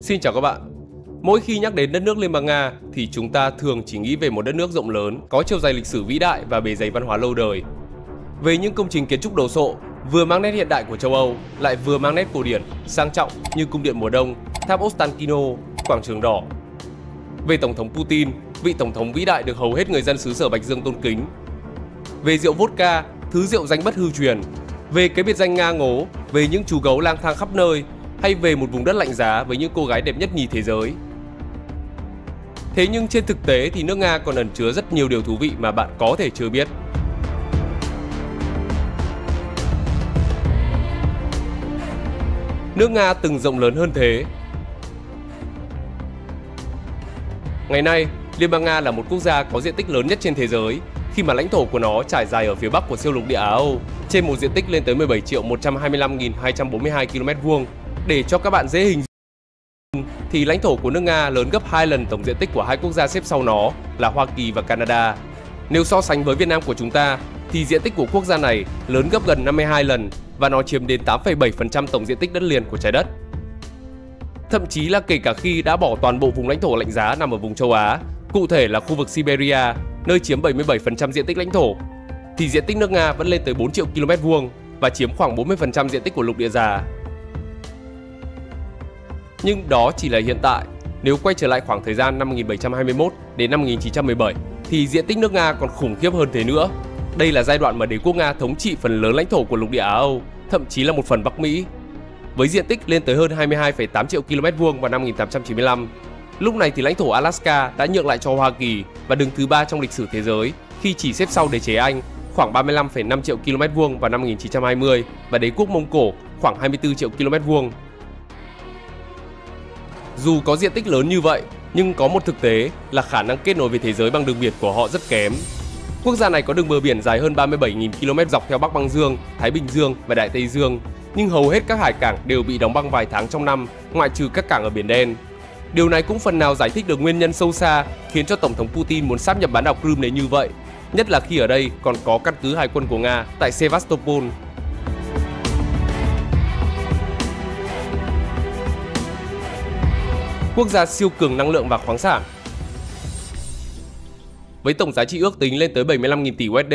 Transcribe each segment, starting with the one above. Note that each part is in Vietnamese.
Xin chào các bạn. Mỗi khi nhắc đến đất nước Liên bang Nga thì chúng ta thường chỉ nghĩ về một đất nước rộng lớn, có chiều dài lịch sử vĩ đại và bề dày văn hóa lâu đời. Về những công trình kiến trúc đồ sộ, vừa mang nét hiện đại của châu Âu, lại vừa mang nét cổ điển, sang trọng như cung điện mùa đông, tháp Ostankino, quảng trường đỏ. Về Tổng thống Putin, vị Tổng thống vĩ đại được hầu hết người dân xứ sở Bạch Dương tôn kính. Về rượu vodka, thứ rượu danh bất hư truyền. Về cái biệt danh Nga ngố, về những chú gấu lang thang khắp nơi, hay về một vùng đất lạnh giá với những cô gái đẹp nhất nhì thế giới. Thế nhưng trên thực tế thì nước Nga còn ẩn chứa rất nhiều điều thú vị mà bạn có thể chưa biết. Nước Nga từng rộng lớn hơn thế. Ngày nay, Liên bang Nga là một quốc gia có diện tích lớn nhất trên thế giới, khi mà lãnh thổ của nó trải dài ở phía bắc của siêu lục địa Á Âu, trên một diện tích lên tới 17.125.242 km². Để cho các bạn dễ hình dung, thì lãnh thổ của nước Nga lớn gấp 2 lần tổng diện tích của hai quốc gia xếp sau nó là Hoa Kỳ và Canada. Nếu so sánh với Việt Nam của chúng ta, thì diện tích của quốc gia này lớn gấp gần 52 lần và nó chiếm đến 8,7% tổng diện tích đất liền của trái đất. Thậm chí là kể cả khi đã bỏ toàn bộ vùng lãnh thổ lạnh giá nằm ở vùng châu Á, cụ thể là khu vực Siberia, nơi chiếm 77% diện tích lãnh thổ, thì diện tích nước Nga vẫn lên tới 4 triệu km² và chiếm khoảng 40% diện tích của lục địa già. Nhưng đó chỉ là hiện tại. Nếu quay trở lại khoảng thời gian năm 1721 đến năm 1917 thì diện tích nước Nga còn khủng khiếp hơn thế nữa. Đây là giai đoạn mà đế quốc Nga thống trị phần lớn lãnh thổ của lục địa Á Âu, thậm chí là một phần Bắc Mỹ, với diện tích lên tới hơn 22,8 triệu km² vào năm 1895. Lúc này thì lãnh thổ Alaska đã nhượng lại cho Hoa Kỳ và đứng thứ 3 trong lịch sử thế giới, khi chỉ xếp sau đế chế Anh khoảng 35,5 triệu km² vào năm 1920 và đế quốc Mông Cổ khoảng 24 triệu km². Dù có diện tích lớn như vậy, nhưng có một thực tế là khả năng kết nối với thế giới bằng đường biển của họ rất kém. Quốc gia này có đường bờ biển dài hơn 37.000 km dọc theo Bắc Băng Dương, Thái Bình Dương và Đại Tây Dương, nhưng hầu hết các hải cảng đều bị đóng băng vài tháng trong năm, ngoại trừ các cảng ở Biển Đen. Điều này cũng phần nào giải thích được nguyên nhân sâu xa khiến cho Tổng thống Putin muốn sáp nhập bán đảo Crimea đến như vậy, nhất là khi ở đây còn có căn cứ hải quân của Nga tại Sevastopol. Quốc gia siêu cường năng lượng và khoáng sản. Với tổng giá trị ước tính lên tới 75.000 tỷ USD,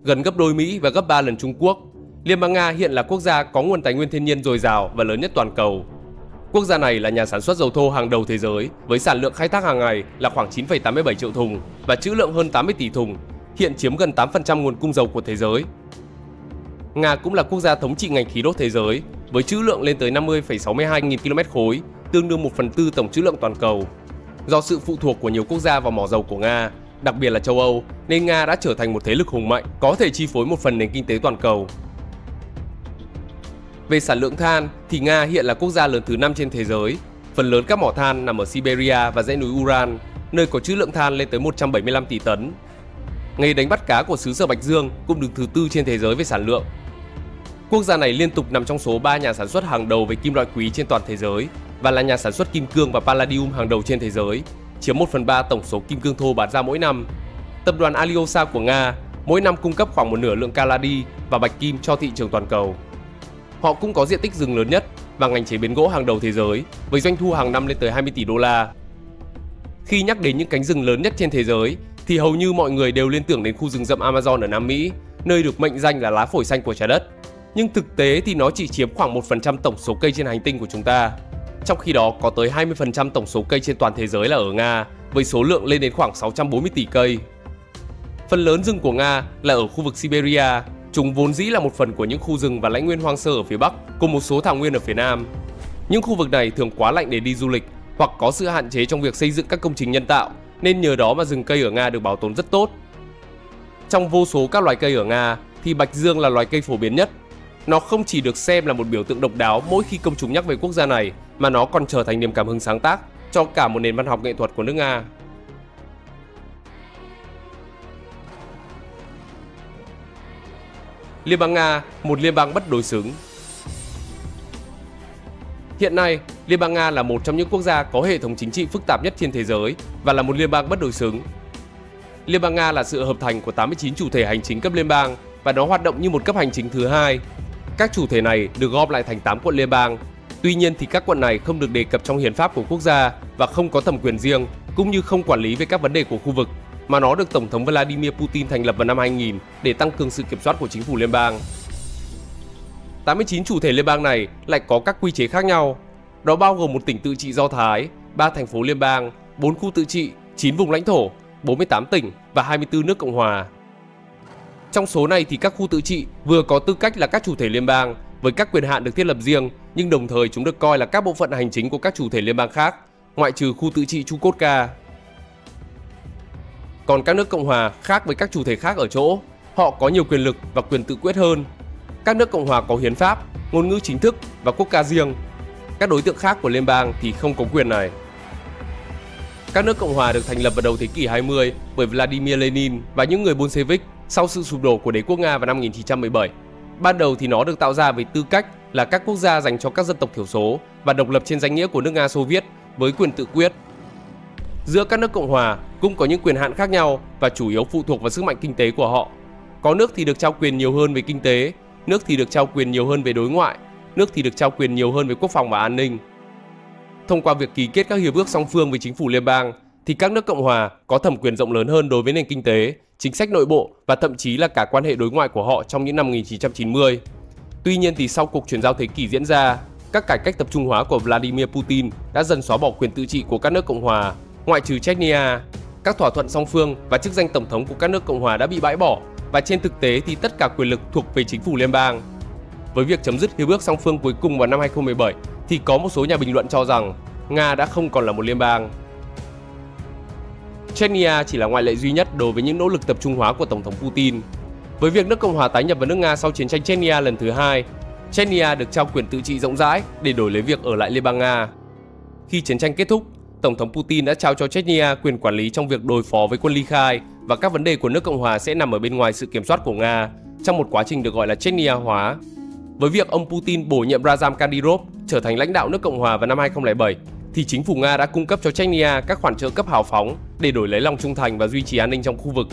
gần gấp đôi Mỹ và gấp 3 lần Trung Quốc, Liên bang Nga hiện là quốc gia có nguồn tài nguyên thiên nhiên dồi dào và lớn nhất toàn cầu. Quốc gia này là nhà sản xuất dầu thô hàng đầu thế giới, với sản lượng khai thác hàng ngày là khoảng 9,87 triệu thùng và trữ lượng hơn 80 tỷ thùng, hiện chiếm gần 8% nguồn cung dầu của thế giới. Nga cũng là quốc gia thống trị ngành khí đốt thế giới, với trữ lượng lên tới 50,62 nghìn km khối, tương đương 1/4 tổng trữ lượng toàn cầu. Do sự phụ thuộc của nhiều quốc gia vào mỏ dầu của Nga, đặc biệt là châu Âu, nên Nga đã trở thành một thế lực hùng mạnh, có thể chi phối một phần nền kinh tế toàn cầu. Về sản lượng than thì Nga hiện là quốc gia lớn thứ 5 trên thế giới. Phần lớn các mỏ than nằm ở Siberia và dãy núi Uran, nơi có trữ lượng than lên tới 175 tỷ tấn. Nghề đánh bắt cá của xứ sở Bạch Dương cũng đứng thứ 4 trên thế giới về sản lượng. Quốc gia này liên tục nằm trong số 3 nhà sản xuất hàng đầu về kim loại quý trên toàn thế giới và là nhà sản xuất kim cương và palladium hàng đầu trên thế giới, chiếm 1/3 tổng số kim cương thô bán ra mỗi năm. Tập đoàn Alyosa của Nga mỗi năm cung cấp khoảng một nửa lượng caladi và bạch kim cho thị trường toàn cầu. Họ cũng có diện tích rừng lớn nhất và ngành chế biến gỗ hàng đầu thế giới, với doanh thu hàng năm lên tới 20 tỷ đô la. Khi nhắc đến những cánh rừng lớn nhất trên thế giới thì hầu như mọi người đều liên tưởng đến khu rừng rậm Amazon ở Nam Mỹ, nơi được mệnh danh là lá phổi xanh của trái đất. Nhưng thực tế thì nó chỉ chiếm khoảng 1% tổng số cây trên hành tinh của chúng ta. Trong khi đó có tới 20% tổng số cây trên toàn thế giới là ở Nga, với số lượng lên đến khoảng 640 tỷ cây. Phần lớn rừng của Nga là ở khu vực Siberia. Chúng vốn dĩ là một phần của những khu rừng và lãnh nguyên hoang sơ ở phía Bắc, cùng một số thảo nguyên ở phía Nam. Những khu vực này thường quá lạnh để đi du lịch, hoặc có sự hạn chế trong việc xây dựng các công trình nhân tạo, nên nhờ đó mà rừng cây ở Nga được bảo tồn rất tốt. Trong vô số các loài cây ở Nga thì bạch dương là loài cây phổ biến nhất. Nó không chỉ được xem là một biểu tượng độc đáo mỗi khi công chúng nhắc về quốc gia này, mà nó còn trở thành niềm cảm hứng sáng tác cho cả một nền văn học nghệ thuật của nước Nga. Liên bang Nga, một liên bang bất đối xứng. Hiện nay, Liên bang Nga là một trong những quốc gia có hệ thống chính trị phức tạp nhất trên thế giới và là một liên bang bất đối xứng. Liên bang Nga là sự hợp thành của 89 chủ thể hành chính cấp liên bang và nó hoạt động như một cấp hành chính thứ hai. Các chủ thể này được gom lại thành 8 quận liên bang. Tuy nhiên thì các quận này không được đề cập trong hiến pháp của quốc gia và không có thẩm quyền riêng, cũng như không quản lý về các vấn đề của khu vực, mà nó được Tổng thống Vladimir Putin thành lập vào năm 2000 để tăng cường sự kiểm soát của chính phủ liên bang. 89 chủ thể liên bang này lại có các quy chế khác nhau. Đó bao gồm một tỉnh tự trị Do Thái, 3 thành phố liên bang, 4 khu tự trị, 9 vùng lãnh thổ, 48 tỉnh và 24 nước cộng hòa. Trong số này thì các khu tự trị vừa có tư cách là các chủ thể liên bang với các quyền hạn được thiết lập riêng, nhưng đồng thời chúng được coi là các bộ phận hành chính của các chủ thể liên bang khác, ngoại trừ khu tự trị Chukotka. Còn các nước cộng hòa khác với các chủ thể khác ở chỗ, họ có nhiều quyền lực và quyền tự quyết hơn. Các nước cộng hòa có hiến pháp, ngôn ngữ chính thức và quốc ca riêng. Các đối tượng khác của liên bang thì không có quyền này. Các nước cộng hòa được thành lập vào đầu thế kỷ 20 bởi Vladimir Lenin và những người Bolshevik sau sự sụp đổ của đế quốc Nga vào năm 1917. Ban đầu thì nó được tạo ra với tư cách là các quốc gia dành cho các dân tộc thiểu số và độc lập trên danh nghĩa của nước Nga Xô Viết với quyền tự quyết. Giữa các nước cộng hòa cũng có những quyền hạn khác nhau và chủ yếu phụ thuộc vào sức mạnh kinh tế của họ. Có nước thì được trao quyền nhiều hơn về kinh tế, nước thì được trao quyền nhiều hơn về đối ngoại, nước thì được trao quyền nhiều hơn về quốc phòng và an ninh. Thông qua việc ký kết các hiệp ước song phương với chính phủ liên bang, thì các nước cộng hòa có thẩm quyền rộng lớn hơn đối với nền kinh tế, chính sách nội bộ và thậm chí là cả quan hệ đối ngoại của họ trong những năm 1990. Tuy nhiên thì sau cuộc chuyển giao thế kỷ diễn ra, các cải cách tập trung hóa của Vladimir Putin đã dần xóa bỏ quyền tự trị của các nước cộng hòa, ngoại trừ Chechnya. Các thỏa thuận song phương và chức danh tổng thống của các nước cộng hòa đã bị bãi bỏ và trên thực tế thì tất cả quyền lực thuộc về chính phủ liên bang. Với việc chấm dứt hiệp ước song phương cuối cùng vào năm 2017 thì có một số nhà bình luận cho rằng Nga đã không còn là một liên bang. Chechnya chỉ là ngoại lệ duy nhất đối với những nỗ lực tập trung hóa của Tổng thống Putin. Với việc nước Cộng hòa tái nhập vào nước Nga sau chiến tranh Chechnya lần thứ hai, Chechnya được trao quyền tự trị rộng rãi để đổi lấy việc ở lại Liên bang Nga. Khi chiến tranh kết thúc, Tổng thống Putin đã trao cho Chechnya quyền quản lý trong việc đối phó với quân ly khai và các vấn đề của nước Cộng hòa sẽ nằm ở bên ngoài sự kiểm soát của Nga trong một quá trình được gọi là Chechnya hóa. Với việc ông Putin bổ nhiệm Ramzan Kadyrov trở thành lãnh đạo nước Cộng hòa vào năm 2007, thì chính phủ Nga đã cung cấp cho Chechnya các khoản trợ cấp hào phóng để đổi lấy lòng trung thành và duy trì an ninh trong khu vực.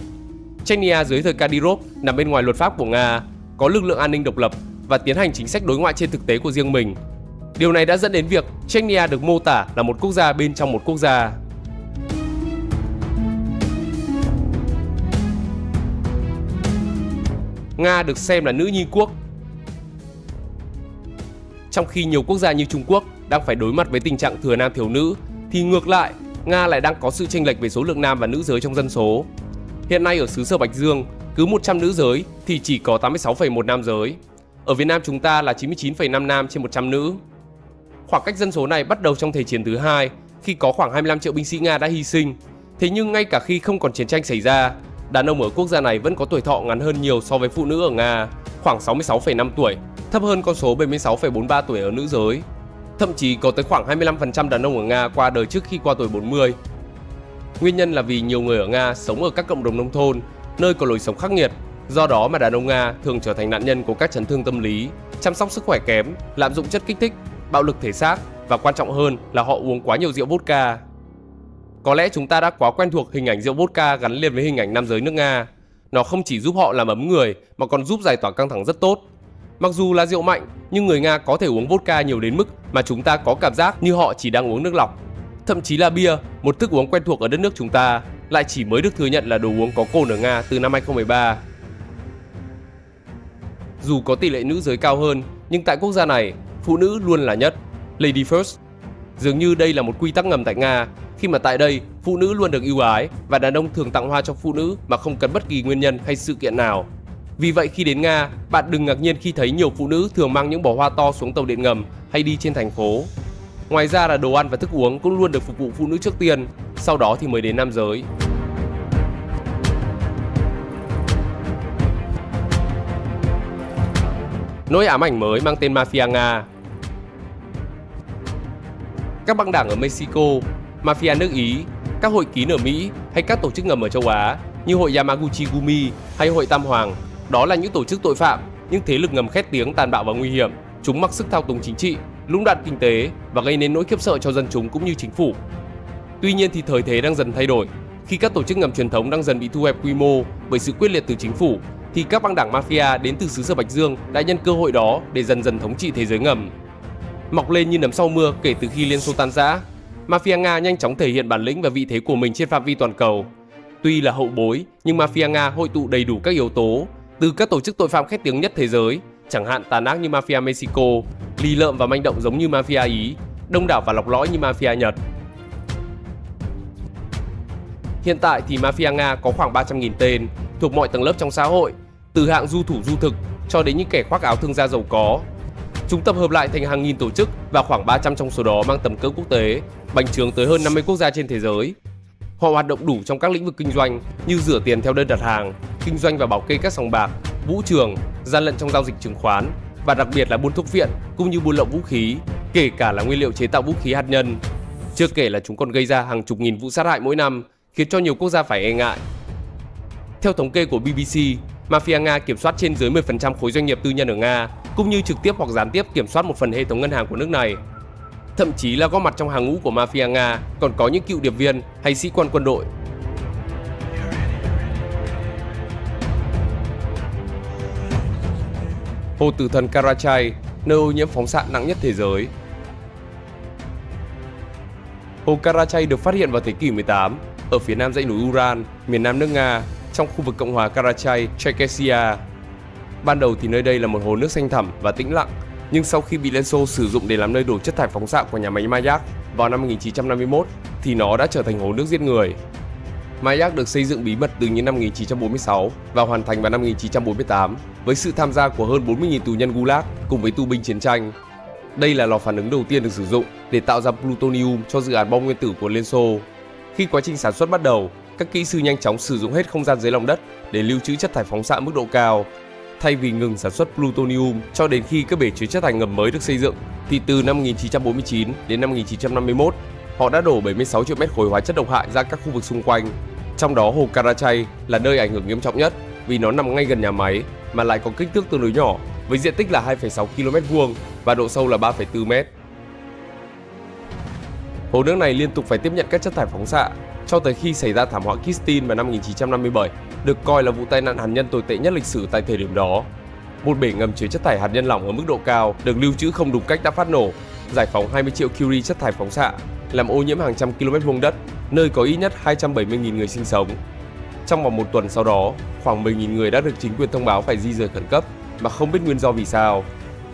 Chechnya dưới thời Kadyrov nằm bên ngoài luật pháp của Nga, có lực lượng an ninh độc lập và tiến hành chính sách đối ngoại trên thực tế của riêng mình. Điều này đã dẫn đến việc Chechnya được mô tả là một quốc gia bên trong một quốc gia. Nga được xem là nữ nhi quốc. Trong khi nhiều quốc gia như Trung Quốc đang phải đối mặt với tình trạng thừa nam thiếu nữ, thì ngược lại, Nga lại đang có sự chênh lệch về số lượng nam và nữ giới trong dân số. Hiện nay ở xứ Sở Bạch Dương, cứ 100 nữ giới thì chỉ có 86,1 nam giới. Ở Việt Nam chúng ta là 99,5 nam trên 100 nữ. Khoảng cách dân số này bắt đầu trong Thế chiến thứ hai, khi có khoảng 25 triệu binh sĩ Nga đã hy sinh. Thế nhưng ngay cả khi không còn chiến tranh xảy ra, đàn ông ở quốc gia này vẫn có tuổi thọ ngắn hơn nhiều so với phụ nữ ở Nga, khoảng 66,5 tuổi, thấp hơn con số 76,43 tuổi ở nữ giới. Thậm chí có tới khoảng 25% đàn ông ở Nga qua đời trước khi qua tuổi 40. Nguyên nhân là vì nhiều người ở Nga sống ở các cộng đồng nông thôn, nơi có lối sống khắc nghiệt. Do đó mà đàn ông Nga thường trở thành nạn nhân của các chấn thương tâm lý, chăm sóc sức khỏe kém, lạm dụng chất kích thích, bạo lực thể xác và quan trọng hơn là họ uống quá nhiều rượu vodka. Có lẽ chúng ta đã quá quen thuộc hình ảnh rượu vodka gắn liền với hình ảnh nam giới nước Nga. Nó không chỉ giúp họ làm ấm người mà còn giúp giải tỏa căng thẳng rất tốt. Mặc dù là rượu mạnh, nhưng người Nga có thể uống vodka nhiều đến mức mà chúng ta có cảm giác như họ chỉ đang uống nước lọc. Thậm chí là bia, một thức uống quen thuộc ở đất nước chúng ta, lại chỉ mới được thừa nhận là đồ uống có cồn ở Nga từ năm 2013. Dù có tỷ lệ nữ giới cao hơn, nhưng tại quốc gia này, phụ nữ luôn là nhất, Lady First. Dường như đây là một quy tắc ngầm tại Nga, khi mà tại đây, phụ nữ luôn được ưu ái và đàn ông thường tặng hoa cho phụ nữ mà không cần bất kỳ nguyên nhân hay sự kiện nào. Vì vậy khi đến Nga, bạn đừng ngạc nhiên khi thấy nhiều phụ nữ thường mang những bó hoa to xuống tàu điện ngầm hay đi trên thành phố. Ngoài ra là đồ ăn và thức uống cũng luôn được phục vụ phụ nữ trước tiên, sau đó thì mới đến nam giới. Nỗi ám ảnh mới mang tên Mafia Nga. Các băng đảng ở Mexico, Mafia nước Ý, các hội kín ở Mỹ hay các tổ chức ngầm ở châu Á như hội Yamaguchi Gumi hay hội Tam Hoàng, đó là những tổ chức tội phạm, những thế lực ngầm khét tiếng tàn bạo và nguy hiểm. Chúng mặc sức thao túng chính trị, lũng đoạn kinh tế và gây nên nỗi khiếp sợ cho dân chúng cũng như chính phủ. Tuy nhiên thì thời thế đang dần thay đổi. Khi các tổ chức ngầm truyền thống đang dần bị thu hẹp quy mô bởi sự quyết liệt từ chính phủ, thì các băng đảng mafia đến từ xứ Sở Bạch Dương đã nhân cơ hội đó để dần dần thống trị thế giới ngầm. Mọc lên như nấm sau mưa kể từ khi Liên Xô tan rã, Mafia Nga nhanh chóng thể hiện bản lĩnh và vị thế của mình trên phạm vi toàn cầu. Tuy là hậu bối, nhưng Mafia Nga hội tụ đầy đủ các yếu tố, từ các tổ chức tội phạm khét tiếng nhất thế giới, chẳng hạn tàn ác như Mafia Mexico, lì lợm và manh động giống như Mafia Ý, đông đảo và lọc lõi như Mafia Nhật. Hiện tại thì Mafia Nga có khoảng 300.000 tên, thuộc mọi tầng lớp trong xã hội, từ hạng du thủ du thực cho đến những kẻ khoác áo thương gia giàu có. Chúng tập hợp lại thành hàng nghìn tổ chức và khoảng 300 trong số đó mang tầm cỡ quốc tế, bành trướng tới hơn 50 quốc gia trên thế giới. Họ hoạt động đủ trong các lĩnh vực kinh doanh như rửa tiền theo đơn đặt hàng, kinh doanh và bảo kê các sòng bạc, vũ trường, gian lận trong giao dịch chứng khoán và đặc biệt là buôn thuốc viện cũng như buôn lậu vũ khí, kể cả là nguyên liệu chế tạo vũ khí hạt nhân. Chưa kể là chúng còn gây ra hàng chục nghìn vụ sát hại mỗi năm, khiến cho nhiều quốc gia phải e ngại. Theo thống kê của BBC, Mafia Nga kiểm soát trên dưới 10% khối doanh nghiệp tư nhân ở Nga, cũng như trực tiếp hoặc gián tiếp kiểm soát một phần hệ thống ngân hàng của nước này. Thậm chí là góp mặt trong hàng ngũ của Mafia Nga còn có những cựu điệp viên hay sĩ quan quân đội. Hồ tử thần Karachay, nơi ô nhiễm phóng xạ nặng nhất thế giới. Hồ Karachay được phát hiện vào thế kỷ 18 ở phía nam dãy núi Ural, miền nam nước Nga, trong khu vực Cộng hòa Karachay, Czechoslovakia. Ban đầu thì nơi đây là một hồ nước xanh thẳm và tĩnh lặng, nhưng sau khi bị Liên Xô sử dụng để làm nơi đổ chất thải phóng xạ của nhà máy Mayak vào năm 1951 thì nó đã trở thành hồ nước giết người. Mayak được xây dựng bí mật từ những năm 1946 và hoàn thành vào năm 1948 với sự tham gia của hơn 40.000 tù nhân Gulag cùng với tù binh chiến tranh. Đây là lò phản ứng đầu tiên được sử dụng để tạo ra plutonium cho dự án bom nguyên tử của Liên Xô. Khi quá trình sản xuất bắt đầu, các kỹ sư nhanh chóng sử dụng hết không gian dưới lòng đất để lưu trữ chất thải phóng xạ mức độ cao. Thay vì ngừng sản xuất plutonium cho đến khi các bể chứa chất thải ngầm mới được xây dựng, thì từ năm 1949 đến năm 1951, họ đã đổ 76 triệu mét khối hóa chất độc hại ra các khu vực xung quanh. Trong đó hồ Karachay là nơi ảnh hưởng nghiêm trọng nhất vì nó nằm ngay gần nhà máy mà lại có kích thước tương đối nhỏ với diện tích là 2,6 km² và độ sâu là 3,4 m. Hồ nước này liên tục phải tiếp nhận các chất thải phóng xạ cho tới khi xảy ra thảm họa Kistin vào năm 1957, được coi là vụ tai nạn hạt nhân tồi tệ nhất lịch sử tại thời điểm đó. Một bể ngầm chứa chất thải hạt nhân lỏng ở mức độ cao được lưu trữ không đúng cách đã phát nổ, giải phóng 20 triệu curie chất thải phóng xạ, làm ô nhiễm hàng trăm km² đất, nơi có ít nhất 270.000 người sinh sống. Trong vòng một tuần sau đó, khoảng 10.000 người đã được chính quyền thông báo phải di rời khẩn cấp mà không biết nguyên do vì sao.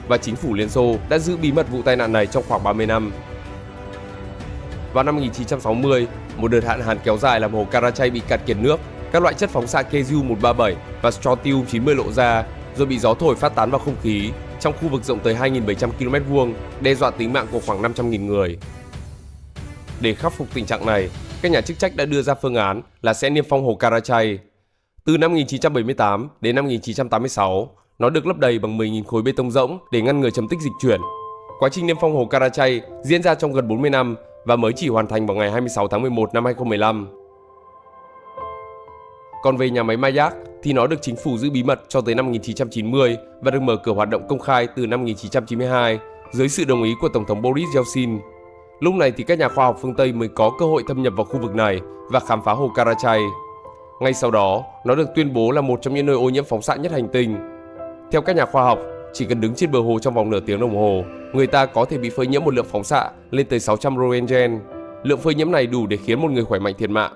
Và chính phủ Liên Xô đã giữ bí mật vụ tai nạn này trong khoảng 30 năm. Vào năm 1960, một đợt hạn hán kéo dài làm hồ Karachay bị cạn kiệt nước, các loại chất phóng xạ Cesium-137 và Strontium-90 lộ ra, rồi bị gió thổi phát tán vào không khí trong khu vực rộng tới 2.700 km², đe dọa tính mạng của khoảng 500.000 người. Để khắc phục tình trạng này, các nhà chức trách đã đưa ra phương án là sẽ niêm phong hồ Karachay. Từ năm 1978 đến năm 1986, nó được lấp đầy bằng 10.000 khối bê tông rỗng để ngăn ngừa chấm tích dịch chuyển. Quá trình niêm phong hồ Karachay diễn ra trong gần 40 năm và mới chỉ hoàn thành vào ngày 26 tháng 11 năm 2015. Còn về nhà máy Mayak thì nó được chính phủ giữ bí mật cho tới năm 1990 và được mở cửa hoạt động công khai từ năm 1992 dưới sự đồng ý của Tổng thống Boris Yeltsin. Lúc này thì các nhà khoa học phương Tây mới có cơ hội thâm nhập vào khu vực này và khám phá hồ Karachay. Ngay sau đó, nó được tuyên bố là một trong những nơi ô nhiễm phóng xạ nhất hành tinh. Theo các nhà khoa học, chỉ cần đứng trên bờ hồ trong vòng nửa tiếng đồng hồ, người ta có thể bị phơi nhiễm một lượng phóng xạ lên tới 600 Roentgen. Lượng phơi nhiễm này đủ để khiến một người khỏe mạnh thiệt mạng.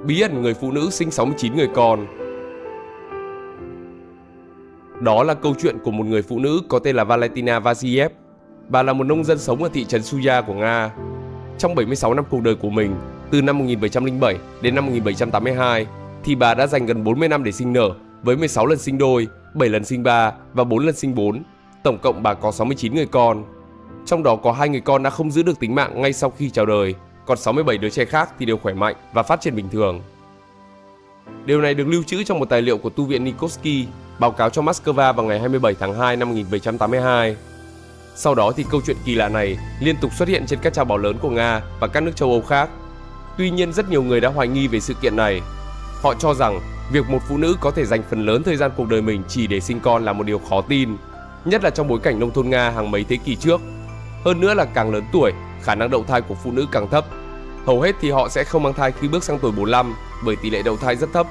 Bí ẩn người phụ nữ sinh 69 người con. Đó là câu chuyện của một người phụ nữ có tên là Valentina Vaziev. Bà là một nông dân sống ở thị trấn Suya của Nga. Trong 76 năm cuộc đời của mình, từ năm 1707 đến năm 1782, thì bà đã dành gần 40 năm để sinh nở với 16 lần sinh đôi, 7 lần sinh ba và 4 lần sinh 4. Tổng cộng bà có 69 người con. Trong đó có 2 người con đã không giữ được tính mạng ngay sau khi chào đời, còn 67 đứa trẻ khác thì đều khỏe mạnh và phát triển bình thường. Điều này được lưu trữ trong một tài liệu của tu viện Nikolsky, báo cáo cho Moscow vào ngày 27 tháng 2 năm 1782. Sau đó thì câu chuyện kỳ lạ này liên tục xuất hiện trên các trao báo lớn của Nga và các nước châu Âu khác. Tuy nhiên, rất nhiều người đã hoài nghi về sự kiện này. Họ cho rằng việc một phụ nữ có thể dành phần lớn thời gian cuộc đời mình chỉ để sinh con là một điều khó tin, nhất là trong bối cảnh nông thôn Nga hàng mấy thế kỷ trước. Hơn nữa là càng lớn tuổi, khả năng đậu thai của phụ nữ càng thấp. Hầu hết thì họ sẽ không mang thai khi bước sang tuổi 45 bởi tỷ lệ đậu thai rất thấp.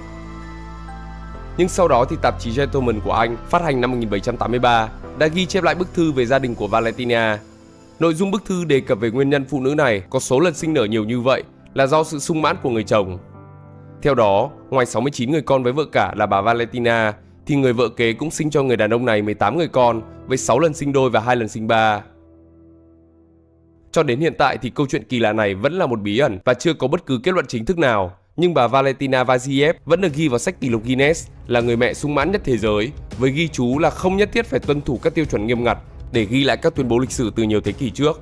Nhưng sau đó thì tạp chí Gentleman của Anh phát hành năm 1783 đã ghi chép lại bức thư về gia đình của Valentina. Nội dung bức thư đề cập về nguyên nhân phụ nữ này có số lần sinh nở nhiều như vậy là do sự sung mãn của người chồng. Theo đó, ngoài 69 người con với vợ cả là bà Valentina, thì người vợ kế cũng sinh cho người đàn ông này 18 người con với 6 lần sinh đôi và 2 lần sinh ba. Cho đến hiện tại thì câu chuyện kỳ lạ này vẫn là một bí ẩn và chưa có bất cứ kết luận chính thức nào. Nhưng bà Valentina Vasilyev vẫn được ghi vào sách kỷ lục Guinness là người mẹ sung mãn nhất thế giới, với ghi chú là không nhất thiết phải tuân thủ các tiêu chuẩn nghiêm ngặt để ghi lại các tuyên bố lịch sử từ nhiều thế kỷ trước.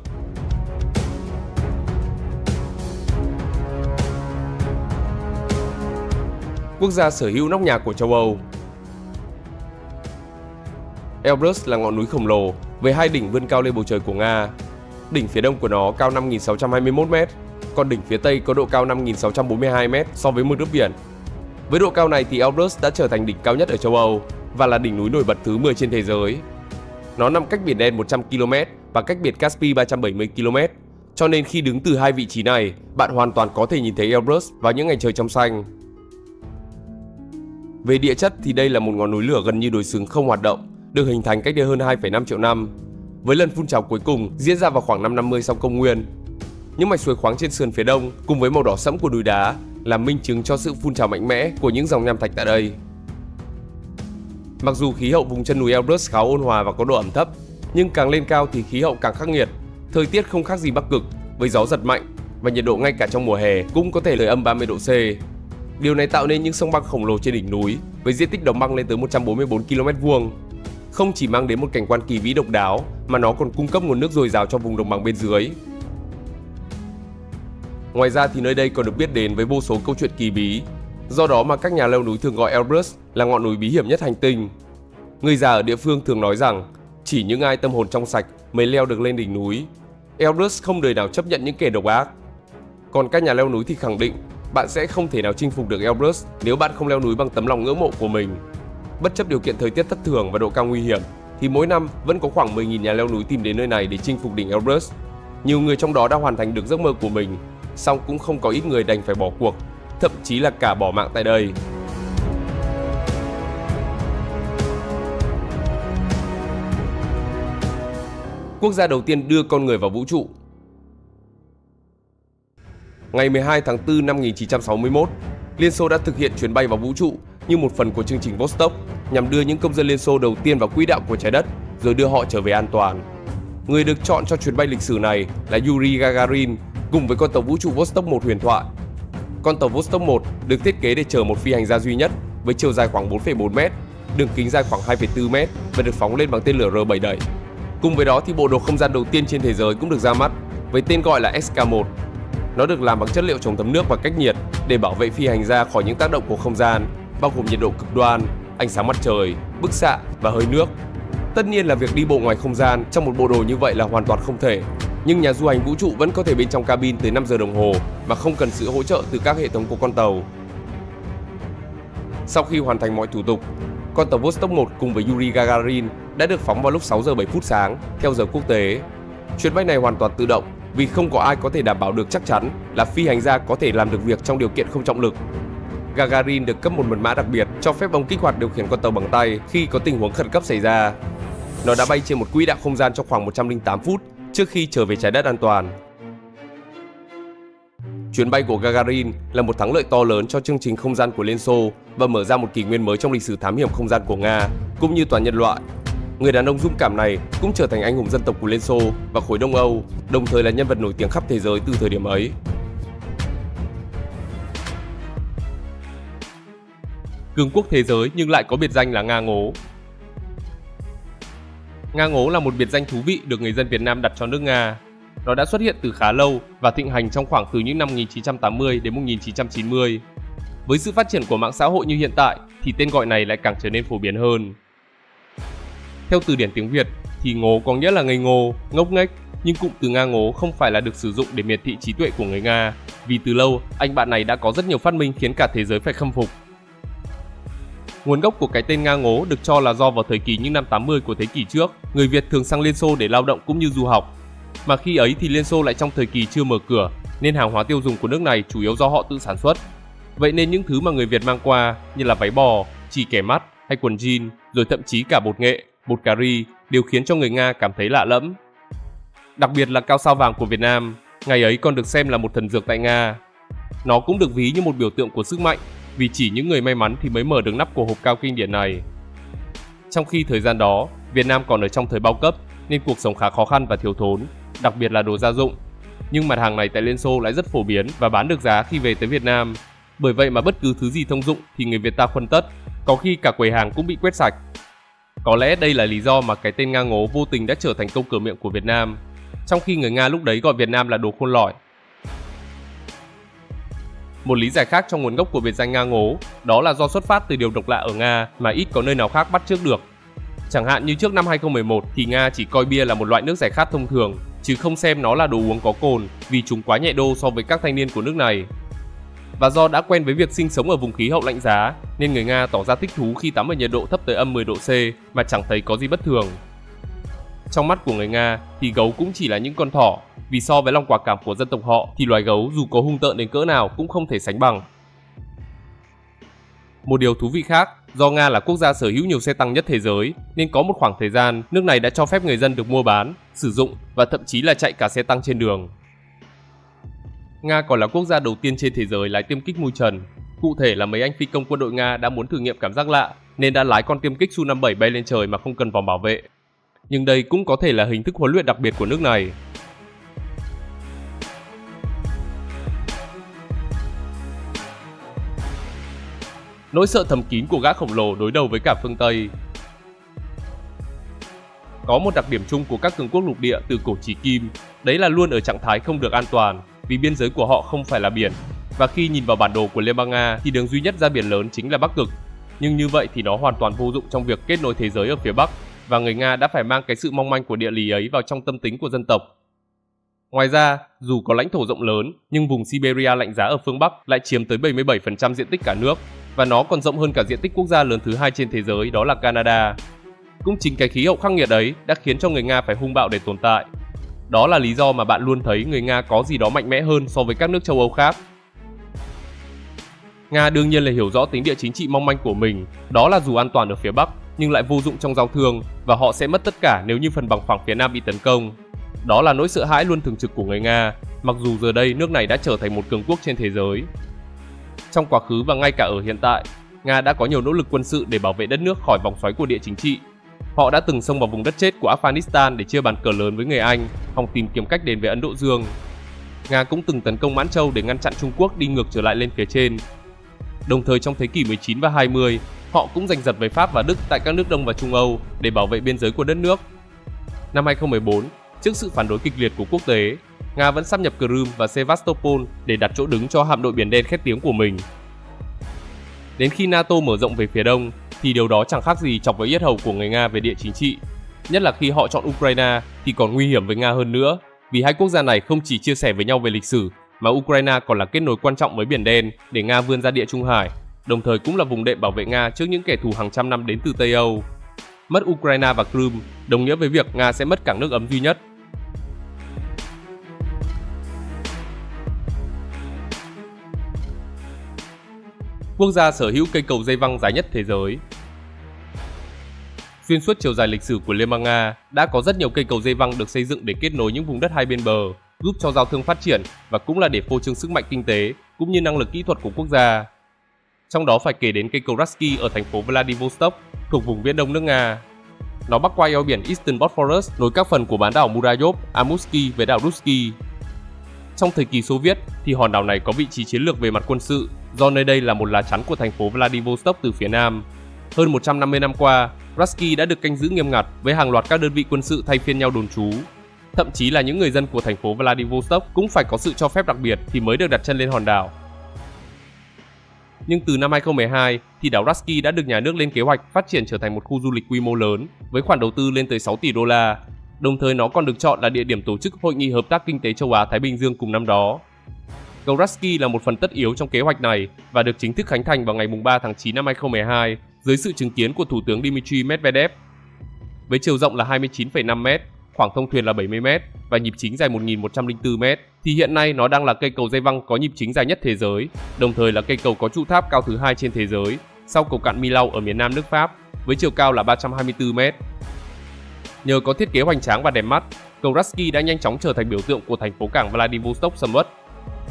Quốc gia sở hữu nóc nhà của châu Âu. Elbrus là ngọn núi khổng lồ với hai đỉnh vươn cao lên bầu trời của Nga. Đỉnh phía đông của nó cao 5.621 m, còn đỉnh phía tây có độ cao 5.642 m so với mực nước biển. Với độ cao này thì Elbrus đã trở thành đỉnh cao nhất ở châu Âu và là đỉnh núi nổi bật thứ 10 trên thế giới. Nó nằm cách biển Đen 100 km và cách biển Caspi 370 km, cho nên khi đứng từ hai vị trí này, bạn hoàn toàn có thể nhìn thấy Elbrus vào những ngày trời trong xanh. Về địa chất thì đây là một ngọn núi lửa gần như đối xứng không hoạt động, được hình thành cách đây hơn 2,5 triệu năm, với lần phun trào cuối cùng diễn ra vào khoảng năm 50 sau công nguyên. Những mạch suối khoáng trên sườn phía đông cùng với màu đỏ sẫm của núi đá là minh chứng cho sự phun trào mạnh mẽ của những dòng nham thạch tại đây. Mặc dù khí hậu vùng chân núi Elbrus khá ôn hòa và có độ ẩm thấp, nhưng càng lên cao thì khí hậu càng khắc nghiệt. Thời tiết không khác gì Bắc Cực, với gió giật mạnh và nhiệt độ ngay cả trong mùa hè cũng có thể lên âm 30 độ C. Điều này tạo nên những sông băng khổng lồ trên đỉnh núi với diện tích đóng băng lên tới 144 km². Không chỉ mang đến một cảnh quan kỳ vĩ độc đáo mà nó còn cung cấp nguồn nước dồi dào cho vùng đồng bằng bên dưới. Ngoài ra thì nơi đây còn được biết đến với vô số câu chuyện kỳ bí. Do đó mà các nhà leo núi thường gọi Elbrus là ngọn núi bí hiểm nhất hành tinh. Người già ở địa phương thường nói rằng chỉ những ai tâm hồn trong sạch mới leo được lên đỉnh núi. Elbrus không đời nào chấp nhận những kẻ độc ác. Còn các nhà leo núi thì khẳng định bạn sẽ không thể nào chinh phục được Elbrus nếu bạn không leo núi bằng tấm lòng ngưỡng mộ của mình. Bất chấp điều kiện thời tiết thất thường và độ cao nguy hiểm, thì mỗi năm vẫn có khoảng 10.000 nhà leo núi tìm đến nơi này để chinh phục đỉnh Elbrus. Nhiều người trong đó đã hoàn thành được giấc mơ của mình, song cũng không có ít người đành phải bỏ cuộc, thậm chí là cả bỏ mạng tại đây. Quốc gia đầu tiên đưa con người vào vũ trụ. Ngày 12 tháng 4 năm 1961, Liên Xô đã thực hiện chuyến bay vào vũ trụ như một phần của chương trình Vostok nhằm đưa những công dân Liên Xô đầu tiên vào quỹ đạo của trái đất rồi đưa họ trở về an toàn. Người được chọn cho chuyến bay lịch sử này là Yuri Gagarin cùng với con tàu vũ trụ Vostok 1 huyền thoại. Con tàu Vostok 1 được thiết kế để chở một phi hành gia duy nhất với chiều dài khoảng 4,4 m, đường kính dài khoảng 2,4 m và được phóng lên bằng tên lửa R-7 đẩy. Cùng với đó thì bộ đồ không gian đầu tiên trên thế giới cũng được ra mắt với tên gọi là SK-1. Nó được làm bằng chất liệu chống thấm nước và cách nhiệt để bảo vệ phi hành gia khỏi những tác động của không gian, bao gồm nhiệt độ cực đoan, ánh sáng mặt trời, bức xạ và hơi nước. Tất nhiên là việc đi bộ ngoài không gian trong một bộ đồ như vậy là hoàn toàn không thể, nhưng nhà du hành vũ trụ vẫn có thể bên trong cabin tới 5 giờ đồng hồ mà không cần sự hỗ trợ từ các hệ thống của con tàu. Sau khi hoàn thành mọi thủ tục, con tàu Vostok 1 cùng với Yuri Gagarin đã được phóng vào lúc 6 giờ 7 phút sáng theo giờ quốc tế. Chuyến bay này hoàn toàn tự động vì không có ai có thể đảm bảo được chắc chắn là phi hành gia có thể làm được việc trong điều kiện không trọng lực. Gagarin được cấp một mật mã đặc biệt cho phép ông kích hoạt điều khiển con tàu bằng tay khi có tình huống khẩn cấp xảy ra. Nó đã bay trên một quỹ đạo không gian trong khoảng 108 phút trước khi trở về trái đất an toàn. Chuyến bay của Gagarin là một thắng lợi to lớn cho chương trình không gian của Liên Xô và mở ra một kỷ nguyên mới trong lịch sử thám hiểm không gian của Nga cũng như toàn nhân loại. Người đàn ông dũng cảm này cũng trở thành anh hùng dân tộc của Liên Xô và khối Đông Âu, đồng thời là nhân vật nổi tiếng khắp thế giới từ thời điểm ấy. Cường quốc thế giới nhưng lại có biệt danh là Nga Ngố. Nga Ngố là một biệt danh thú vị được người dân Việt Nam đặt cho nước Nga. Nó đã xuất hiện từ khá lâu và thịnh hành trong khoảng từ những năm 1980 đến 1990. Với sự phát triển của mạng xã hội như hiện tại thì tên gọi này lại càng trở nên phổ biến hơn. Theo từ điển tiếng Việt thì ngố có nghĩa là ngây ngô, ngốc nghếch, nhưng cụm từ Nga Ngố không phải là được sử dụng để miệt thị trí tuệ của người Nga, vì từ lâu anh bạn này đã có rất nhiều phát minh khiến cả thế giới phải khâm phục. Nguồn gốc của cái tên Nga Ngố được cho là do vào thời kỳ những năm 80 của thế kỷ trước, người Việt thường sang Liên Xô để lao động cũng như du học. Mà khi ấy thì Liên Xô lại trong thời kỳ chưa mở cửa, nên hàng hóa tiêu dùng của nước này chủ yếu do họ tự sản xuất. Vậy nên những thứ mà người Việt mang qua như là váy bò, chỉ kẻ mắt hay quần jean, rồi thậm chí cả bột nghệ, bột cà ri đều khiến cho người Nga cảm thấy lạ lẫm. Đặc biệt là cao sao vàng của Việt Nam, ngày ấy còn được xem là một thần dược tại Nga. Nó cũng được ví như một biểu tượng của sức mạnh, vì chỉ những người may mắn thì mới mở được nắp của hộp cao kinh điển này. Trong khi thời gian đó, Việt Nam còn ở trong thời bao cấp nên cuộc sống khá khó khăn và thiếu thốn, đặc biệt là đồ gia dụng. Nhưng mặt hàng này tại Liên Xô lại rất phổ biến và bán được giá khi về tới Việt Nam. Bởi vậy mà bất cứ thứ gì thông dụng thì người Việt ta khuân tất, có khi cả quầy hàng cũng bị quét sạch. Có lẽ đây là lý do mà cái tên Nga ngố vô tình đã trở thành câu cửa miệng của Việt Nam, trong khi người Nga lúc đấy gọi Việt Nam là đồ khôn lỏi. Một lý giải khác trong nguồn gốc của biệt danh Nga ngố, đó là do xuất phát từ điều độc lạ ở Nga mà ít có nơi nào khác bắt chước được. Chẳng hạn như trước năm 2011 thì Nga chỉ coi bia là một loại nước giải khát thông thường, chứ không xem nó là đồ uống có cồn vì chúng quá nhẹ đô so với các thanh niên của nước này. Và do đã quen với việc sinh sống ở vùng khí hậu lạnh giá, nên người Nga tỏ ra thích thú khi tắm ở nhiệt độ thấp tới âm 10 độ C mà chẳng thấy có gì bất thường. Trong mắt của người Nga thì gấu cũng chỉ là những con thỏ, vì so với lòng quả cảm của dân tộc họ thì loài gấu dù có hung tợn đến cỡ nào cũng không thể sánh bằng. Một điều thú vị khác, do Nga là quốc gia sở hữu nhiều xe tăng nhất thế giới, nên có một khoảng thời gian nước này đã cho phép người dân được mua bán, sử dụng và thậm chí là chạy cả xe tăng trên đường. Nga còn là quốc gia đầu tiên trên thế giới lái tiêm kích mui trần. Cụ thể là mấy anh phi công quân đội Nga đã muốn thử nghiệm cảm giác lạ nên đã lái con tiêm kích Su-57 bay lên trời mà không cần vòng bảo vệ. Nhưng đây cũng có thể là hình thức huấn luyện đặc biệt của nước này. Nỗi sợ thầm kín của gã khổng lồ đối đầu với cả phương Tây. Có một đặc điểm chung của các cường quốc lục địa từ cổ chí kim, đấy là luôn ở trạng thái không được an toàn, vì biên giới của họ không phải là biển. Và khi nhìn vào bản đồ của Liên bang Nga thì đường duy nhất ra biển lớn chính là Bắc Cực. Nhưng như vậy thì nó hoàn toàn vô dụng trong việc kết nối thế giới ở phía Bắc, và người Nga đã phải mang cái sự mong manh của địa lý ấy vào trong tâm tính của dân tộc. Ngoài ra, dù có lãnh thổ rộng lớn, nhưng vùng Siberia lạnh giá ở phương Bắc lại chiếm tới 77% diện tích cả nước, và nó còn rộng hơn cả diện tích quốc gia lớn thứ hai trên thế giới, đó là Canada. Cũng chính cái khí hậu khắc nghiệt ấy đã khiến cho người Nga phải hung bạo để tồn tại. Đó là lý do mà bạn luôn thấy người Nga có gì đó mạnh mẽ hơn so với các nước châu Âu khác. Nga đương nhiên là hiểu rõ tính địa chính trị mong manh của mình, đó là dù an toàn ở phía Bắc nhưng lại vô dụng trong giao thương, và họ sẽ mất tất cả nếu như phần bằng phẳng phía Nam bị tấn công. Đó là nỗi sợ hãi luôn thường trực của người Nga, mặc dù giờ đây nước này đã trở thành một cường quốc trên thế giới. Trong quá khứ và ngay cả ở hiện tại, Nga đã có nhiều nỗ lực quân sự để bảo vệ đất nước khỏi vòng xoáy của địa chính trị. Họ đã từng xông vào vùng đất chết của Afghanistan để chia bàn cờ lớn với người Anh, hòng tìm kiếm cách đến với Ấn Độ Dương. Nga cũng từng tấn công Mãn Châu để ngăn chặn Trung Quốc đi ngược trở lại lên phía trên. Đồng thời trong thế kỷ 19 và 20, họ cũng giành giật với Pháp và Đức tại các nước Đông và Trung Âu để bảo vệ biên giới của đất nước. Năm 2014, trước sự phản đối kịch liệt của quốc tế, Nga vẫn sáp nhập Crimea và Sevastopol để đặt chỗ đứng cho hạm đội Biển Đen khét tiếng của mình. Đến khi NATO mở rộng về phía đông, thì điều đó chẳng khác gì chọc vào yết hầu của người Nga về địa chính trị. Nhất là khi họ chọn Ukraine thì còn nguy hiểm với Nga hơn nữa, vì hai quốc gia này không chỉ chia sẻ với nhau về lịch sử, mà Ukraine còn là kết nối quan trọng với Biển Đen để Nga vươn ra địa Trung Hải, đồng thời cũng là vùng đệm bảo vệ Nga trước những kẻ thù hàng trăm năm đến từ Tây Âu. Mất Ukraine và Crimea đồng nghĩa với việc Nga sẽ mất cảng nước ấm duy nhất. Quốc gia sở hữu cây cầu dây văng dài nhất thế giới. Xuyên suốt chiều dài lịch sử của Liên bang Nga, đã có rất nhiều cây cầu dây văng được xây dựng để kết nối những vùng đất hai bên bờ, giúp cho giao thương phát triển và cũng là để phô trương sức mạnh kinh tế cũng như năng lực kỹ thuật của quốc gia. Trong đó phải kể đến cây cầu Ratsky ở thành phố Vladivostok, thuộc vùng viễn đông nước Nga. Nó bắc qua eo biển Eastern Bosphorus, nối các phần của bán đảo Murayov, Amursky với đảo Russky. Trong thời kỳ Xô Viết thì hòn đảo này có vị trí chiến lược về mặt quân sự, do nơi đây là một lá chắn của thành phố Vladivostok từ phía nam. Hơn 150 năm qua, Ratsky đã được canh giữ nghiêm ngặt với hàng loạt các đơn vị quân sự thay phiên nhau đồn trú. Thậm chí là những người dân của thành phố Vladivostok cũng phải có sự cho phép đặc biệt thì mới được đặt chân lên hòn đảo. Nhưng từ năm 2012 thì đảo Ratsky đã được nhà nước lên kế hoạch phát triển trở thành một khu du lịch quy mô lớn với khoản đầu tư lên tới 6 tỷ đô la. Đồng thời nó còn được chọn là địa điểm tổ chức Hội nghị Hợp tác Kinh tế Châu Á-Thái Bình Dương cùng năm đó. Cầu Ratsky là một phần tất yếu trong kế hoạch này và được chính thức khánh thành vào ngày 3 tháng 9 năm 2012 dưới sự chứng kiến của Thủ tướng Dmitry Medvedev. Với chiều rộng là 29,5 m, khoảng thông thuyền là 70 m và nhịp chính dài 1.104 m, thì hiện nay nó đang là cây cầu dây văng có nhịp chính dài nhất thế giới, đồng thời là cây cầu có trụ tháp cao thứ hai trên thế giới, sau cầu cạn Millau ở miền nam nước Pháp với chiều cao là 324 m. Nhờ có thiết kế hoành tráng và đẹp mắt, cầu Ratsky đã nhanh chóng trở thành biểu tượng của thành phố cảng Vladivostok sầm uất.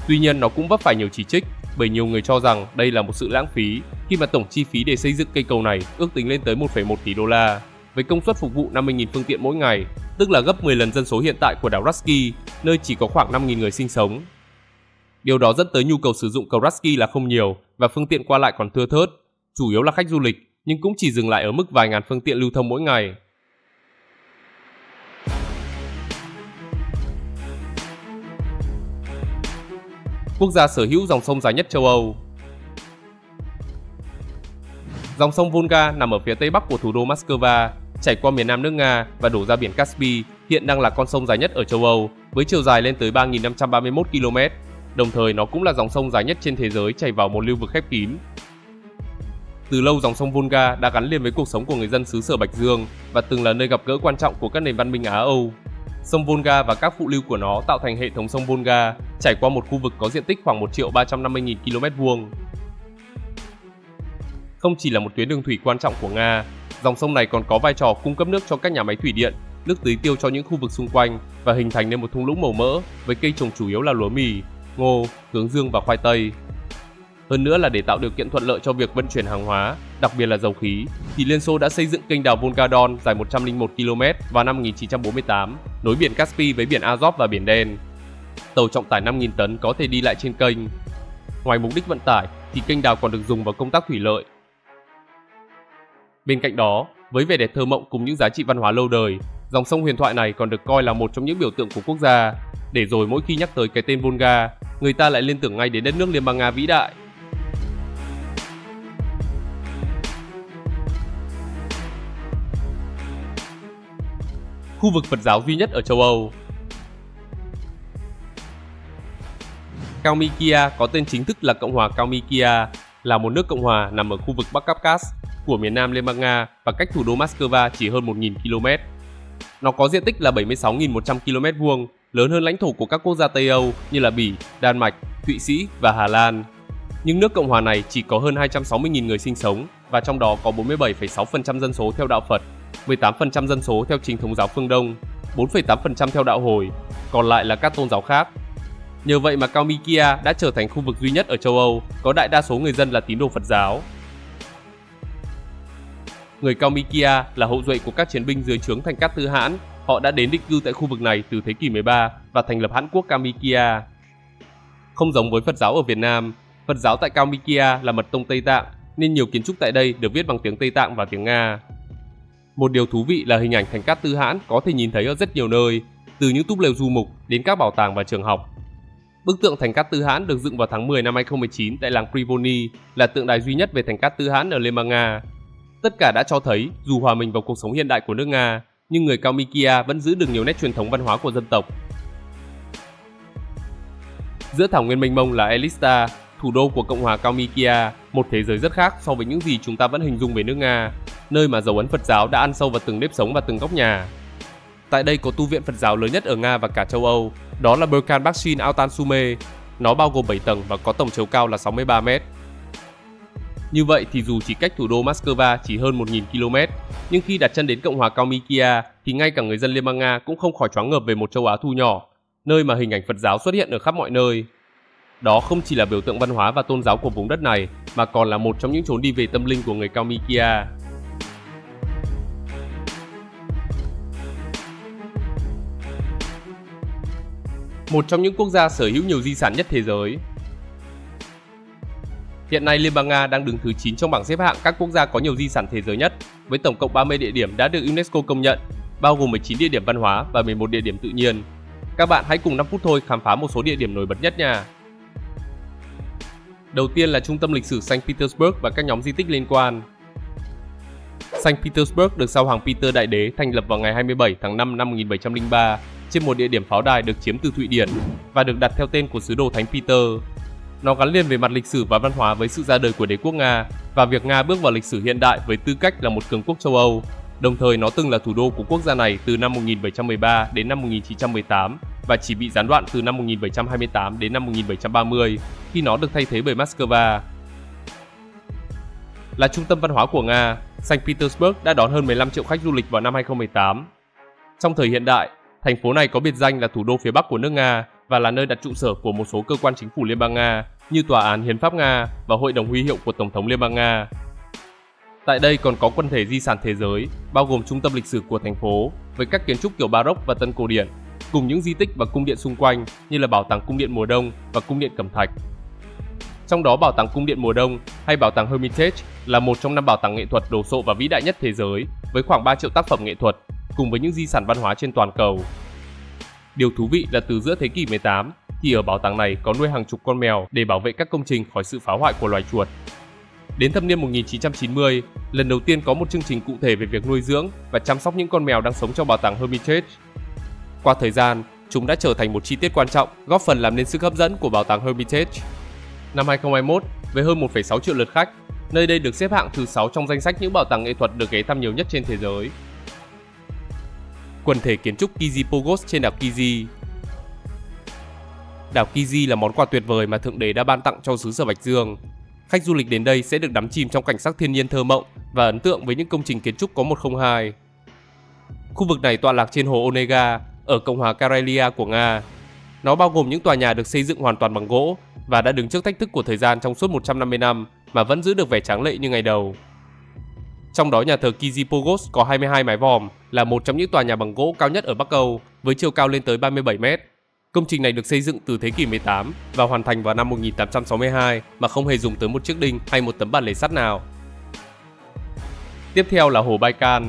Tuy nhiên nó cũng vấp phải nhiều chỉ trích bởi nhiều người cho rằng đây là một sự lãng phí khi mà tổng chi phí để xây dựng cây cầu này ước tính lên tới 1,1 tỷ đô la với công suất phục vụ 50.000 phương tiện mỗi ngày, tức là gấp 10 lần dân số hiện tại của đảo Ratsky, nơi chỉ có khoảng 5.000 người sinh sống. Điều đó dẫn tới nhu cầu sử dụng cầu Ratsky là không nhiều và phương tiện qua lại còn thưa thớt, chủ yếu là khách du lịch nhưng cũng chỉ dừng lại ở mức vài ngàn phương tiện lưu thông mỗi ngày. Quốc gia sở hữu dòng sông dài nhất châu Âu. Dòng sông Volga nằm ở phía tây bắc của thủ đô Moscow, chảy qua miền nam nước Nga và đổ ra biển Caspi, hiện đang là con sông dài nhất ở châu Âu với chiều dài lên tới 3.531 km. Đồng thời nó cũng là dòng sông dài nhất trên thế giới chảy vào một lưu vực khép kín. Từ lâu dòng sông Volga đã gắn liền với cuộc sống của người dân xứ sở Bạch Dương và từng là nơi gặp gỡ quan trọng của các nền văn minh Á Âu. Sông Volga và các phụ lưu của nó tạo thành hệ thống sông Volga chảy qua một khu vực có diện tích khoảng 1.350.000 km². Không chỉ là một tuyến đường thủy quan trọng của Nga, dòng sông này còn có vai trò cung cấp nước cho các nhà máy thủy điện, nước tưới tiêu cho những khu vực xung quanh và hình thành nên một thung lũng màu mỡ với cây trồng chủ yếu là lúa mì, ngô, hướng dương và khoai tây. Hơn nữa là để tạo điều kiện thuận lợi cho việc vận chuyển hàng hóa, đặc biệt là dầu khí, thì Liên Xô đã xây dựng kênh đào Volga-Don dài 101 km vào năm 1948, nối biển Caspi với biển Azov và biển Đen. Tàu trọng tải 5.000 tấn có thể đi lại trên kênh. Ngoài mục đích vận tải, thì kênh đào còn được dùng vào công tác thủy lợi. Bên cạnh đó, với vẻ đẹp thơ mộng cùng những giá trị văn hóa lâu đời, dòng sông huyền thoại này còn được coi là một trong những biểu tượng của quốc gia. Để rồi mỗi khi nhắc tới cái tên Volga, người ta lại liên tưởng ngay đến đất nước Liên bang Nga vĩ đại. Khu vực Phật giáo duy nhất ở châu Âu. Kalmykia có tên chính thức là Cộng hòa Kalmykia, là một nước cộng hòa nằm ở khu vực Bắc Caucasus của miền nam Liên bang Nga và cách thủ đô Moscow chỉ hơn 1.000 km. Nó có diện tích là 76.100 km², lớn hơn lãnh thổ của các quốc gia Tây Âu như là Bỉ, Đan Mạch, Thụy Sĩ và Hà Lan. Nhưng nước cộng hòa này chỉ có hơn 260.000 người sinh sống và trong đó có 47,6% dân số theo đạo Phật, 18% dân số theo chính thống giáo phương Đông, 4,8% theo đạo Hồi, còn lại là các tôn giáo khác. Nhờ vậy mà Kalmykia đã trở thành khu vực duy nhất ở châu Âu có đại đa số người dân là tín đồ Phật giáo. Người Kalmykia là hậu duệ của các chiến binh dưới trướng Thành Cát Tư Hãn. Họ đã đến định cư tại khu vực này từ thế kỷ 13 và thành lập Hãn quốc Kalmykia. Không giống với Phật giáo ở Việt Nam, Phật giáo tại Kalmykia là mật tông Tây Tạng nên nhiều kiến trúc tại đây được viết bằng tiếng Tây Tạng và tiếng Nga. Một điều thú vị là hình ảnh Thành Cát Tư Hãn có thể nhìn thấy ở rất nhiều nơi, từ những túp lều du mục đến các bảo tàng và trường học. Bức tượng Thành Cát Tư Hãn được dựng vào tháng 10 năm 2019 tại làng Privony là tượng đài duy nhất về Thành Cát Tư Hãn ở Liên bang Nga. Tất cả đã cho thấy dù hòa mình vào cuộc sống hiện đại của nước Nga, nhưng người Kalmykia vẫn giữ được nhiều nét truyền thống văn hóa của dân tộc. Giữa thảo nguyên mênh mông là Elista, thủ đô của Cộng hòa Kalmykia, một thế giới rất khác so với những gì chúng ta vẫn hình dung về nước Nga, nơi mà dấu ấn Phật giáo đã ăn sâu vào từng nếp sống và từng góc nhà. Tại đây có tu viện Phật giáo lớn nhất ở Nga và cả châu Âu, đó là Burkhan Bakshin Altan Sume. Nó bao gồm 7 tầng và có tổng chiều cao là 63 m. Như vậy thì dù chỉ cách thủ đô Moscow chỉ hơn 1.000 km, nhưng khi đặt chân đến Cộng hòa Kalmykia thì ngay cả người dân Liên bang Nga cũng không khỏi choáng ngợp về một châu Á thu nhỏ, nơi mà hình ảnh Phật giáo xuất hiện ở khắp mọi nơi. Đó không chỉ là biểu tượng văn hóa và tôn giáo của vùng đất này, mà còn là một trong những chốn đi về tâm linh của người Kalmykia. Một trong những quốc gia sở hữu nhiều di sản nhất thế giới. Hiện nay Liên bang Nga đang đứng thứ 9 trong bảng xếp hạng các quốc gia có nhiều di sản thế giới nhất, với tổng cộng 30 địa điểm đã được UNESCO công nhận, bao gồm 19 địa điểm văn hóa và 11 địa điểm tự nhiên. Các bạn hãy cùng 5 phút thôi khám phá một số địa điểm nổi bật nhất nha. Đầu tiên là trung tâm lịch sử Saint Petersburg và các nhóm di tích liên quan. Saint Petersburg được sao hoàng Peter Đại Đế thành lập vào ngày 27 tháng 5 năm 1703 trên một địa điểm pháo đài được chiếm từ Thụy Điển và được đặt theo tên của sứ đồ Thánh Peter. Nó gắn liền về mặt lịch sử và văn hóa với sự ra đời của đế quốc Nga và việc Nga bước vào lịch sử hiện đại với tư cách là một cường quốc châu Âu. Đồng thời nó từng là thủ đô của quốc gia này từ năm 1713 đến năm 1918 và chỉ bị gián đoạn từ năm 1728 đến năm 1730 khi nó được thay thế bởi Moscow. Là trung tâm văn hóa của Nga, Saint Petersburg đã đón hơn 15 triệu khách du lịch vào năm 2018. Trong thời hiện đại, thành phố này có biệt danh là thủ đô phía Bắc của nước Nga và là nơi đặt trụ sở của một số cơ quan chính phủ Liên bang Nga như Tòa án Hiến pháp Nga và Hội đồng huy hiệu của Tổng thống Liên bang Nga. Tại đây còn có quần thể di sản thế giới, bao gồm trung tâm lịch sử của thành phố với các kiến trúc kiểu Baroque và Tân cổ điển, cùng những di tích và cung điện xung quanh như là Bảo tàng Cung điện mùa đông và Cung điện Cẩm thạch. Trong đó Bảo tàng Cung điện mùa đông hay Bảo tàng Hermitage là một trong 5 bảo tàng nghệ thuật đồ sộ và vĩ đại nhất thế giới với khoảng 3 triệu tác phẩm nghệ thuật, cùng với những di sản văn hóa trên toàn cầu. Điều thú vị là từ giữa thế kỷ 18 thì ở bảo tàng này có nuôi hàng chục con mèo để bảo vệ các công trình khỏi sự phá hoại của loài chuột. Đến thập niên 1990, lần đầu tiên có một chương trình cụ thể về việc nuôi dưỡng và chăm sóc những con mèo đang sống trong bảo tàng Hermitage. Qua thời gian, chúng đã trở thành một chi tiết quan trọng, góp phần làm nên sức hấp dẫn của bảo tàng Hermitage. Năm 2021, với hơn 1,6 triệu lượt khách, nơi đây được xếp hạng thứ 6 trong danh sách những bảo tàng nghệ thuật được ghé thăm nhiều nhất trên thế giới. Quần thể kiến trúc Kizhi Pogos trên đảo Kizhi. Đảo Kizhi là món quà tuyệt vời mà Thượng Đế đã ban tặng cho xứ Sở Bạch Dương. Khách du lịch đến đây sẽ được đắm chìm trong cảnh sắc thiên nhiên thơ mộng và ấn tượng với những công trình kiến trúc có 102. Khu vực này tọa lạc trên hồ Onega ở Cộng hòa Karelia của Nga. Nó bao gồm những tòa nhà được xây dựng hoàn toàn bằng gỗ và đã đứng trước thách thức của thời gian trong suốt 150 năm mà vẫn giữ được vẻ tráng lệ như ngày đầu. Trong đó nhà thờ Kizhi Pogos có 22 mái vòm, là một trong những tòa nhà bằng gỗ cao nhất ở Bắc Âu với chiều cao lên tới 37 mét. Công trình này được xây dựng từ thế kỷ 18 và hoàn thành vào năm 1862 mà không hề dùng tới một chiếc đinh hay một tấm bản lề sắt nào. Tiếp theo là hồ Baikal.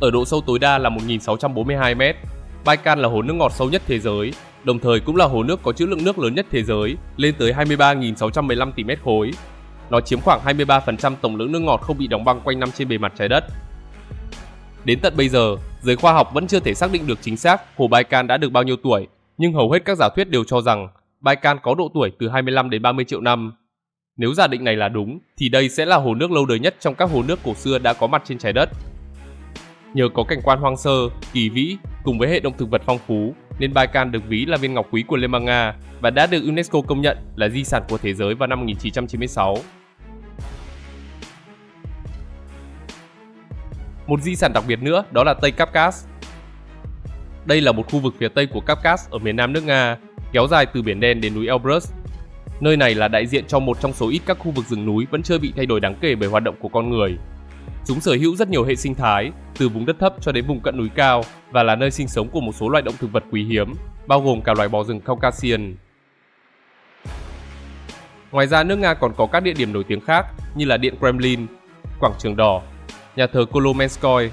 Ở độ sâu tối đa là 1.642 mét, Baikal là hồ nước ngọt sâu nhất thế giới, đồng thời cũng là hồ nước có trữ lượng nước lớn nhất thế giới, lên tới 23.615 tỷ mét khối. Nó chiếm khoảng 23% tổng lượng nước ngọt không bị đóng băng quanh năm trên bề mặt trái đất. Đến tận bây giờ, giới khoa học vẫn chưa thể xác định được chính xác hồ Baikal đã được bao nhiêu tuổi, nhưng hầu hết các giả thuyết đều cho rằng Baikal có độ tuổi từ 25 đến 30 triệu năm. Nếu giả định này là đúng, thì đây sẽ là hồ nước lâu đời nhất trong các hồ nước cổ xưa đã có mặt trên trái đất. Nhờ có cảnh quan hoang sơ, kỳ vĩ cùng với hệ động thực vật phong phú, nên Baikal được ví là viên ngọc quý của Liên bang Nga và đã được UNESCO công nhận là di sản của thế giới vào năm 1996. Một di sản đặc biệt nữa đó là Tây Caucasus. Đây là một khu vực phía tây của Caucasus ở miền nam nước Nga, kéo dài từ biển Đen đến núi Elbrus. Nơi này là đại diện cho một trong số ít các khu vực rừng núi vẫn chưa bị thay đổi đáng kể bởi hoạt động của con người. Chúng sở hữu rất nhiều hệ sinh thái, từ vùng đất thấp cho đến vùng cận núi cao và là nơi sinh sống của một số loài động thực vật quý hiếm, bao gồm cả loài bò rừng Caucasian. Ngoài ra, nước Nga còn có các địa điểm nổi tiếng khác như là Điện Kremlin, Quảng trường Đỏ, nhà thờ Kolomenskoye,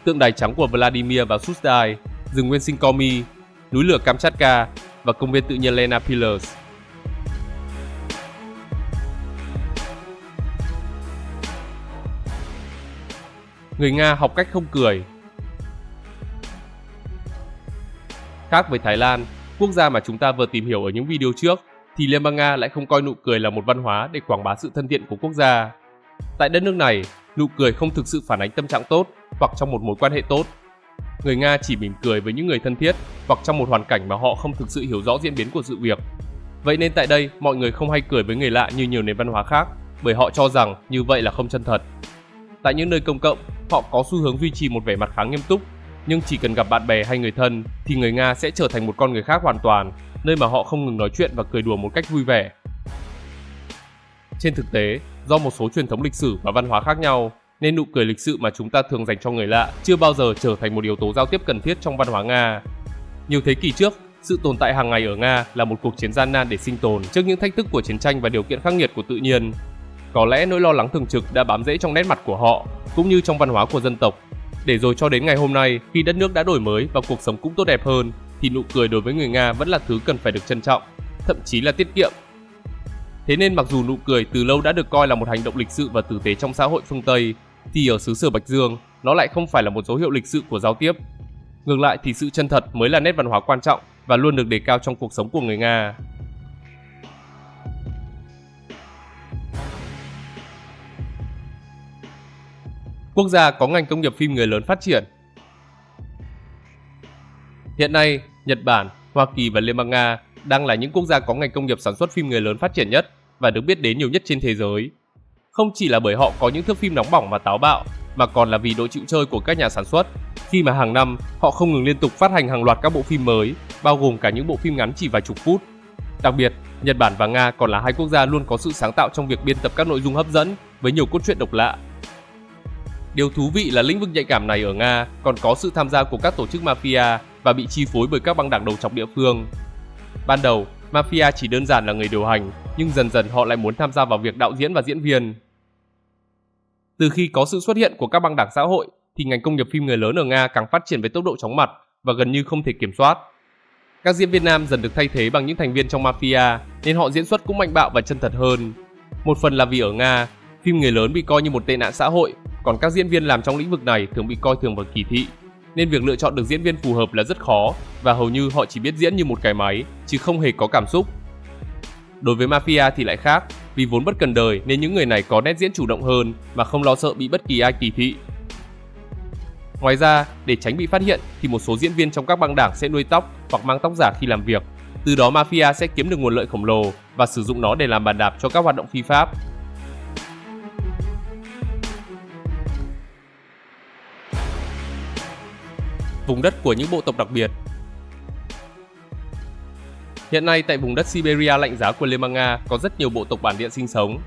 tượng đài trắng của Vladimir và Susdai, rừng nguyên sinh Komi, núi lửa Kamchatka và công viên tự nhiên Lena Pillars. Người Nga học cách không cười. Khác với Thái Lan, quốc gia mà chúng ta vừa tìm hiểu ở những video trước, thì Liên bang Nga lại không coi nụ cười là một văn hóa để quảng bá sự thân thiện của quốc gia. Tại đất nước này, nụ cười không thực sự phản ánh tâm trạng tốt hoặc trong một mối quan hệ tốt. Người Nga chỉ mỉm cười với những người thân thiết hoặc trong một hoàn cảnh mà họ không thực sự hiểu rõ diễn biến của sự việc. Vậy nên tại đây, mọi người không hay cười với người lạ như nhiều nền văn hóa khác, bởi họ cho rằng như vậy là không chân thật. Tại những nơi công cộng, họ có xu hướng duy trì một vẻ mặt khá nghiêm túc, nhưng chỉ cần gặp bạn bè hay người thân thì người Nga sẽ trở thành một con người khác hoàn toàn, nơi mà họ không ngừng nói chuyện và cười đùa một cách vui vẻ. Trên thực tế, do một số truyền thống lịch sử và văn hóa khác nhau, nên nụ cười lịch sự mà chúng ta thường dành cho người lạ chưa bao giờ trở thành một yếu tố giao tiếp cần thiết trong văn hóa Nga. Nhiều thế kỷ trước, sự tồn tại hàng ngày ở Nga là một cuộc chiến gian nan để sinh tồn trước những thách thức của chiến tranh và điều kiện khắc nghiệt của tự nhiên. Có lẽ nỗi lo lắng thường trực đã bám rễ trong nét mặt của họ, cũng như trong văn hóa của dân tộc. Để rồi cho đến ngày hôm nay, khi đất nước đã đổi mới và cuộc sống cũng tốt đẹp hơn, thì nụ cười đối với người Nga vẫn là thứ cần phải được trân trọng, thậm chí là tiết kiệm. Thế nên mặc dù nụ cười từ lâu đã được coi là một hành động lịch sự và tử tế trong xã hội phương Tây, thì ở xứ Sở Bạch Dương, nó lại không phải là một dấu hiệu lịch sự của giao tiếp. Ngược lại thì sự chân thật mới là nét văn hóa quan trọng và luôn được đề cao trong cuộc sống của người Nga. Quốc gia có ngành công nghiệp phim người lớn phát triển. Hiện nay, Nhật Bản, Hoa Kỳ và Liên bang Nga đang là những quốc gia có ngành công nghiệp sản xuất phim người lớn phát triển nhất và được biết đến nhiều nhất trên thế giới. Không chỉ là bởi họ có những thước phim nóng bỏng và táo bạo, mà còn là vì độ chịu chơi của các nhà sản xuất, khi mà hàng năm họ không ngừng liên tục phát hành hàng loạt các bộ phim mới, bao gồm cả những bộ phim ngắn chỉ vài chục phút. Đặc biệt, Nhật Bản và Nga còn là hai quốc gia luôn có sự sáng tạo trong việc biên tập các nội dung hấp dẫn với nhiều cốt truyện độc lạ. Điều thú vị là lĩnh vực nhạy cảm này ở Nga còn có sự tham gia của các tổ chức mafia và bị chi phối bởi các băng đảng đầu trọc địa phương. Ban đầu, mafia chỉ đơn giản là người điều hành, nhưng dần dần họ lại muốn tham gia vào việc đạo diễn và diễn viên. Từ khi có sự xuất hiện của các băng đảng xã hội, thì ngành công nghiệp phim người lớn ở Nga càng phát triển với tốc độ chóng mặt và gần như không thể kiểm soát. Các diễn viên nam dần được thay thế bằng những thành viên trong mafia, nên họ diễn xuất cũng mạnh bạo và chân thật hơn. Một phần là vì ở Nga, phim người lớn bị coi như một tệ nạn xã hội, còn các diễn viên làm trong lĩnh vực này thường bị coi thường và kỳ thị, nên việc lựa chọn được diễn viên phù hợp là rất khó và hầu như họ chỉ biết diễn như một cái máy, chứ không hề có cảm xúc. Đối với mafia thì lại khác, vì vốn bất cần đời nên những người này có nét diễn chủ động hơn mà không lo sợ bị bất kỳ ai kỳ thị. Ngoài ra, để tránh bị phát hiện thì một số diễn viên trong các băng đảng sẽ nuôi tóc hoặc mang tóc giả khi làm việc. Từ đó mafia sẽ kiếm được nguồn lợi khổng lồ và sử dụng nó để làm bàn đạp cho các hoạt động phi pháp. Vùng đất của những bộ tộc đặc biệt. Hiện nay tại vùng đất Siberia lạnh giá của Liên bang Nga có rất nhiều bộ tộc bản địa sinh sống.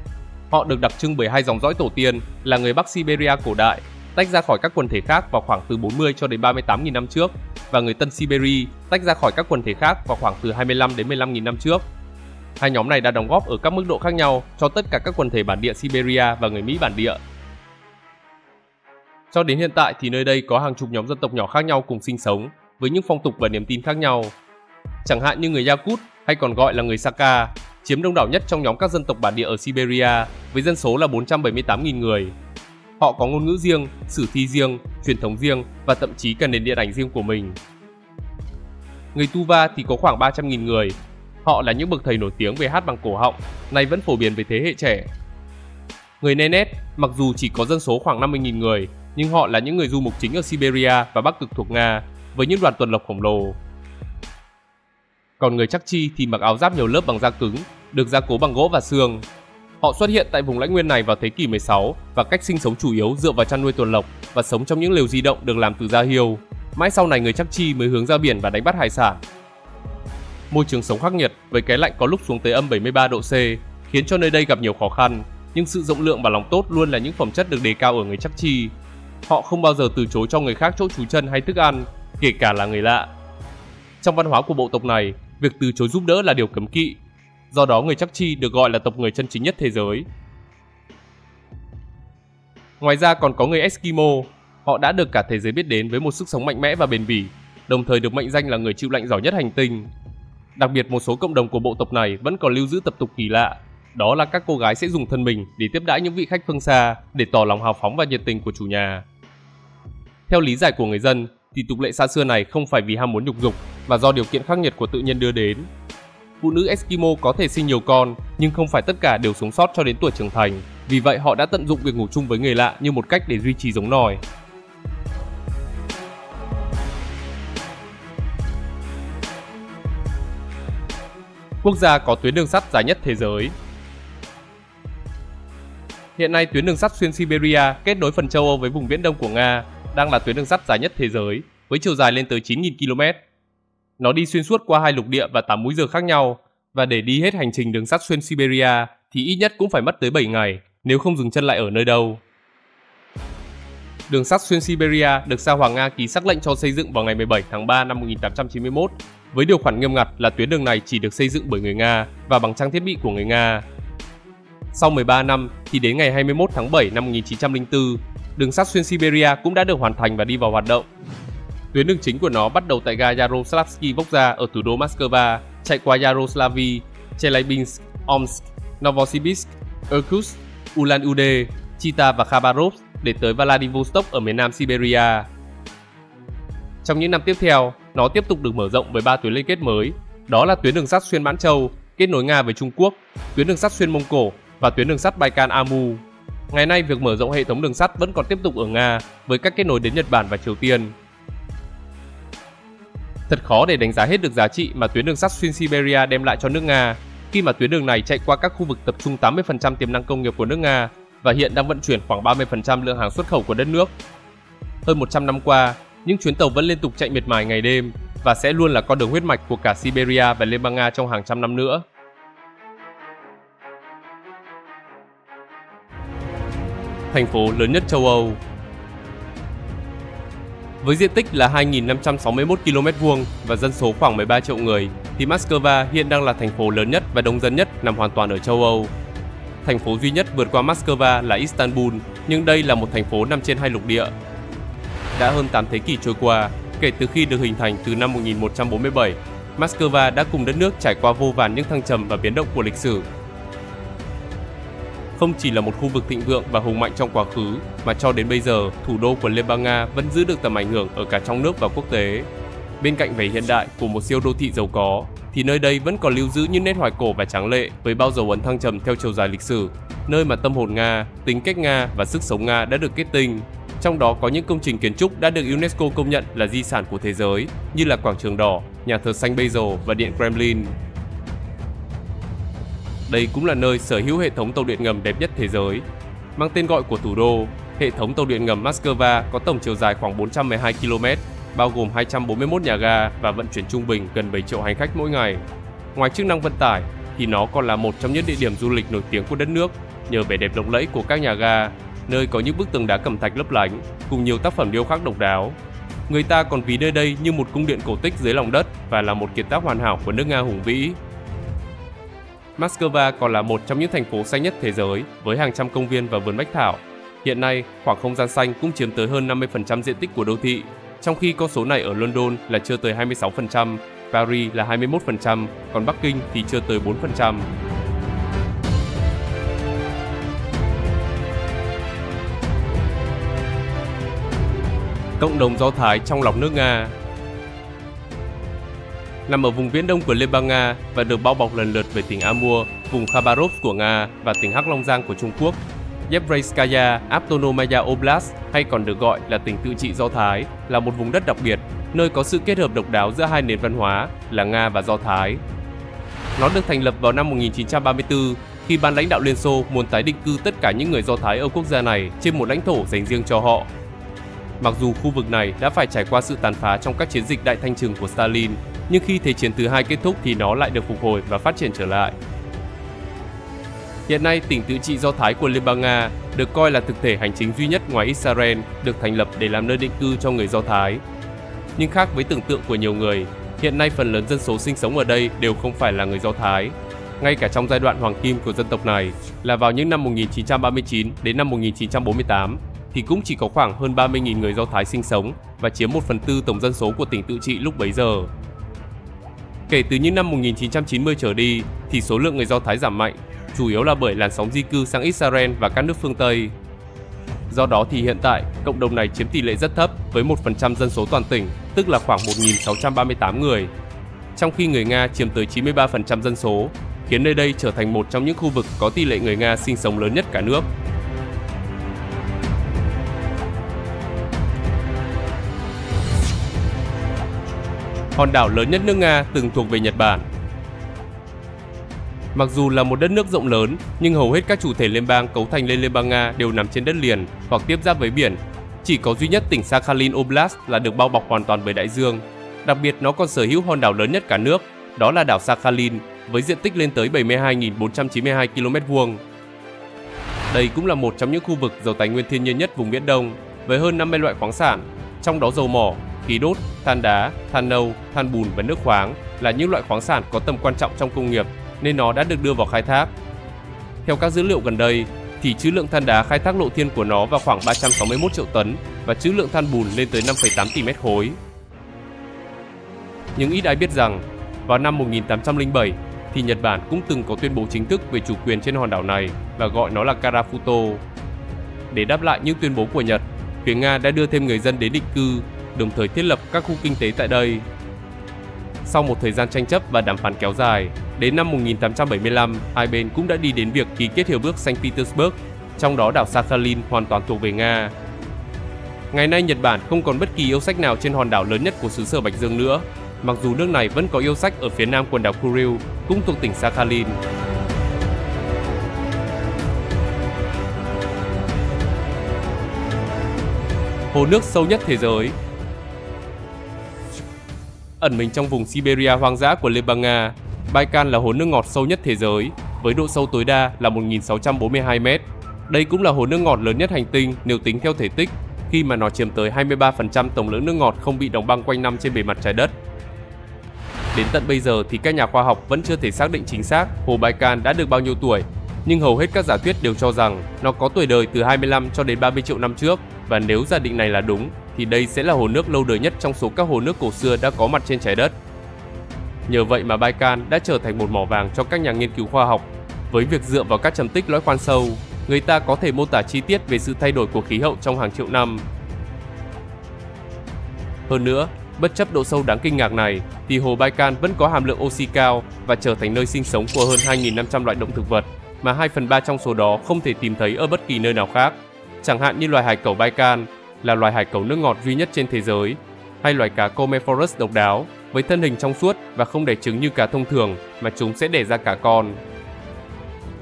Họ được đặc trưng bởi hai dòng dõi tổ tiên là người Bắc Siberia cổ đại, tách ra khỏi các quần thể khác vào khoảng từ 40 cho đến 38.000 năm trước, và người Tân Siberia tách ra khỏi các quần thể khác vào khoảng từ 25 đến 15.000 năm trước. Hai nhóm này đã đóng góp ở các mức độ khác nhau cho tất cả các quần thể bản địa Siberia và người Mỹ bản địa. Cho đến hiện tại thì nơi đây có hàng chục nhóm dân tộc nhỏ khác nhau cùng sinh sống với những phong tục và niềm tin khác nhau. Chẳng hạn như người Yakut hay còn gọi là người Saka chiếm đông đảo nhất trong nhóm các dân tộc bản địa ở Siberia với dân số là 478.000 người. Họ có ngôn ngữ riêng, sử thi riêng, truyền thống riêng và thậm chí cả nền điện ảnh riêng của mình. Người Tuva thì có khoảng 300.000 người. Họ là những bậc thầy nổi tiếng về hát bằng cổ họng, nay vẫn phổ biến với thế hệ trẻ. Người Nenet mặc dù chỉ có dân số khoảng 50.000 người, nhưng họ là những người du mục chính ở Siberia và Bắc Cực thuộc Nga, với những đoàn tuần lộc khổng lồ. Còn người Chakchi thì mặc áo giáp nhiều lớp bằng da cứng, được gia cố bằng gỗ và xương. Họ xuất hiện tại vùng lãnh nguyên này vào thế kỷ 16 và cách sinh sống chủ yếu dựa vào chăn nuôi tuần lộc và sống trong những lều di động được làm từ da hươu. Mãi sau này người Chakchi mới hướng ra biển và đánh bắt hải sản. Môi trường sống khắc nghiệt với cái lạnh có lúc xuống tới âm 73 độ C khiến cho nơi đây gặp nhiều khó khăn, nhưng sự rộng lượng và lòng tốt luôn là những phẩm chất được đề cao ở người Chakchi. Họ không bao giờ từ chối cho người khác chỗ trú chân hay thức ăn, kể cả là người lạ. Trong văn hóa của bộ tộc này, việc từ chối giúp đỡ là điều cấm kỵ. Do đó người Chakchi được gọi là tộc người chân chính nhất thế giới. Ngoài ra còn có người Eskimo. Họ đã được cả thế giới biết đến với một sức sống mạnh mẽ và bền bỉ, đồng thời được mệnh danh là người chịu lạnh giỏi nhất hành tinh. Đặc biệt một số cộng đồng của bộ tộc này vẫn còn lưu giữ tập tục kỳ lạ. Đó là các cô gái sẽ dùng thân mình để tiếp đãi những vị khách phương xa để tỏ lòng hào phóng và nhiệt tình của chủ nhà. Theo lý giải của người dân thì tục lệ xa xưa này không phải vì ham muốn nhục dục mà do điều kiện khắc nghiệt của tự nhiên đưa đến. Phụ nữ Eskimo có thể sinh nhiều con nhưng không phải tất cả đều sống sót cho đến tuổi trưởng thành. Vì vậy họ đã tận dụng việc ngủ chung với người lạ như một cách để duy trì giống nòi. Quốc gia có tuyến đường sắt dài nhất thế giới. Hiện nay tuyến đường sắt xuyên Siberia kết nối phần châu Âu với vùng Viễn Đông của Nga đang là tuyến đường sắt dài nhất thế giới với chiều dài lên tới 9.000 km. Nó đi xuyên suốt qua hai lục địa và 8 múi giờ khác nhau, và để đi hết hành trình đường sắt xuyên Siberia thì ít nhất cũng phải mất tới 7 ngày nếu không dừng chân lại ở nơi đâu. Đường sắt xuyên Siberia được Sa Hoàng Nga ký sắc lệnh cho xây dựng vào ngày 17 tháng 3 năm 1891 với điều khoản nghiêm ngặt là tuyến đường này chỉ được xây dựng bởi người Nga và bằng trang thiết bị của người Nga. Sau 13 năm thì đến ngày 21 tháng 7 năm 1904, đường sắt xuyên Siberia cũng đã được hoàn thành và đi vào hoạt động. Tuyến đường chính của nó bắt đầu tại ga Yaroslavsky Vokza ở thủ đô Moscow, chạy qua Yaroslavl, Chelyabinsk, Omsk, Novosibirsk, Irkutsk, Ulan-Ude, Chita và Khabarovsk để tới Vladivostok ở miền nam Siberia. Trong những năm tiếp theo, nó tiếp tục được mở rộng với 3 tuyến liên kết mới, đó là tuyến đường sắt xuyên Mãn Châu, kết nối Nga với Trung Quốc, tuyến đường sắt xuyên Mông Cổ và tuyến đường sắt Baikal-Amu. Ngày nay, việc mở rộng hệ thống đường sắt vẫn còn tiếp tục ở Nga với các kết nối đến Nhật Bản và Triều Tiên. Thật khó để đánh giá hết được giá trị mà tuyến đường sắt xuyên Siberia đem lại cho nước Nga, khi mà tuyến đường này chạy qua các khu vực tập trung 80% tiềm năng công nghiệp của nước Nga và hiện đang vận chuyển khoảng 30% lượng hàng xuất khẩu của đất nước. Hơn 100 năm qua, những chuyến tàu vẫn liên tục chạy miệt mài ngày đêm và sẽ luôn là con đường huyết mạch của cả Siberia và Liên bang Nga trong hàng trăm năm nữa. Thành phố lớn nhất châu Âu. Với diện tích là 2.561 km² và dân số khoảng 13 triệu người, thì Moscow hiện đang là thành phố lớn nhất và đông dân nhất nằm hoàn toàn ở châu Âu. Thành phố duy nhất vượt qua Moscow là Istanbul, nhưng đây là một thành phố nằm trên hai lục địa. Đã hơn 8 thế kỷ trôi qua, kể từ khi được hình thành từ năm 1147, Moscow đã cùng đất nước trải qua vô vàn những thăng trầm và biến động của lịch sử. Không chỉ là một khu vực thịnh vượng và hùng mạnh trong quá khứ, mà cho đến bây giờ, thủ đô của Liên bang Nga vẫn giữ được tầm ảnh hưởng ở cả trong nước và quốc tế. Bên cạnh vẻ hiện đại của một siêu đô thị giàu có, thì nơi đây vẫn còn lưu giữ những nét hoài cổ và tráng lệ với bao dấu ấn thăng trầm theo chiều dài lịch sử, nơi mà tâm hồn Nga, tính cách Nga và sức sống Nga đã được kết tinh. Trong đó có những công trình kiến trúc đã được UNESCO công nhận là di sản của thế giới, như là Quảng trường Đỏ, nhà thờ Saint Basil và Điện Kremlin. Đây cũng là nơi sở hữu hệ thống tàu điện ngầm đẹp nhất thế giới. Mang tên gọi của thủ đô, hệ thống tàu điện ngầm Moscow có tổng chiều dài khoảng 412 km, bao gồm 241 nhà ga và vận chuyển trung bình gần 7 triệu hành khách mỗi ngày. Ngoài chức năng vận tải, thì nó còn là một trong những địa điểm du lịch nổi tiếng của đất nước nhờ vẻ đẹp lộng lẫy của các nhà ga, nơi có những bức tường đá cẩm thạch lấp lánh cùng nhiều tác phẩm điêu khắc độc đáo. Người ta còn ví nơi đây như một cung điện cổ tích dưới lòng đất và là một kiệt tác hoàn hảo của nước Nga hùng vĩ. Moscow còn là một trong những thành phố xanh nhất thế giới với hàng trăm công viên và vườn bách thảo. Hiện nay, khoảng không gian xanh cũng chiếm tới hơn 50% diện tích của đô thị, trong khi con số này ở London là chưa tới 26%, Paris là 21%, còn Bắc Kinh thì chưa tới 4%. Cộng đồng Do Thái trong lòng nước Nga. Nằm ở vùng viễn đông của Liên bang Nga và được bao bọc lần lượt bởi tỉnh Amur, vùng Khabarovsk của Nga và tỉnh Hắc Long Giang của Trung Quốc, Yevreiskaya Autonomaya Oblast, hay còn được gọi là tỉnh tự trị Do Thái, là một vùng đất đặc biệt, nơi có sự kết hợp độc đáo giữa hai nền văn hóa là Nga và Do Thái. Nó được thành lập vào năm 1934 khi ban lãnh đạo Liên Xô muốn tái định cư tất cả những người Do Thái ở quốc gia này trên một lãnh thổ dành riêng cho họ. Mặc dù khu vực này đã phải trải qua sự tàn phá trong các chiến dịch đại thanh trừng của Stalin, nhưng khi Thế chiến thứ hai kết thúc thì nó lại được phục hồi và phát triển trở lại. Hiện nay, tỉnh tự trị Do Thái của Liên bang Nga được coi là thực thể hành chính duy nhất ngoài Israel được thành lập để làm nơi định cư cho người Do Thái. Nhưng khác với tưởng tượng của nhiều người, hiện nay phần lớn dân số sinh sống ở đây đều không phải là người Do Thái. Ngay cả trong giai đoạn hoàng kim của dân tộc này là vào những năm 1939 đến năm 1948, thì cũng chỉ có khoảng hơn 30.000 người Do Thái sinh sống và chiếm 1/4 tổng dân số của tỉnh tự trị lúc bấy giờ. Kể từ những năm 1990 trở đi thì số lượng người Do Thái giảm mạnh, chủ yếu là bởi làn sóng di cư sang Israel và các nước phương Tây. Do đó thì hiện tại, cộng đồng này chiếm tỷ lệ rất thấp với 1% dân số toàn tỉnh, tức là khoảng 1.638 người. Trong khi người Nga chiếm tới 93% dân số, khiến nơi đây trở thành một trong những khu vực có tỷ lệ người Nga sinh sống lớn nhất cả nước. Hòn đảo lớn nhất nước Nga từng thuộc về Nhật Bản. Mặc dù là một đất nước rộng lớn, nhưng hầu hết các chủ thể liên bang cấu thành lên Liên bang Nga đều nằm trên đất liền hoặc tiếp giáp với biển. Chỉ có duy nhất tỉnh Sakhalin Oblast là được bao bọc hoàn toàn bởi đại dương. Đặc biệt nó còn sở hữu hòn đảo lớn nhất cả nước, đó là đảo Sakhalin, với diện tích lên tới 72.492 km². Đây cũng là một trong những khu vực giàu tài nguyên thiên nhiên nhất vùng Viễn Đông, với hơn 50 loại khoáng sản, trong đó dầu mỏ, khí đốt, than đá, than nâu, than bùn và nước khoáng là những loại khoáng sản có tầm quan trọng trong công nghiệp, nên nó đã được đưa vào khai thác. Theo các dữ liệu gần đây, thì trữ lượng than đá khai thác lộ thiên của nó vào khoảng 361 triệu tấn và trữ lượng than bùn lên tới 5,8 tỷ mét khối. Nhưng ít ai biết rằng, vào năm 1807 thì Nhật Bản cũng từng có tuyên bố chính thức về chủ quyền trên hòn đảo này và gọi nó là Karafuto. Để đáp lại những tuyên bố của Nhật, phía Nga đã đưa thêm người dân đến định cư, đồng thời thiết lập các khu kinh tế tại đây. Sau một thời gian tranh chấp và đàm phán kéo dài, đến năm 1875, hai bên cũng đã đi đến việc ký kết hiệp ước Saint Petersburg, trong đó đảo Sakhalin hoàn toàn thuộc về Nga. Ngày nay Nhật Bản không còn bất kỳ yêu sách nào trên hòn đảo lớn nhất của xứ sở Bạch Dương nữa, mặc dù nước này vẫn có yêu sách ở phía nam quần đảo Kuril, cũng thuộc tỉnh Sakhalin. Hồ nước sâu nhất thế giới. Ẩn mình trong vùng Siberia hoang dã của Liên bang Nga, Baikal là hồ nước ngọt sâu nhất thế giới, với độ sâu tối đa là 1.642 m. Đây cũng là hồ nước ngọt lớn nhất hành tinh nếu tính theo thể tích, khi mà nó chiếm tới 23% tổng lượng nước ngọt không bị đóng băng quanh năm trên bề mặt trái đất. Đến tận bây giờ thì các nhà khoa học vẫn chưa thể xác định chính xác hồ Baikal đã được bao nhiêu tuổi, nhưng hầu hết các giả thuyết đều cho rằng nó có tuổi đời từ 25 cho đến 30 triệu năm trước, và nếu giả định này là đúng thì đây sẽ là hồ nước lâu đời nhất trong số các hồ nước cổ xưa đã có mặt trên trái đất. Nhờ vậy mà Baikal đã trở thành một mỏ vàng cho các nhà nghiên cứu khoa học. Với việc dựa vào các trầm tích lõi khoan sâu, người ta có thể mô tả chi tiết về sự thay đổi của khí hậu trong hàng triệu năm. Hơn nữa, bất chấp độ sâu đáng kinh ngạc này, thì hồ Baikal vẫn có hàm lượng oxy cao và trở thành nơi sinh sống của hơn 2.500 loại động thực vật, mà 2/3 trong số đó không thể tìm thấy ở bất kỳ nơi nào khác. Chẳng hạn như loài hải cẩu Baikal là loài hải cẩu nước ngọt duy nhất trên thế giới, hay loài cá Comephorus độc đáo với thân hình trong suốt và không đẻ trứng như cá thông thường, mà chúng sẽ đẻ ra cả con.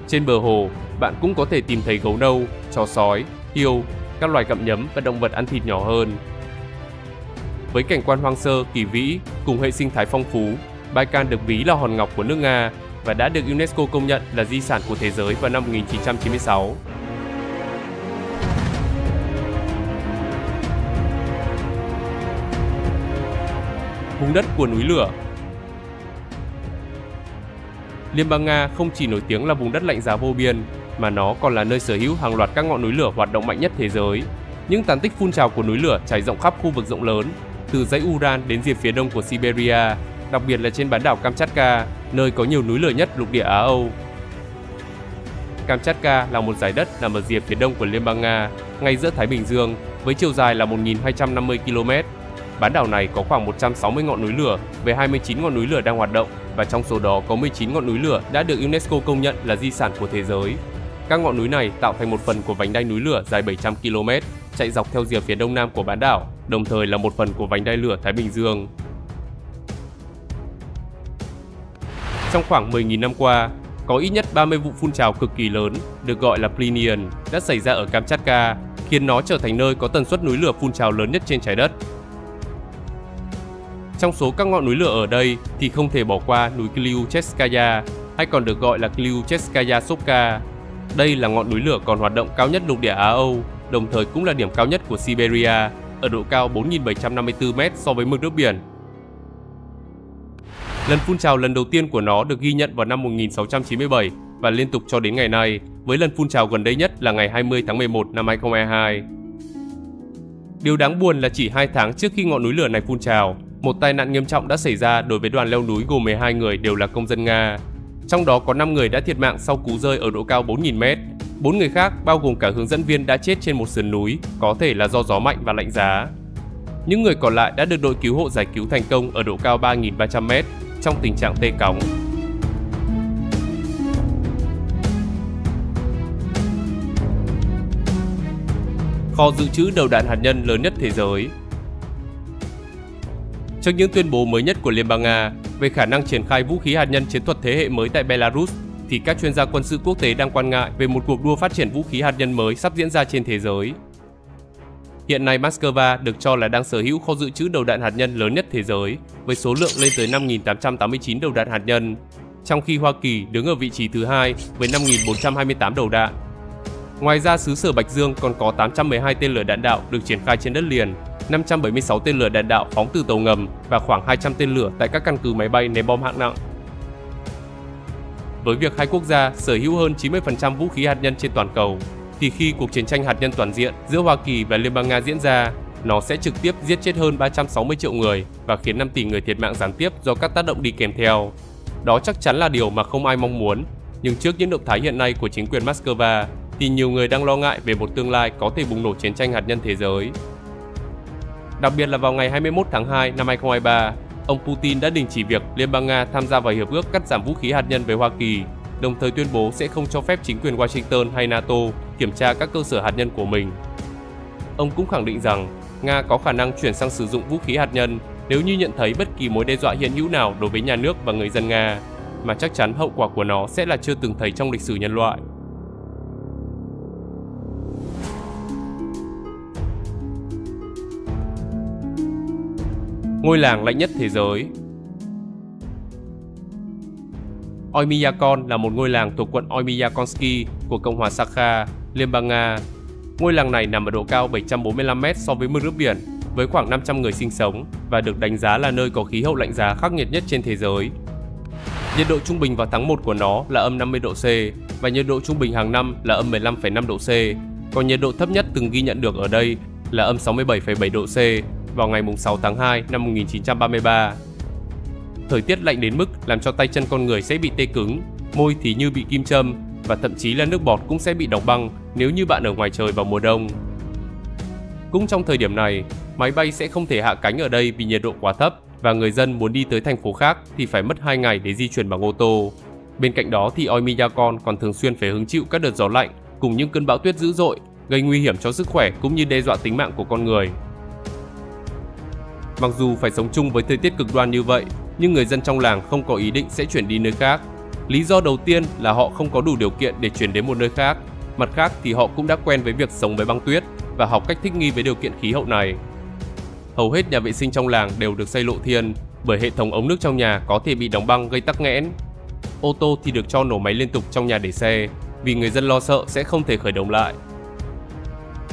Trên bờ hồ, bạn cũng có thể tìm thấy gấu nâu, chó sói, hươu, các loài gặm nhấm và động vật ăn thịt nhỏ hơn. Với cảnh quan hoang sơ, kỳ vĩ cùng hệ sinh thái phong phú, Baikal được ví là hòn ngọc của nước Nga và đã được UNESCO công nhận là di sản của thế giới vào năm 1996. Vùng đất của núi lửa. Liên bang Nga không chỉ nổi tiếng là vùng đất lạnh giá vô biên, mà nó còn là nơi sở hữu hàng loạt các ngọn núi lửa hoạt động mạnh nhất thế giới. Những tàn tích phun trào của núi lửa trải rộng khắp khu vực rộng lớn, từ dãy Ural đến rìa phía đông của Siberia, đặc biệt là trên bán đảo Kamchatka, nơi có nhiều núi lửa nhất lục địa Á-Âu. Kamchatka là một dải đất nằm ở rìa phía đông của Liên bang Nga, ngay giữa Thái Bình Dương, với chiều dài là 1.250 km. Bán đảo này có khoảng 160 ngọn núi lửa với 29 ngọn núi lửa đang hoạt động, và trong số đó có 19 ngọn núi lửa đã được UNESCO công nhận là di sản của thế giới. Các ngọn núi này tạo thành một phần của vành đai núi lửa dài 700 km, chạy dọc theo rìa phía đông nam của bán đảo, đồng thời là một phần của vành đai lửa Thái Bình Dương. Trong khoảng 10.000 năm qua, có ít nhất 30 vụ phun trào cực kỳ lớn, được gọi là Plinian, đã xảy ra ở Kamchatka, khiến nó trở thành nơi có tần suất núi lửa phun trào lớn nhất trên trái đất. Trong số các ngọn núi lửa ở đây thì không thể bỏ qua núi Kliuchevskaya, hay còn được gọi là Kliuchevskaya Sopka. Đây là ngọn núi lửa còn hoạt động cao nhất lục địa Á-Âu, đồng thời cũng là điểm cao nhất của Siberia, ở độ cao 4.754 m so với mực nước biển. Lần phun trào lần đầu tiên của nó được ghi nhận vào năm 1697 và liên tục cho đến ngày nay, với lần phun trào gần đây nhất là ngày 20 tháng 11 năm 2022. Điều đáng buồn là chỉ 2 tháng trước khi ngọn núi lửa này phun trào, một tai nạn nghiêm trọng đã xảy ra đối với đoàn leo núi gồm 12 người đều là công dân Nga. Trong đó có 5 người đã thiệt mạng sau cú rơi ở độ cao 4.000 m. 4 người khác, bao gồm cả hướng dẫn viên, đã chết trên một sườn núi, có thể là do gió mạnh và lạnh giá. Những người còn lại đã được đội cứu hộ giải cứu thành công ở độ cao 3.300 m trong tình trạng tê cóng. Kho dự trữ đầu đạn hạt nhân lớn nhất thế giới. Trước những tuyên bố mới nhất của Liên bang Nga về khả năng triển khai vũ khí hạt nhân chiến thuật thế hệ mới tại Belarus, thì các chuyên gia quân sự quốc tế đang quan ngại về một cuộc đua phát triển vũ khí hạt nhân mới sắp diễn ra trên thế giới. Hiện nay Moscow được cho là đang sở hữu kho dự trữ đầu đạn hạt nhân lớn nhất thế giới, với số lượng lên tới 5.889 đầu đạn hạt nhân, trong khi Hoa Kỳ đứng ở vị trí thứ hai với 5.428 đầu đạn. Ngoài ra, xứ sở Bạch Dương còn có 812 tên lửa đạn đạo được triển khai trên đất liền, 576 tên lửa đạn đạo phóng từ tàu ngầm và khoảng 200 tên lửa tại các căn cứ máy bay ném bom hạng nặng. Với việc hai quốc gia sở hữu hơn 90% vũ khí hạt nhân trên toàn cầu, thì khi cuộc chiến tranh hạt nhân toàn diện giữa Hoa Kỳ và Liên bang Nga diễn ra, nó sẽ trực tiếp giết chết hơn 360 triệu người và khiến 5 tỷ người thiệt mạng gián tiếp do các tác động đi kèm theo. Đó chắc chắn là điều mà không ai mong muốn, nhưng trước những động thái hiện nay của chính quyền Moscow, thì nhiều người đang lo ngại về một tương lai có thể bùng nổ chiến tranh hạt nhân thế giới. Đặc biệt là vào ngày 21 tháng 2 năm 2023, ông Putin đã đình chỉ việc Liên bang Nga tham gia vào hiệp ước cắt giảm vũ khí hạt nhân với Hoa Kỳ, đồng thời tuyên bố sẽ không cho phép chính quyền Washington hay NATO kiểm tra các cơ sở hạt nhân của mình. Ông cũng khẳng định rằng Nga có khả năng chuyển sang sử dụng vũ khí hạt nhân nếu như nhận thấy bất kỳ mối đe dọa hiện hữu nào đối với nhà nước và người dân Nga, mà chắc chắn hậu quả của nó sẽ là chưa từng thấy trong lịch sử nhân loại. Ngôi làng lạnh nhất thế giới. Oymyakon là một ngôi làng thuộc quận Oymyakonsky của Cộng hòa Sakha, Liên bang Nga. Ngôi làng này nằm ở độ cao 745m so với mực nước biển, với khoảng 500 người sinh sống và được đánh giá là nơi có khí hậu lạnh giá khắc nghiệt nhất trên thế giới. Nhiệt độ trung bình vào tháng 1 của nó là âm 50 độ C và nhiệt độ trung bình hàng năm là âm 15,5 độ C, còn nhiệt độ thấp nhất từng ghi nhận được ở đây là âm 67,7 độ C vào ngày 6 tháng 2 năm 1933. Thời tiết lạnh đến mức làm cho tay chân con người sẽ bị tê cứng, môi thì như bị kim châm và thậm chí là nước bọt cũng sẽ bị đóng băng nếu như bạn ở ngoài trời vào mùa đông. Cũng trong thời điểm này, máy bay sẽ không thể hạ cánh ở đây vì nhiệt độ quá thấp và người dân muốn đi tới thành phố khác thì phải mất 2 ngày để di chuyển bằng ô tô. Bên cạnh đó thì Oymyakon còn thường xuyên phải hứng chịu các đợt gió lạnh cùng những cơn bão tuyết dữ dội, gây nguy hiểm cho sức khỏe cũng như đe dọa tính mạng của con người. Mặc dù phải sống chung với thời tiết cực đoan như vậy, nhưng người dân trong làng không có ý định sẽ chuyển đi nơi khác. Lý do đầu tiên là họ không có đủ điều kiện để chuyển đến một nơi khác. Mặt khác thì họ cũng đã quen với việc sống với băng tuyết và học cách thích nghi với điều kiện khí hậu này. Hầu hết nhà vệ sinh trong làng đều được xây lộ thiên, bởi hệ thống ống nước trong nhà có thể bị đóng băng gây tắc nghẽn. Ô tô thì được cho nổ máy liên tục trong nhà để xe, vì người dân lo sợ sẽ không thể khởi động lại.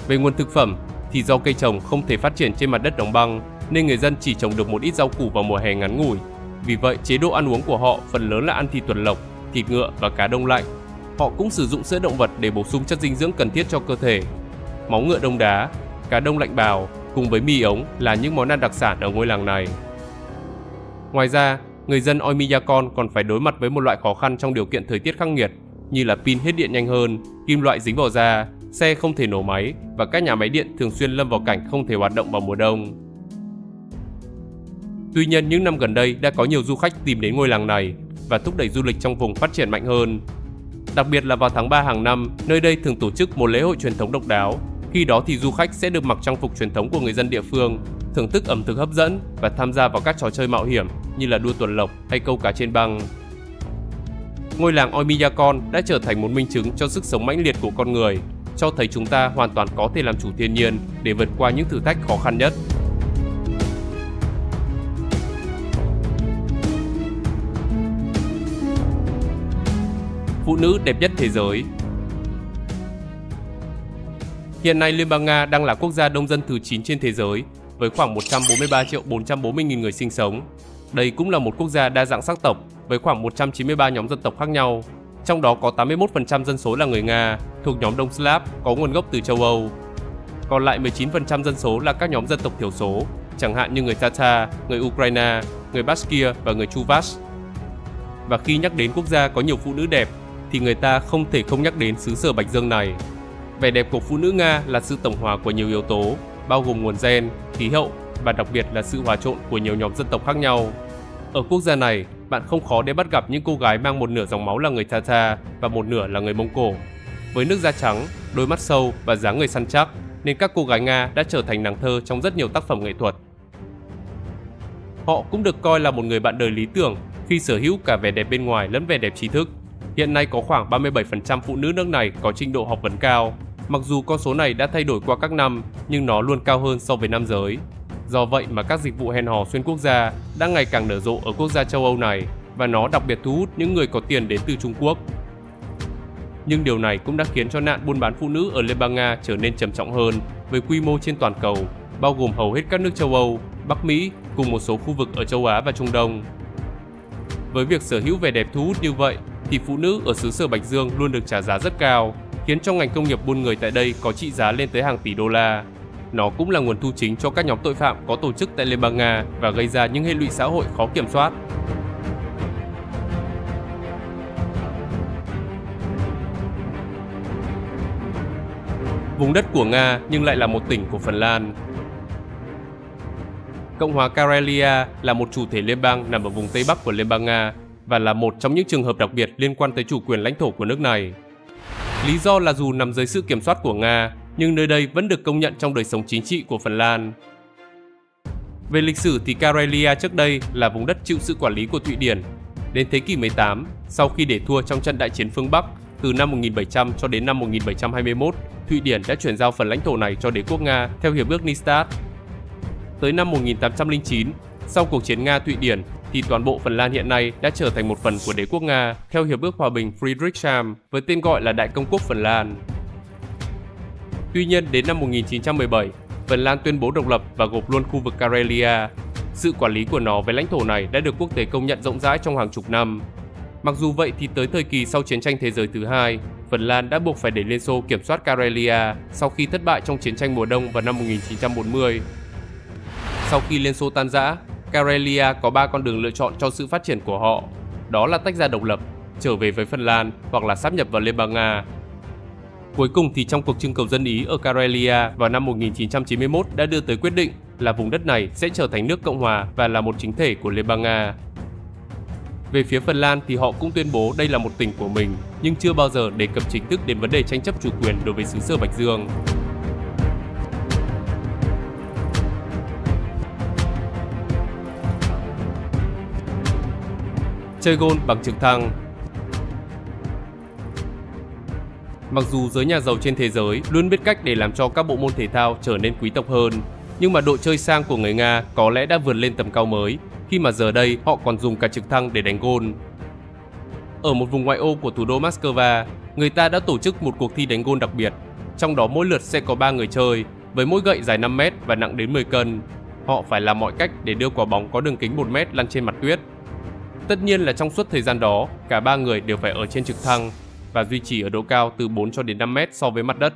Về nguồn thực phẩm thì do cây trồng không thể phát triển trên mặt đất đóng băng, nên người dân chỉ trồng được một ít rau củ vào mùa hè ngắn ngủi. Vì vậy, chế độ ăn uống của họ phần lớn là ăn thịt tuần lộc, thịt ngựa và cá đông lạnh. Họ cũng sử dụng sữa động vật để bổ sung chất dinh dưỡng cần thiết cho cơ thể. Máu ngựa đông đá, cá đông lạnh bào cùng với mì ống là những món ăn đặc sản ở ngôi làng này. Ngoài ra, người dân Oymyakon còn phải đối mặt với một loại khó khăn trong điều kiện thời tiết khắc nghiệt, như là pin hết điện nhanh hơn, kim loại dính vào da, xe không thể nổ máy và các nhà máy điện thường xuyên lâm vào cảnh không thể hoạt động vào mùa đông. Tuy nhiên, những năm gần đây đã có nhiều du khách tìm đến ngôi làng này và thúc đẩy du lịch trong vùng phát triển mạnh hơn. Đặc biệt là vào tháng 3 hàng năm, nơi đây thường tổ chức một lễ hội truyền thống độc đáo. Khi đó thì du khách sẽ được mặc trang phục truyền thống của người dân địa phương, thưởng thức ẩm thực hấp dẫn và tham gia vào các trò chơi mạo hiểm như là đua tuần lộc hay câu cá trên băng. Ngôi làng Oymyakon đã trở thành một minh chứng cho sức sống mãnh liệt của con người, cho thấy chúng ta hoàn toàn có thể làm chủ thiên nhiên để vượt qua những thử thách khó khăn nhất. Phụ nữ đẹp nhất thế giới. Hiện nay Liên bang Nga đang là quốc gia đông dân thứ 9 trên thế giới với khoảng 143.440.000 người sinh sống. Đây cũng là một quốc gia đa dạng sắc tộc với khoảng 193 nhóm dân tộc khác nhau. Trong đó có 81% dân số là người Nga, thuộc nhóm Đông Slav có nguồn gốc từ châu Âu. Còn lại 19% dân số là các nhóm dân tộc thiểu số, chẳng hạn như người Tatar, người Ukraine, người Baskia và người Chuvas. Và khi nhắc đến quốc gia có nhiều phụ nữ đẹp thì người ta không thể không nhắc đến xứ sở Bạch Dương này. Vẻ đẹp của phụ nữ Nga là sự tổng hòa của nhiều yếu tố, bao gồm nguồn gen, khí hậu và đặc biệt là sự hòa trộn của nhiều nhóm dân tộc khác nhau. Ở quốc gia này, bạn không khó để bắt gặp những cô gái mang một nửa dòng máu là người Tatar và một nửa là người Mông Cổ. Với nước da trắng, đôi mắt sâu và dáng người săn chắc, nên các cô gái Nga đã trở thành nàng thơ trong rất nhiều tác phẩm nghệ thuật. Họ cũng được coi là một người bạn đời lý tưởng khi sở hữu cả vẻ đẹp bên ngoài lẫn vẻ đẹp trí thức. Hiện nay có khoảng 37% phụ nữ nước này có trình độ học vấn cao. Mặc dù con số này đã thay đổi qua các năm, nhưng nó luôn cao hơn so với nam giới. Do vậy mà các dịch vụ hẹn hò xuyên quốc gia đang ngày càng nở rộ ở quốc gia châu Âu này và nó đặc biệt thu hút những người có tiền đến từ Trung Quốc. Nhưng điều này cũng đã khiến cho nạn buôn bán phụ nữ ở Liên bang Nga trở nên trầm trọng hơn với quy mô trên toàn cầu, bao gồm hầu hết các nước châu Âu, Bắc Mỹ cùng một số khu vực ở châu Á và Trung Đông. Với việc sở hữu vẻ đẹp thu hút như vậy thì phụ nữ ở xứ sở Bạch Dương luôn được trả giá rất cao, khiến cho ngành công nghiệp buôn người tại đây có trị giá lên tới hàng tỷ đô la. Nó cũng là nguồn thu chính cho các nhóm tội phạm có tổ chức tại Liên bang Nga và gây ra những hệ lụy xã hội khó kiểm soát. Vùng đất của Nga nhưng lại là một tỉnh của Phần Lan. Cộng hòa Karelia là một chủ thể liên bang nằm ở vùng Tây Bắc của Liên bang Nga và là một trong những trường hợp đặc biệt liên quan tới chủ quyền lãnh thổ của nước này. Lý do là dù nằm dưới sự kiểm soát của Nga, nhưng nơi đây vẫn được công nhận trong đời sống chính trị của Phần Lan. Về lịch sử thì Karelia trước đây là vùng đất chịu sự quản lý của Thụy Điển. Đến thế kỷ 18, sau khi để thua trong trận đại chiến phương Bắc từ năm 1700 cho đến năm 1721, Thụy Điển đã chuyển giao phần lãnh thổ này cho đế quốc Nga theo hiệp ước Nystad. Tới năm 1809, Sau cuộc chiến Nga-Thụy Điển thì toàn bộ Phần Lan hiện nay đã trở thành một phần của đế quốc Nga theo Hiệp ước Hòa bình Friedrichshain với tên gọi là Đại Công quốc Phần Lan. Tuy nhiên, đến năm 1917, Phần Lan tuyên bố độc lập và gộp luôn khu vực Karelia. Sự quản lý của nó với lãnh thổ này đã được quốc tế công nhận rộng rãi trong hàng chục năm. Mặc dù vậy thì tới thời kỳ sau chiến tranh thế giới thứ hai, Phần Lan đã buộc phải để Liên Xô kiểm soát Karelia sau khi thất bại trong chiến tranh mùa đông vào năm 1940. Sau khi Liên Xô tan rã, Karelia có 3 con đường lựa chọn cho sự phát triển của họ. Đó là tách ra độc lập, trở về với Phần Lan hoặc là sáp nhập vào Liên bang Nga. Cuối cùng thì trong cuộc trưng cầu dân Ý ở Karelia vào năm 1991 đã đưa tới quyết định là vùng đất này sẽ trở thành nước Cộng hòa và là một chính thể của Liên bang Nga. Về phía Phần Lan thì họ cũng tuyên bố đây là một tỉnh của mình, nhưng chưa bao giờ đề cập chính thức đến vấn đề tranh chấp chủ quyền đối với xứ Sở Bạch Dương. Chơi golf bằng trực thăng. Mặc dù giới nhà giàu trên thế giới luôn biết cách để làm cho các bộ môn thể thao trở nên quý tộc hơn, nhưng mà độ chơi sang của người Nga có lẽ đã vượt lên tầm cao mới khi mà giờ đây họ còn dùng cả trực thăng để đánh golf. Ở một vùng ngoại ô của thủ đô Moscow, người ta đã tổ chức một cuộc thi đánh golf đặc biệt. Trong đó mỗi lượt sẽ có 3 người chơi với mỗi gậy dài 5 mét và nặng đến 10 cân. Họ phải làm mọi cách để đưa quả bóng có đường kính 1 mét lăn trên mặt tuyết. Tất nhiên là trong suốt thời gian đó, cả 3 người đều phải ở trên trực thăng và duy trì ở độ cao từ 4 cho đến 5 mét so với mặt đất.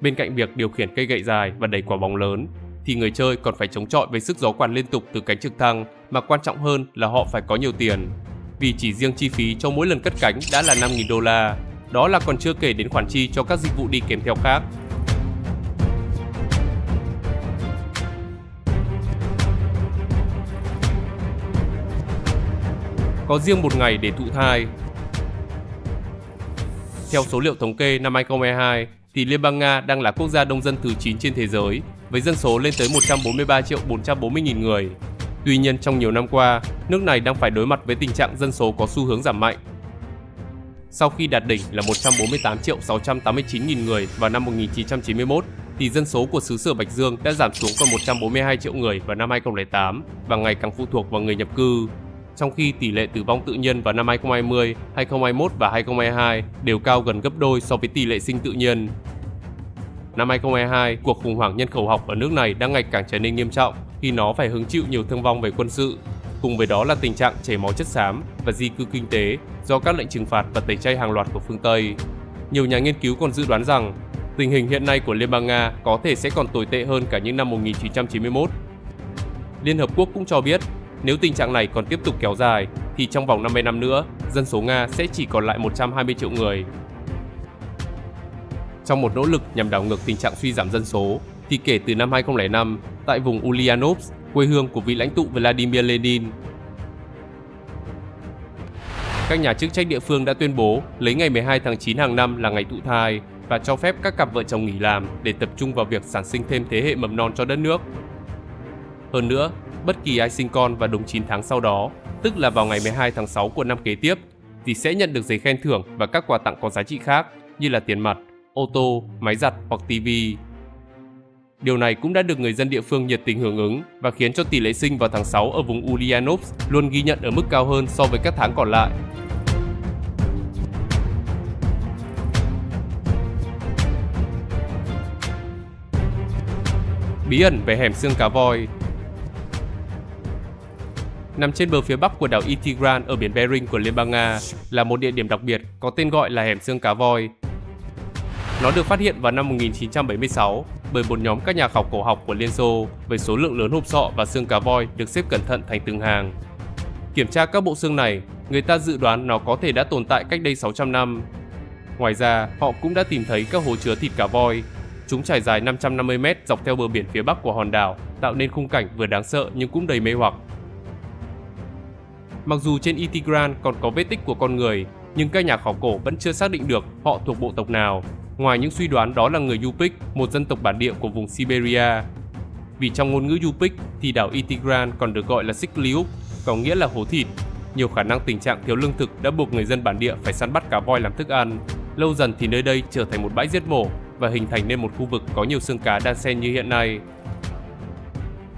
Bên cạnh việc điều khiển cây gậy dài và đẩy quả bóng lớn, thì người chơi còn phải chống chọi với sức gió quạt liên tục từ cánh trực thăng, mà quan trọng hơn là họ phải có nhiều tiền. Vì chỉ riêng chi phí cho mỗi lần cất cánh đã là 5.000 đô la, đó là còn chưa kể đến khoản chi cho các dịch vụ đi kèm theo khác. Có riêng một ngày để thụ thai. Theo số liệu thống kê năm 2022, thì Liên bang Nga đang là quốc gia đông dân thứ 9 trên thế giới, với dân số lên tới 143.440.000 người. Tuy nhiên, trong nhiều năm qua, nước này đang phải đối mặt với tình trạng dân số có xu hướng giảm mạnh. Sau khi đạt đỉnh là 148.689.000 người vào năm 1991, thì dân số của xứ Sở Bạch Dương đã giảm xuống còn 142 triệu người vào năm 2008 và ngày càng phụ thuộc vào người nhập cư. Trong khi tỷ lệ tử vong tự nhiên vào năm 2020, 2021 và 2022 đều cao gần gấp đôi so với tỷ lệ sinh tự nhiên. Năm 2022, cuộc khủng hoảng nhân khẩu học ở nước này đang ngày càng trở nên nghiêm trọng khi nó phải hứng chịu nhiều thương vong về quân sự. Cùng với đó là tình trạng chảy máu chất xám và di cư kinh tế do các lệnh trừng phạt và tẩy chay hàng loạt của phương Tây. Nhiều nhà nghiên cứu còn dự đoán rằng tình hình hiện nay của Liên bang Nga có thể sẽ còn tồi tệ hơn cả những năm 1991. Liên Hợp Quốc cũng cho biết nếu tình trạng này còn tiếp tục kéo dài thì trong vòng 50 năm nữa, dân số Nga sẽ chỉ còn lại 120 triệu người. Trong một nỗ lực nhằm đảo ngược tình trạng suy giảm dân số, thì kể từ năm 2005, tại vùng Ulyanovsk, quê hương của vị lãnh tụ Vladimir Lenin, các nhà chức trách địa phương đã tuyên bố lấy ngày 12 tháng 9 hàng năm là ngày thụ thai và cho phép các cặp vợ chồng nghỉ làm để tập trung vào việc sản sinh thêm thế hệ mầm non cho đất nước. Hơn nữa, bất kỳ ai sinh con vào đúng 9 tháng sau đó, tức là vào ngày 12 tháng 6 của năm kế tiếp, thì sẽ nhận được giấy khen thưởng và các quà tặng có giá trị khác như là tiền mặt, ô tô, máy giặt hoặc TV. Điều này cũng đã được người dân địa phương nhiệt tình hưởng ứng và khiến cho tỷ lệ sinh vào tháng 6 ở vùng Ulyanovsk luôn ghi nhận ở mức cao hơn so với các tháng còn lại. Bí ẩn về hẻm xương cá voi. Nằm trên bờ phía bắc của đảo Itigran ở biển Bering của Liên bang Nga là một địa điểm đặc biệt có tên gọi là hẻm xương cá voi. Nó được phát hiện vào năm 1976 bởi một nhóm các nhà khảo cổ học của Liên Xô với số lượng lớn hộp sọ và xương cá voi được xếp cẩn thận thành từng hàng. Kiểm tra các bộ xương này, người ta dự đoán nó có thể đã tồn tại cách đây 600 năm. Ngoài ra, họ cũng đã tìm thấy các hố chứa thịt cá voi. Chúng trải dài 550 m dọc theo bờ biển phía bắc của hòn đảo, tạo nên khung cảnh vừa đáng sợ nhưng cũng đầy mê hoặc. Mặc dù trên Itigran còn có vết tích của con người, nhưng các nhà khảo cổ vẫn chưa xác định được họ thuộc bộ tộc nào, ngoài những suy đoán đó là người Yupik, một dân tộc bản địa của vùng Siberia. Vì trong ngôn ngữ Yupik thì đảo Itigran còn được gọi là Sikliuk, có nghĩa là hố thịt. Nhiều khả năng tình trạng thiếu lương thực đã buộc người dân bản địa phải săn bắt cá voi làm thức ăn. Lâu dần thì nơi đây trở thành một bãi giết mổ và hình thành nên một khu vực có nhiều xương cá đan xen như hiện nay.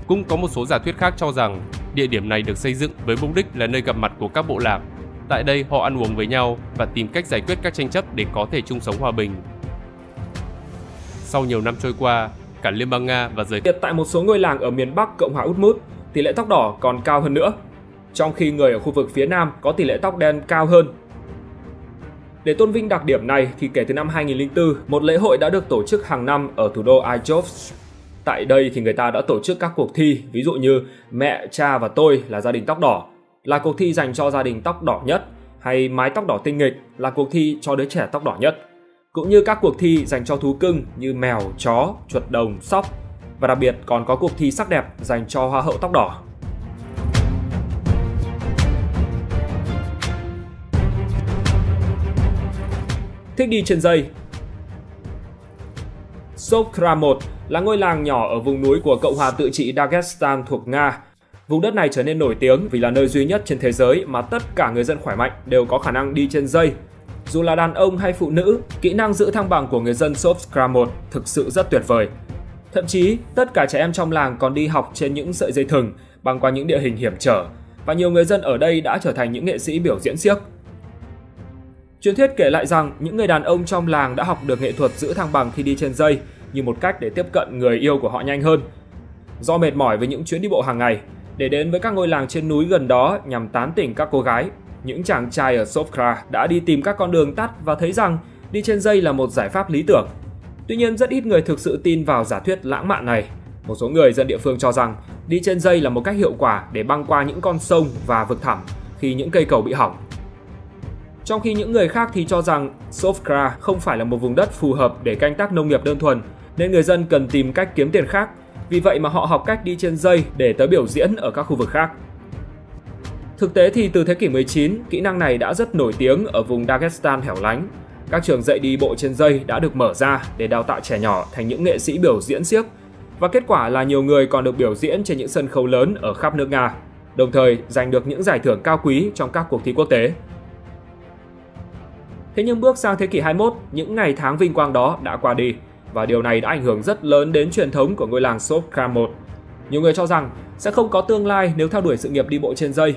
Cũng có một số giả thuyết khác cho rằng địa điểm này được xây dựng với mục đích là nơi gặp mặt của các bộ lạc. Tại đây họ ăn uống với nhau và tìm cách giải quyết các tranh chấp để có thể chung sống hòa bình. Sau nhiều năm trôi qua, cả Liên bang Nga và giới tại một số ngôi làng ở miền Bắc Cộng hòa Udmurt, tỷ lệ tóc đỏ còn cao hơn nữa, trong khi người ở khu vực phía Nam có tỷ lệ tóc đen cao hơn. Để tôn vinh đặc điểm này thì kể từ năm 2004, một lễ hội đã được tổ chức hàng năm ở thủ đô Izhov. Tại đây thì người ta đã tổ chức các cuộc thi, ví dụ như Mẹ, Cha và Tôi là gia đình tóc đỏ, là cuộc thi dành cho gia đình tóc đỏ nhất, hay Mái tóc đỏ tinh nghịch là cuộc thi cho đứa trẻ tóc đỏ nhất, cũng như các cuộc thi dành cho thú cưng như mèo, chó, chuột đồng, sóc, và đặc biệt còn có cuộc thi sắc đẹp dành cho hoa hậu tóc đỏ. Thích đi trên dây. Sovkramot là ngôi làng nhỏ ở vùng núi của Cộng hòa tự trị Dagestan thuộc Nga. Vùng đất này trở nên nổi tiếng vì là nơi duy nhất trên thế giới mà tất cả người dân khỏe mạnh đều có khả năng đi trên dây. Dù là đàn ông hay phụ nữ, kỹ năng giữ thăng bằng của người dân Sovkramot thực sự rất tuyệt vời. Thậm chí, tất cả trẻ em trong làng còn đi học trên những sợi dây thừng, băng qua những địa hình hiểm trở, và nhiều người dân ở đây đã trở thành những nghệ sĩ biểu diễn xiếc. Truyền thuyết kể lại rằng những người đàn ông trong làng đã học được nghệ thuật giữ thăng bằng khi đi trên dây như một cách để tiếp cận người yêu của họ nhanh hơn. Do mệt mỏi với những chuyến đi bộ hàng ngày, để đến với các ngôi làng trên núi gần đó nhằm tán tỉnh các cô gái, những chàng trai ở Sovkra đã đi tìm các con đường tắt và thấy rằng đi trên dây là một giải pháp lý tưởng. Tuy nhiên, rất ít người thực sự tin vào giả thuyết lãng mạn này. Một số người dân địa phương cho rằng đi trên dây là một cách hiệu quả để băng qua những con sông và vực thẳm khi những cây cầu bị hỏng. Trong khi những người khác thì cho rằng Sovkra không phải là một vùng đất phù hợp để canh tác nông nghiệp đơn thuần, nên người dân cần tìm cách kiếm tiền khác. Vì vậy mà họ học cách đi trên dây để tới biểu diễn ở các khu vực khác. Thực tế thì từ thế kỷ 19, kỹ năng này đã rất nổi tiếng ở vùng Dagestan hẻo lánh. Các trường dạy đi bộ trên dây đã được mở ra để đào tạo trẻ nhỏ thành những nghệ sĩ biểu diễn xiếc. Và kết quả là nhiều người còn được biểu diễn trên những sân khấu lớn ở khắp nước Nga, đồng thời giành được những giải thưởng cao quý trong các cuộc thi quốc tế. Thế nhưng bước sang thế kỷ 21, những ngày tháng vinh quang đó đã qua đi, và điều này đã ảnh hưởng rất lớn đến truyền thống của ngôi làng Sovkramot. Nhiều người cho rằng sẽ không có tương lai nếu theo đuổi sự nghiệp đi bộ trên dây.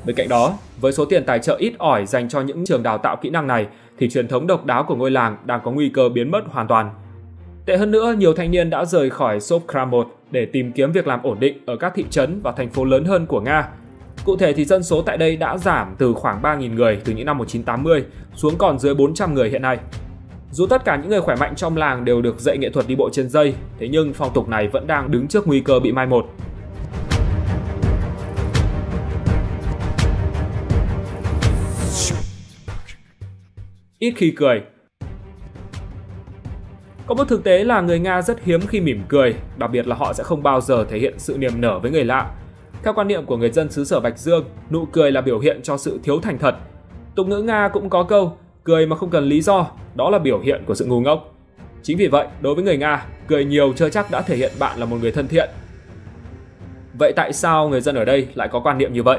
Bên cạnh đó, với số tiền tài trợ ít ỏi dành cho những trường đào tạo kỹ năng này, thì truyền thống độc đáo của ngôi làng đang có nguy cơ biến mất hoàn toàn. Tệ hơn nữa, nhiều thanh niên đã rời khỏi Sovkramot để tìm kiếm việc làm ổn định ở các thị trấn và thành phố lớn hơn của Nga. Cụ thể thì dân số tại đây đã giảm từ khoảng 3.000 người từ những năm 1980 xuống còn dưới 400 người hiện nay. Dù tất cả những người khỏe mạnh trong làng đều được dạy nghệ thuật đi bộ trên dây, thế nhưng phong tục này vẫn đang đứng trước nguy cơ bị mai một. Ít khi cười. Có một thực tế là người Nga rất hiếm khi mỉm cười, đặc biệt là họ sẽ không bao giờ thể hiện sự niềm nở với người lạ. Theo quan niệm của người dân xứ sở Bạch Dương, nụ cười là biểu hiện cho sự thiếu thành thật. Tục ngữ Nga cũng có câu, cười mà không cần lý do, đó là biểu hiện của sự ngu ngốc. Chính vì vậy, đối với người Nga, cười nhiều chưa chắc đã thể hiện bạn là một người thân thiện. Vậy tại sao người dân ở đây lại có quan niệm như vậy?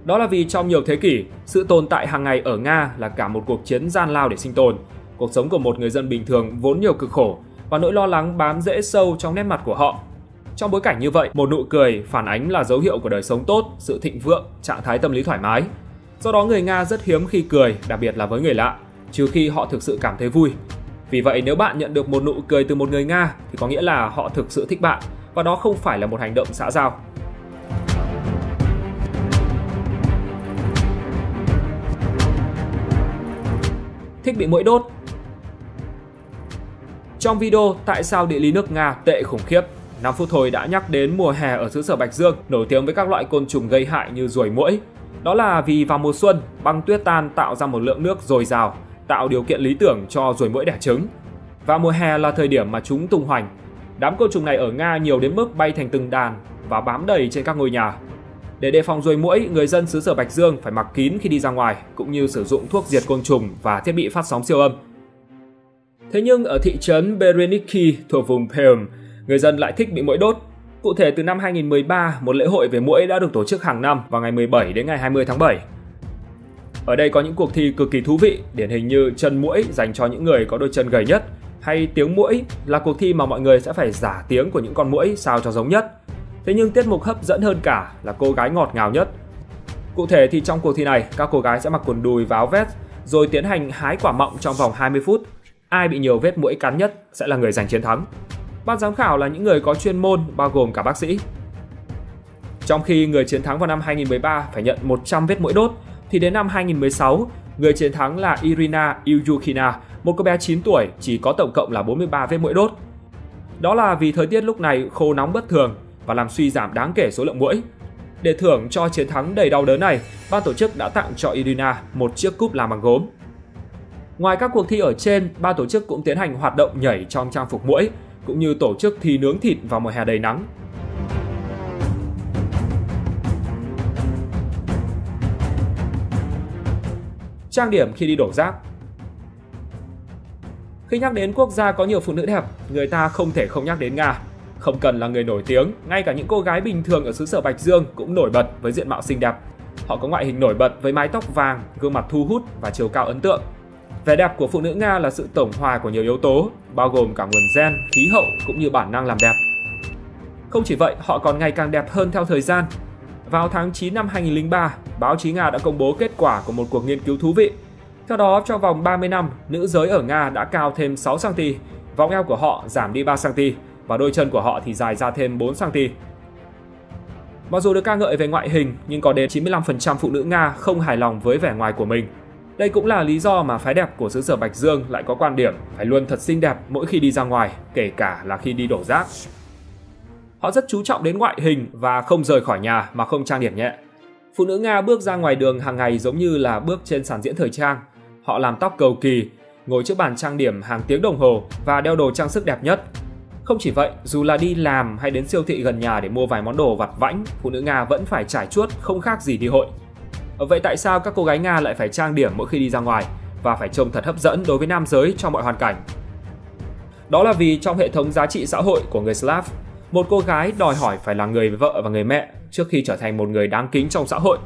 Đó là vì trong nhiều thế kỷ, sự tồn tại hàng ngày ở Nga là cả một cuộc chiến gian lao để sinh tồn. Cuộc sống của một người dân bình thường vốn nhiều cực khổ và nỗi lo lắng bám rễ sâu trong nét mặt của họ. Trong bối cảnh như vậy, một nụ cười phản ánh là dấu hiệu của đời sống tốt, sự thịnh vượng, trạng thái tâm lý thoải mái. Do đó người Nga rất hiếm khi cười, đặc biệt là với người lạ, trừ khi họ thực sự cảm thấy vui. Vì vậy nếu bạn nhận được một nụ cười từ một người Nga thì có nghĩa là họ thực sự thích bạn, và đó không phải là một hành động xã giao. Thích bị muỗi đốt. Trong video Tại sao địa lý nước Nga tệ khủng khiếp, 5 phút thôi đã nhắc đến mùa hè ở xứ sở Bạch Dương nổi tiếng với các loại côn trùng gây hại như ruồi muỗi. Đó là vì vào mùa xuân, băng tuyết tan tạo ra một lượng nước dồi dào, tạo điều kiện lý tưởng cho ruồi muỗi đẻ trứng. Và mùa hè là thời điểm mà chúng tung hoành. Đám côn trùng này ở Nga nhiều đến mức bay thành từng đàn và bám đầy trên các ngôi nhà. Để đề phòng ruồi muỗi, người dân xứ sở Bạch Dương phải mặc kín khi đi ra ngoài, cũng như sử dụng thuốc diệt côn trùng và thiết bị phát sóng siêu âm. Thế nhưng ở thị trấn Bereniki thuộc vùng Perm, người dân lại thích bị muỗi đốt. Cụ thể từ năm 2013, một lễ hội về muỗi đã được tổ chức hàng năm vào ngày 17 đến ngày 20 tháng 7. Ở đây có những cuộc thi cực kỳ thú vị, điển hình như chân muỗi dành cho những người có đôi chân gầy nhất, hay tiếng muỗi là cuộc thi mà mọi người sẽ phải giả tiếng của những con muỗi sao cho giống nhất. Thế nhưng tiết mục hấp dẫn hơn cả là cô gái ngọt ngào nhất. Cụ thể thì trong cuộc thi này, các cô gái sẽ mặc quần đùi và áo vest rồi tiến hành hái quả mọng trong vòng 20 phút. Ai bị nhiều vết muỗi cắn nhất sẽ là người giành chiến thắng. Ban giám khảo là những người có chuyên môn bao gồm cả bác sĩ. Trong khi người chiến thắng vào năm 2013 phải nhận 100 vết muỗi đốt, thì đến năm 2016, người chiến thắng là Irina Ilyukhina, một cô bé 9 tuổi chỉ có tổng cộng là 43 vết muỗi đốt. Đó là vì thời tiết lúc này khô nóng bất thường và làm suy giảm đáng kể số lượng muỗi. Để thưởng cho chiến thắng đầy đau đớn này, ban tổ chức đã tặng cho Irina một chiếc cúp làm bằng gốm. Ngoài các cuộc thi ở trên, ban tổ chức cũng tiến hành hoạt động nhảy trong trang phục muỗi, cũng như tổ chức thi nướng thịt vào mùa hè đầy nắng. Trang điểm khi đi đổ rác. Khi nhắc đến quốc gia có nhiều phụ nữ đẹp, người ta không thể không nhắc đến Nga. Không cần là người nổi tiếng, ngay cả những cô gái bình thường ở xứ sở Bạch Dương cũng nổi bật với diện mạo xinh đẹp. Họ có ngoại hình nổi bật với mái tóc vàng, gương mặt thu hút và chiều cao ấn tượng. Vẻ đẹp của phụ nữ Nga là sự tổng hòa của nhiều yếu tố, bao gồm cả nguồn gen, khí hậu cũng như bản năng làm đẹp. Không chỉ vậy, họ còn ngày càng đẹp hơn theo thời gian. Vào tháng 9 năm 2003, báo chí Nga đã công bố kết quả của một cuộc nghiên cứu thú vị. Theo đó, trong vòng 30 năm, nữ giới ở Nga đã cao thêm 6 cm, vòng eo của họ giảm đi 3 cm và đôi chân của họ thì dài ra thêm 4 cm. Mặc dù được ca ngợi về ngoại hình, nhưng có đến 95% phụ nữ Nga không hài lòng với vẻ ngoài của mình. Đây cũng là lý do mà phái đẹp của xứ sở Bạch Dương lại có quan điểm phải luôn thật xinh đẹp mỗi khi đi ra ngoài, kể cả là khi đi đổ rác. Họ rất chú trọng đến ngoại hình và không rời khỏi nhà mà không trang điểm nhẹ. Phụ nữ Nga bước ra ngoài đường hàng ngày giống như là bước trên sàn diễn thời trang. Họ làm tóc cầu kỳ, ngồi trước bàn trang điểm hàng tiếng đồng hồ và đeo đồ trang sức đẹp nhất. Không chỉ vậy, dù là đi làm hay đến siêu thị gần nhà để mua vài món đồ vặt vãnh, phụ nữ Nga vẫn phải trải chuốt không khác gì đi hội. Vậy tại sao các cô gái Nga lại phải trang điểm mỗi khi đi ra ngoài và phải trông thật hấp dẫn đối với nam giới trong mọi hoàn cảnh? Đó là vì trong hệ thống giá trị xã hội của người Slav, một cô gái đòi hỏi phải là người vợ và người mẹ trước khi trở thành một người đáng kính trong xã hội.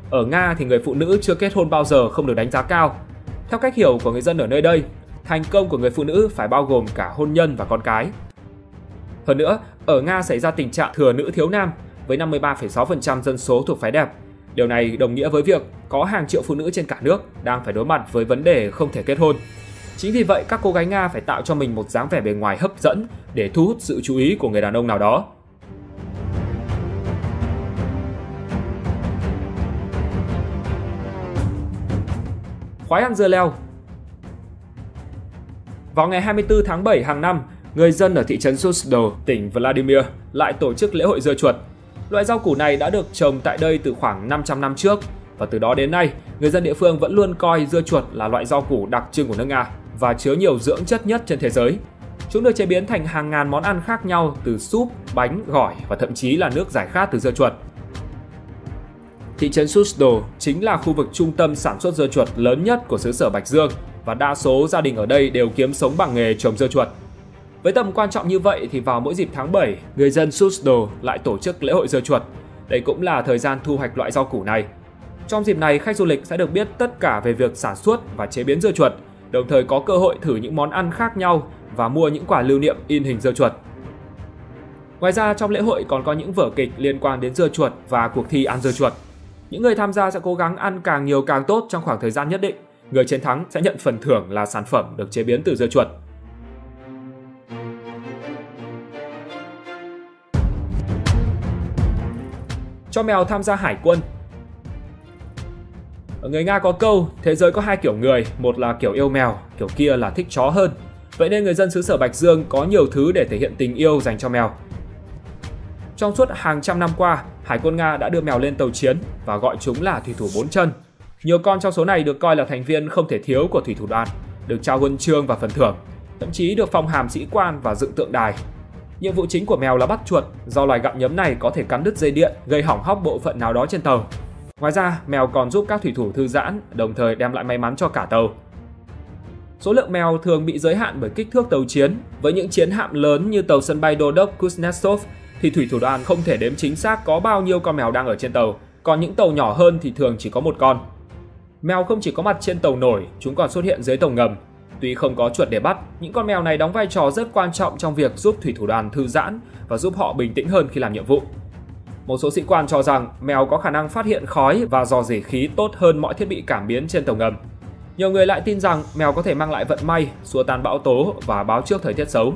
Ở Nga thì người phụ nữ chưa kết hôn bao giờ không được đánh giá cao. Theo cách hiểu của người dân ở nơi đây, thành công của người phụ nữ phải bao gồm cả hôn nhân và con cái. Hơn nữa, ở Nga xảy ra tình trạng thừa nữ thiếu nam với 53,6% dân số thuộc phái đẹp. Điều này đồng nghĩa với việc có hàng triệu phụ nữ trên cả nước đang phải đối mặt với vấn đề không thể kết hôn. Chính vì vậy, các cô gái Nga phải tạo cho mình một dáng vẻ bề ngoài hấp dẫn để thu hút sự chú ý của người đàn ông nào đó. Khoái ăn dưa leo. Vào ngày 24 tháng 7 hàng năm, người dân ở thị trấn Suzdal, tỉnh Vladimir lại tổ chức lễ hội dưa chuột. Loại rau củ này đã được trồng tại đây từ khoảng 500 năm trước và từ đó đến nay, người dân địa phương vẫn luôn coi dưa chuột là loại rau củ đặc trưng của nước Nga và chứa nhiều dưỡng chất nhất trên thế giới. Chúng được chế biến thành hàng ngàn món ăn khác nhau từ súp, bánh, gỏi và thậm chí là nước giải khát từ dưa chuột. Thị trấn Suzdal chính là khu vực trung tâm sản xuất dưa chuột lớn nhất của xứ sở Bạch Dương và đa số gia đình ở đây đều kiếm sống bằng nghề trồng dưa chuột. Với tầm quan trọng như vậy thì vào mỗi dịp tháng 7, người dân Suzdal lại tổ chức lễ hội dưa chuột. Đây cũng là thời gian thu hoạch loại rau củ này. Trong dịp này, khách du lịch sẽ được biết tất cả về việc sản xuất và chế biến dưa chuột, đồng thời có cơ hội thử những món ăn khác nhau và mua những quả lưu niệm in hình dưa chuột. Ngoài ra, trong lễ hội còn có những vở kịch liên quan đến dưa chuột và cuộc thi ăn dưa chuột. Những người tham gia sẽ cố gắng ăn càng nhiều càng tốt trong khoảng thời gian nhất định. Người chiến thắng sẽ nhận phần thưởng là sản phẩm được chế biến từ dưa chuột. Cho mèo tham gia hải quân. Ở người Nga có câu, thế giới có hai kiểu người, một là kiểu yêu mèo, kiểu kia là thích chó hơn. Vậy nên người dân xứ sở Bạch Dương có nhiều thứ để thể hiện tình yêu dành cho mèo. Trong suốt hàng trăm năm qua, Hải quân Nga đã đưa mèo lên tàu chiến và gọi chúng là thủy thủ 4 chân. Nhiều con trong số này được coi là thành viên không thể thiếu của thủy thủ đoàn, được trao huân chương và phần thưởng, thậm chí được phong hàm sĩ quan và dựng tượng đài. Nhiệm vụ chính của mèo là bắt chuột, do loài gặm nhấm này có thể cắn đứt dây điện, gây hỏng hóc bộ phận nào đó trên tàu. Ngoài ra, mèo còn giúp các thủy thủ thư giãn, đồng thời đem lại may mắn cho cả tàu. Số lượng mèo thường bị giới hạn bởi kích thước tàu chiến. Với những chiến hạm lớn như tàu sân bay Đô đốc Kuznetsov thì thủy thủ đoàn không thể đếm chính xác có bao nhiêu con mèo đang ở trên tàu, còn những tàu nhỏ hơn thì thường chỉ có một con. Mèo không chỉ có mặt trên tàu nổi, chúng còn xuất hiện dưới tàu ngầm. Tuy không có chuột để bắt, những con mèo này đóng vai trò rất quan trọng trong việc giúp thủy thủ đoàn thư giãn và giúp họ bình tĩnh hơn khi làm nhiệm vụ. Một số sĩ quan cho rằng mèo có khả năng phát hiện khói và rò rỉ khí tốt hơn mọi thiết bị cảm biến trên tàu ngầm. Nhiều người lại tin rằng mèo có thể mang lại vận may, xua tan bão tố và báo trước thời tiết xấu.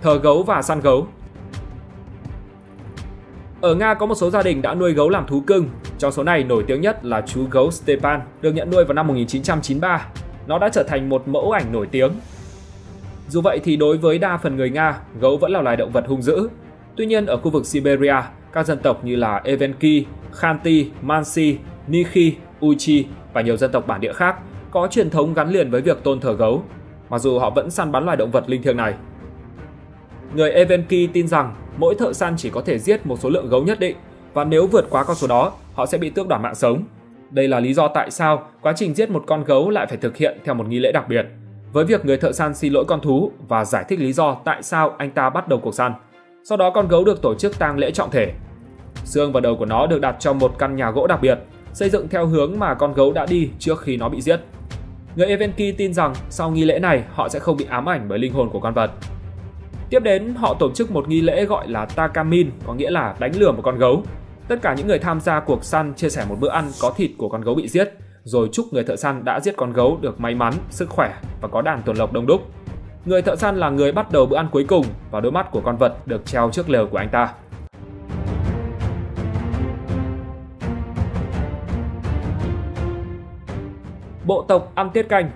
Thờ gấu và săn gấu. Ở Nga có một số gia đình đã nuôi gấu làm thú cưng. Trong số này nổi tiếng nhất là chú gấu Stepan, được nhận nuôi vào năm 1993. Nó đã trở thành một mẫu ảnh nổi tiếng. Dù vậy thì đối với đa phần người Nga, gấu vẫn là loài động vật hung dữ. Tuy nhiên ở khu vực Siberia, các dân tộc như là Evenki, Khanty, Mansi, Nikhi, Uchi và nhiều dân tộc bản địa khác có truyền thống gắn liền với việc tôn thờ gấu, mặc dù họ vẫn săn bắn loài động vật linh thiêng này. Người Evenki tin rằng mỗi thợ săn chỉ có thể giết một số lượng gấu nhất định và nếu vượt quá con số đó, họ sẽ bị tước đoạt mạng sống. Đây là lý do tại sao quá trình giết một con gấu lại phải thực hiện theo một nghi lễ đặc biệt, với việc người thợ săn xin lỗi con thú và giải thích lý do tại sao anh ta bắt đầu cuộc săn. Sau đó con gấu được tổ chức tang lễ trọng thể. Xương và đầu của nó được đặt trong một căn nhà gỗ đặc biệt, xây dựng theo hướng mà con gấu đã đi trước khi nó bị giết. Người Evenki tin rằng sau nghi lễ này họ sẽ không bị ám ảnh bởi linh hồn của con vật. Tiếp đến, họ tổ chức một nghi lễ gọi là Takamin, có nghĩa là đánh lừa một con gấu. Tất cả những người tham gia cuộc săn chia sẻ một bữa ăn có thịt của con gấu bị giết, rồi chúc người thợ săn đã giết con gấu được may mắn, sức khỏe và có đàn tuần lộc đông đúc. Người thợ săn là người bắt đầu bữa ăn cuối cùng và đôi mắt của con vật được treo trước lều của anh ta. Bộ tộc ăn tiết canh.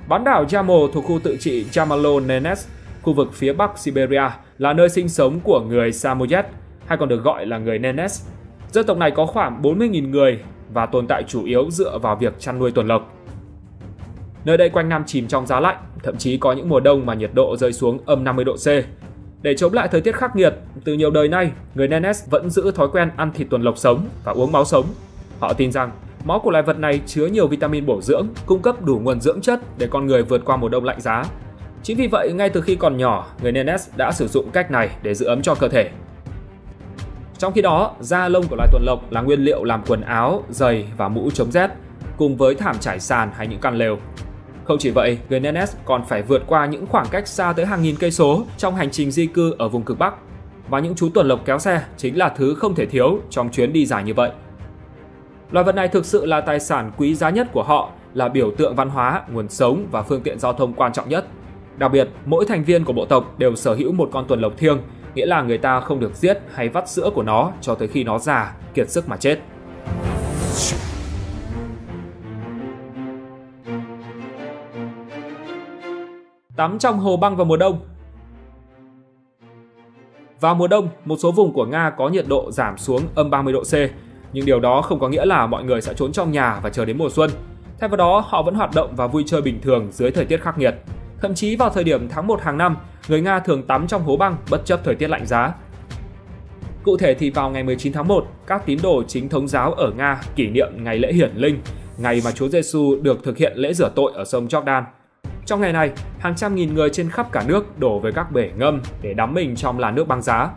Bán đảo Yamol thuộc khu tự trị Yamalo-Nenets, khu vực phía bắc Siberia, là nơi sinh sống của người Samoyed, hay còn được gọi là người Nenets. Dân tộc này có khoảng 40.000 người và tồn tại chủ yếu dựa vào việc chăn nuôi tuần lộc. Nơi đây quanh năm chìm trong giá lạnh, thậm chí có những mùa đông mà nhiệt độ rơi xuống âm 50 độ C. Để chống lại thời tiết khắc nghiệt, từ nhiều đời nay, người Nenes vẫn giữ thói quen ăn thịt tuần lộc sống và uống máu sống. Họ tin rằng máu của loài vật này chứa nhiều vitamin bổ dưỡng, cung cấp đủ nguồn dưỡng chất để con người vượt qua mùa đông lạnh giá. Chính vì vậy, ngay từ khi còn nhỏ, người Nenes đã sử dụng cách này để giữ ấm cho cơ thể. Trong khi đó, da lông của loài tuần lộc là nguyên liệu làm quần áo, giày và mũ chống rét, cùng với thảm trải sàn hay những căn lều. Không chỉ vậy, người Nenes còn phải vượt qua những khoảng cách xa tới hàng nghìn cây số trong hành trình di cư ở vùng cực Bắc. Và những chú tuần lộc kéo xe chính là thứ không thể thiếu trong chuyến đi dài như vậy. Loài vật này thực sự là tài sản quý giá nhất của họ, là biểu tượng văn hóa, nguồn sống và phương tiện giao thông quan trọng nhất. Đặc biệt, mỗi thành viên của bộ tộc đều sở hữu một con tuần lộc thiêng, nghĩa là người ta không được giết hay vắt sữa của nó cho tới khi nó già, kiệt sức mà chết. Tắm trong hồ băng vào mùa đông. Vào mùa đông, một số vùng của Nga có nhiệt độ giảm xuống âm 30 độ C, nhưng điều đó không có nghĩa là mọi người sẽ trốn trong nhà và chờ đến mùa xuân. Thay vào đó, họ vẫn hoạt động và vui chơi bình thường dưới thời tiết khắc nghiệt. Thậm chí vào thời điểm tháng 1 hàng năm, người Nga thường tắm trong hố băng bất chấp thời tiết lạnh giá. Cụ thể thì vào ngày 19 tháng 1, các tín đồ chính thống giáo ở Nga kỷ niệm ngày lễ hiển linh, ngày mà Chúa Giêsu được thực hiện lễ rửa tội ở sông Jordan. Trong ngày này, hàng trăm nghìn người trên khắp cả nước đổ về các bể ngâm để đắm mình trong làn nước băng giá.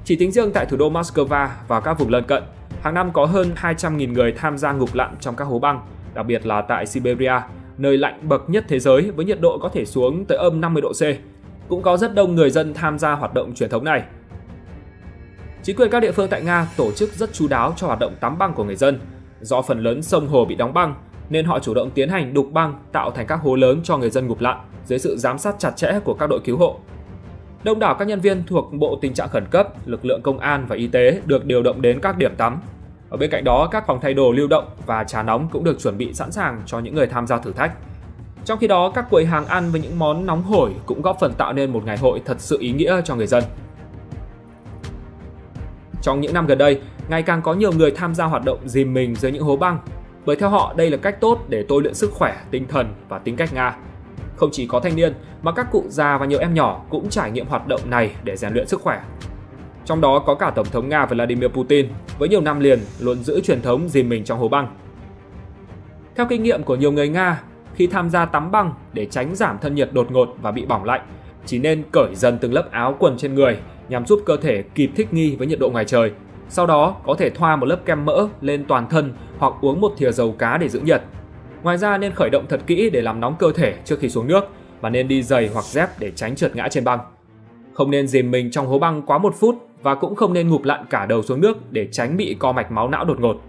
Chỉ tính riêng tại thủ đô Moscow và các vùng lân cận, hàng năm có hơn 200.000 người tham gia ngục lặn trong các hố băng, đặc biệt là tại Siberia, nơi lạnh bậc nhất thế giới với nhiệt độ có thể xuống tới âm 50 độ C. Cũng có rất đông người dân tham gia hoạt động truyền thống này. Chính quyền các địa phương tại Nga tổ chức rất chu đáo cho hoạt động tắm băng của người dân. Do phần lớn sông hồ bị đóng băng, nên họ chủ động tiến hành đục băng tạo thành các hố lớn cho người dân ngụp lặn dưới sự giám sát chặt chẽ của các đội cứu hộ. Đông đảo các nhân viên thuộc Bộ Tình trạng khẩn cấp, lực lượng công an và y tế được điều động đến các điểm tắm. Ở bên cạnh đó, các phòng thay đồ lưu động và trà nóng cũng được chuẩn bị sẵn sàng cho những người tham gia thử thách. Trong khi đó, các quầy hàng ăn với những món nóng hổi cũng góp phần tạo nên một ngày hội thật sự ý nghĩa cho người dân. Trong những năm gần đây, ngày càng có nhiều người tham gia hoạt động dìm mình dưới những hố băng, bởi theo họ đây là cách tốt để tôi luyện sức khỏe, tinh thần và tính cách Nga. Không chỉ có thanh niên mà các cụ già và nhiều em nhỏ cũng trải nghiệm hoạt động này để rèn luyện sức khỏe. Trong đó có cả Tổng thống Nga Vladimir Putin với nhiều năm liền luôn giữ truyền thống dìm mình trong hố băng. Theo kinh nghiệm của nhiều người Nga, khi tham gia tắm băng để tránh giảm thân nhiệt đột ngột và bị bỏng lạnh, chỉ nên cởi dần từng lớp áo quần trên người nhằm giúp cơ thể kịp thích nghi với nhiệt độ ngoài trời. Sau đó có thể thoa một lớp kem mỡ lên toàn thân hoặc uống một thìa dầu cá để giữ nhiệt. Ngoài ra nên khởi động thật kỹ để làm nóng cơ thể trước khi xuống nước và nên đi giày hoặc dép để tránh trượt ngã trên băng. Không nên dìm mình trong hố băng quá 1 phút và cũng không nên ngụp lặn cả đầu xuống nước để tránh bị co mạch máu não đột ngột.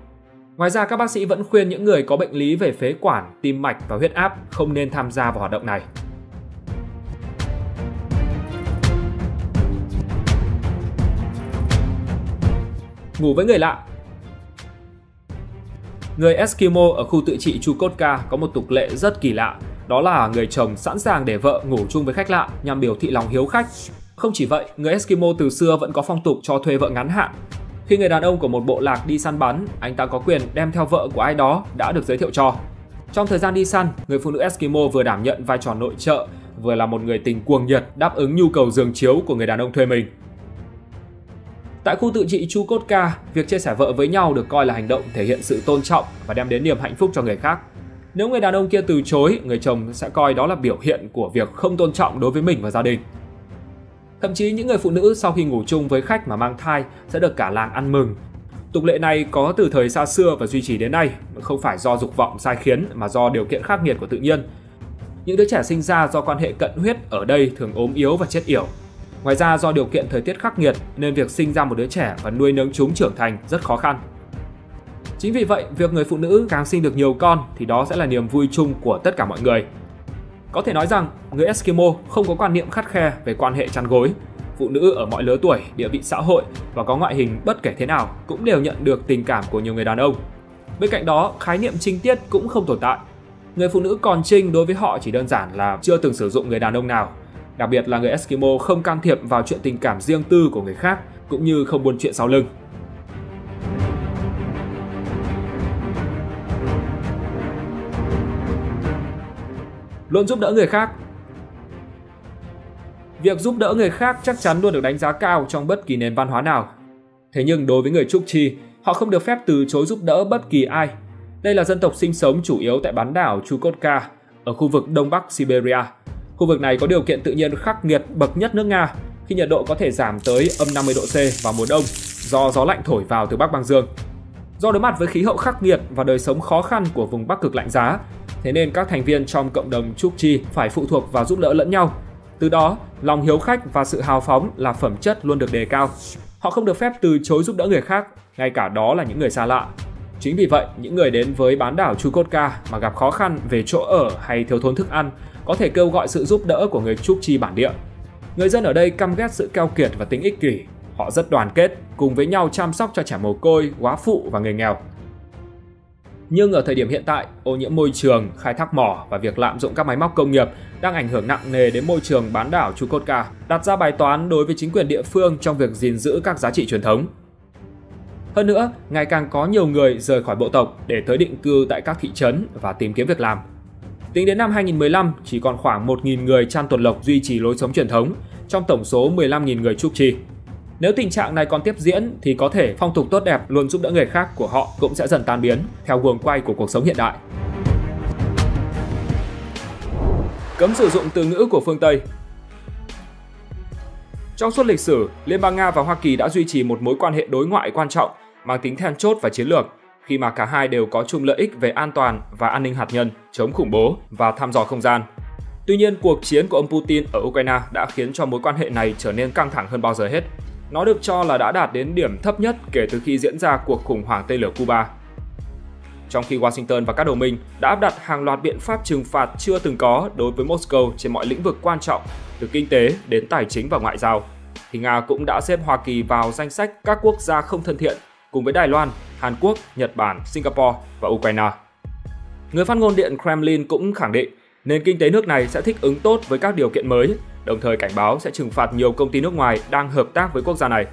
Ngoài ra, các bác sĩ vẫn khuyên những người có bệnh lý về phế quản, tim mạch và huyết áp không nên tham gia vào hoạt động này. Ngủ với người lạ. Người Eskimo ở khu tự trị Chukotka có một tục lệ rất kỳ lạ, đó là người chồng sẵn sàng để vợ ngủ chung với khách lạ nhằm biểu thị lòng hiếu khách. Không chỉ vậy, người Eskimo từ xưa vẫn có phong tục cho thuê vợ ngắn hạn. Khi người đàn ông của một bộ lạc đi săn bắn, anh ta có quyền đem theo vợ của ai đó đã được giới thiệu cho. Trong thời gian đi săn, người phụ nữ Eskimo vừa đảm nhận vai trò nội trợ, vừa là một người tình cuồng nhiệt đáp ứng nhu cầu giường chiếu của người đàn ông thuê mình. Tại khu tự trị Chukotka, việc chia sẻ vợ với nhau được coi là hành động thể hiện sự tôn trọng và đem đến niềm hạnh phúc cho người khác. Nếu người đàn ông kia từ chối, người chồng sẽ coi đó là biểu hiện của việc không tôn trọng đối với mình và gia đình. Thậm chí những người phụ nữ sau khi ngủ chung với khách mà mang thai sẽ được cả làng ăn mừng. Tục lệ này có từ thời xa xưa và duy trì đến nay, không phải do dục vọng sai khiến mà do điều kiện khắc nghiệt của tự nhiên. Những đứa trẻ sinh ra do quan hệ cận huyết ở đây thường ốm yếu và chết yểu. Ngoài ra, do điều kiện thời tiết khắc nghiệt nên việc sinh ra một đứa trẻ và nuôi nấng chúng trưởng thành rất khó khăn. Chính vì vậy, việc người phụ nữ càng sinh được nhiều con thì đó sẽ là niềm vui chung của tất cả mọi người. Có thể nói rằng, người Eskimo không có quan niệm khắt khe về quan hệ chăn gối. Phụ nữ ở mọi lứa tuổi, địa vị xã hội và có ngoại hình bất kể thế nào cũng đều nhận được tình cảm của nhiều người đàn ông. Bên cạnh đó, khái niệm trinh tiết cũng không tồn tại. Người phụ nữ còn trinh đối với họ chỉ đơn giản là chưa từng sử dụng người đàn ông nào. Đặc biệt là người Eskimo không can thiệp vào chuyện tình cảm riêng tư của người khác, cũng như không buôn chuyện sau lưng. Luôn giúp đỡ người khác. Việc giúp đỡ người khác chắc chắn luôn được đánh giá cao trong bất kỳ nền văn hóa nào. Thế nhưng đối với người Chukchi, họ không được phép từ chối giúp đỡ bất kỳ ai. Đây là dân tộc sinh sống chủ yếu tại bán đảo Chukotka, ở khu vực Đông Bắc Siberia. Khu vực này có điều kiện tự nhiên khắc nghiệt bậc nhất nước Nga, khi nhiệt độ có thể giảm tới âm 50 độ C vào mùa đông do gió lạnh thổi vào từ Bắc Băng Dương. Do đối mặt với khí hậu khắc nghiệt và đời sống khó khăn của vùng Bắc Cực lạnh giá, thế nên các thành viên trong cộng đồng Chukchi phải phụ thuộc vào giúp đỡ lẫn nhau. Từ đó, lòng hiếu khách và sự hào phóng là phẩm chất luôn được đề cao. Họ không được phép từ chối giúp đỡ người khác, ngay cả đó là những người xa lạ. Chính vì vậy, những người đến với bán đảo Chukotka mà gặp khó khăn về chỗ ở hay thiếu thốn thức ăn có thể kêu gọi sự giúp đỡ của người Chukchi bản địa. Người dân ở đây căm ghét sự keo kiệt và tính ích kỷ. Họ rất đoàn kết, cùng với nhau chăm sóc cho trẻ mồ côi, góa phụ và người nghèo. Nhưng ở thời điểm hiện tại, ô nhiễm môi trường, khai thác mỏ và việc lạm dụng các máy móc công nghiệp đang ảnh hưởng nặng nề đến môi trường bán đảo Chukotka, đặt ra bài toán đối với chính quyền địa phương trong việc gìn giữ các giá trị truyền thống. Hơn nữa, ngày càng có nhiều người rời khỏi bộ tộc để tới định cư tại các thị trấn và tìm kiếm việc làm. Tính đến năm 2015, chỉ còn khoảng 1.000 người Chan tuần lộc duy trì lối sống truyền thống trong tổng số 15.000 người Chukchi. Nếu tình trạng này còn tiếp diễn thì có thể phong tục tốt đẹp luôn giúp đỡ người khác của họ cũng sẽ dần tan biến theo guồng quay của cuộc sống hiện đại. Cấm sử dụng từ ngữ của phương Tây. Trong suốt lịch sử, Liên bang Nga và Hoa Kỳ đã duy trì một mối quan hệ đối ngoại quan trọng mang tính then chốt và chiến lược, khi mà cả hai đều có chung lợi ích về an toàn và an ninh hạt nhân, chống khủng bố và thăm dò không gian. Tuy nhiên, cuộc chiến của ông Putin ở Ukraine đã khiến cho mối quan hệ này trở nên căng thẳng hơn bao giờ hết. Nó được cho là đã đạt đến điểm thấp nhất kể từ khi diễn ra cuộc khủng hoảng tên lửa Cuba. Trong khi Washington và các đồng minh đã áp đặt hàng loạt biện pháp trừng phạt chưa từng có đối với Moscow trên mọi lĩnh vực quan trọng, từ kinh tế đến tài chính và ngoại giao, thì Nga cũng đã xếp Hoa Kỳ vào danh sách các quốc gia không thân thiện cùng với Đài Loan, Hàn Quốc, Nhật Bản, Singapore và Ukraine. Người phát ngôn Điện Kremlin cũng khẳng định nền kinh tế nước này sẽ thích ứng tốt với các điều kiện mới, đồng thời cảnh báo sẽ trừng phạt nhiều công ty nước ngoài đang hợp tác với quốc gia này.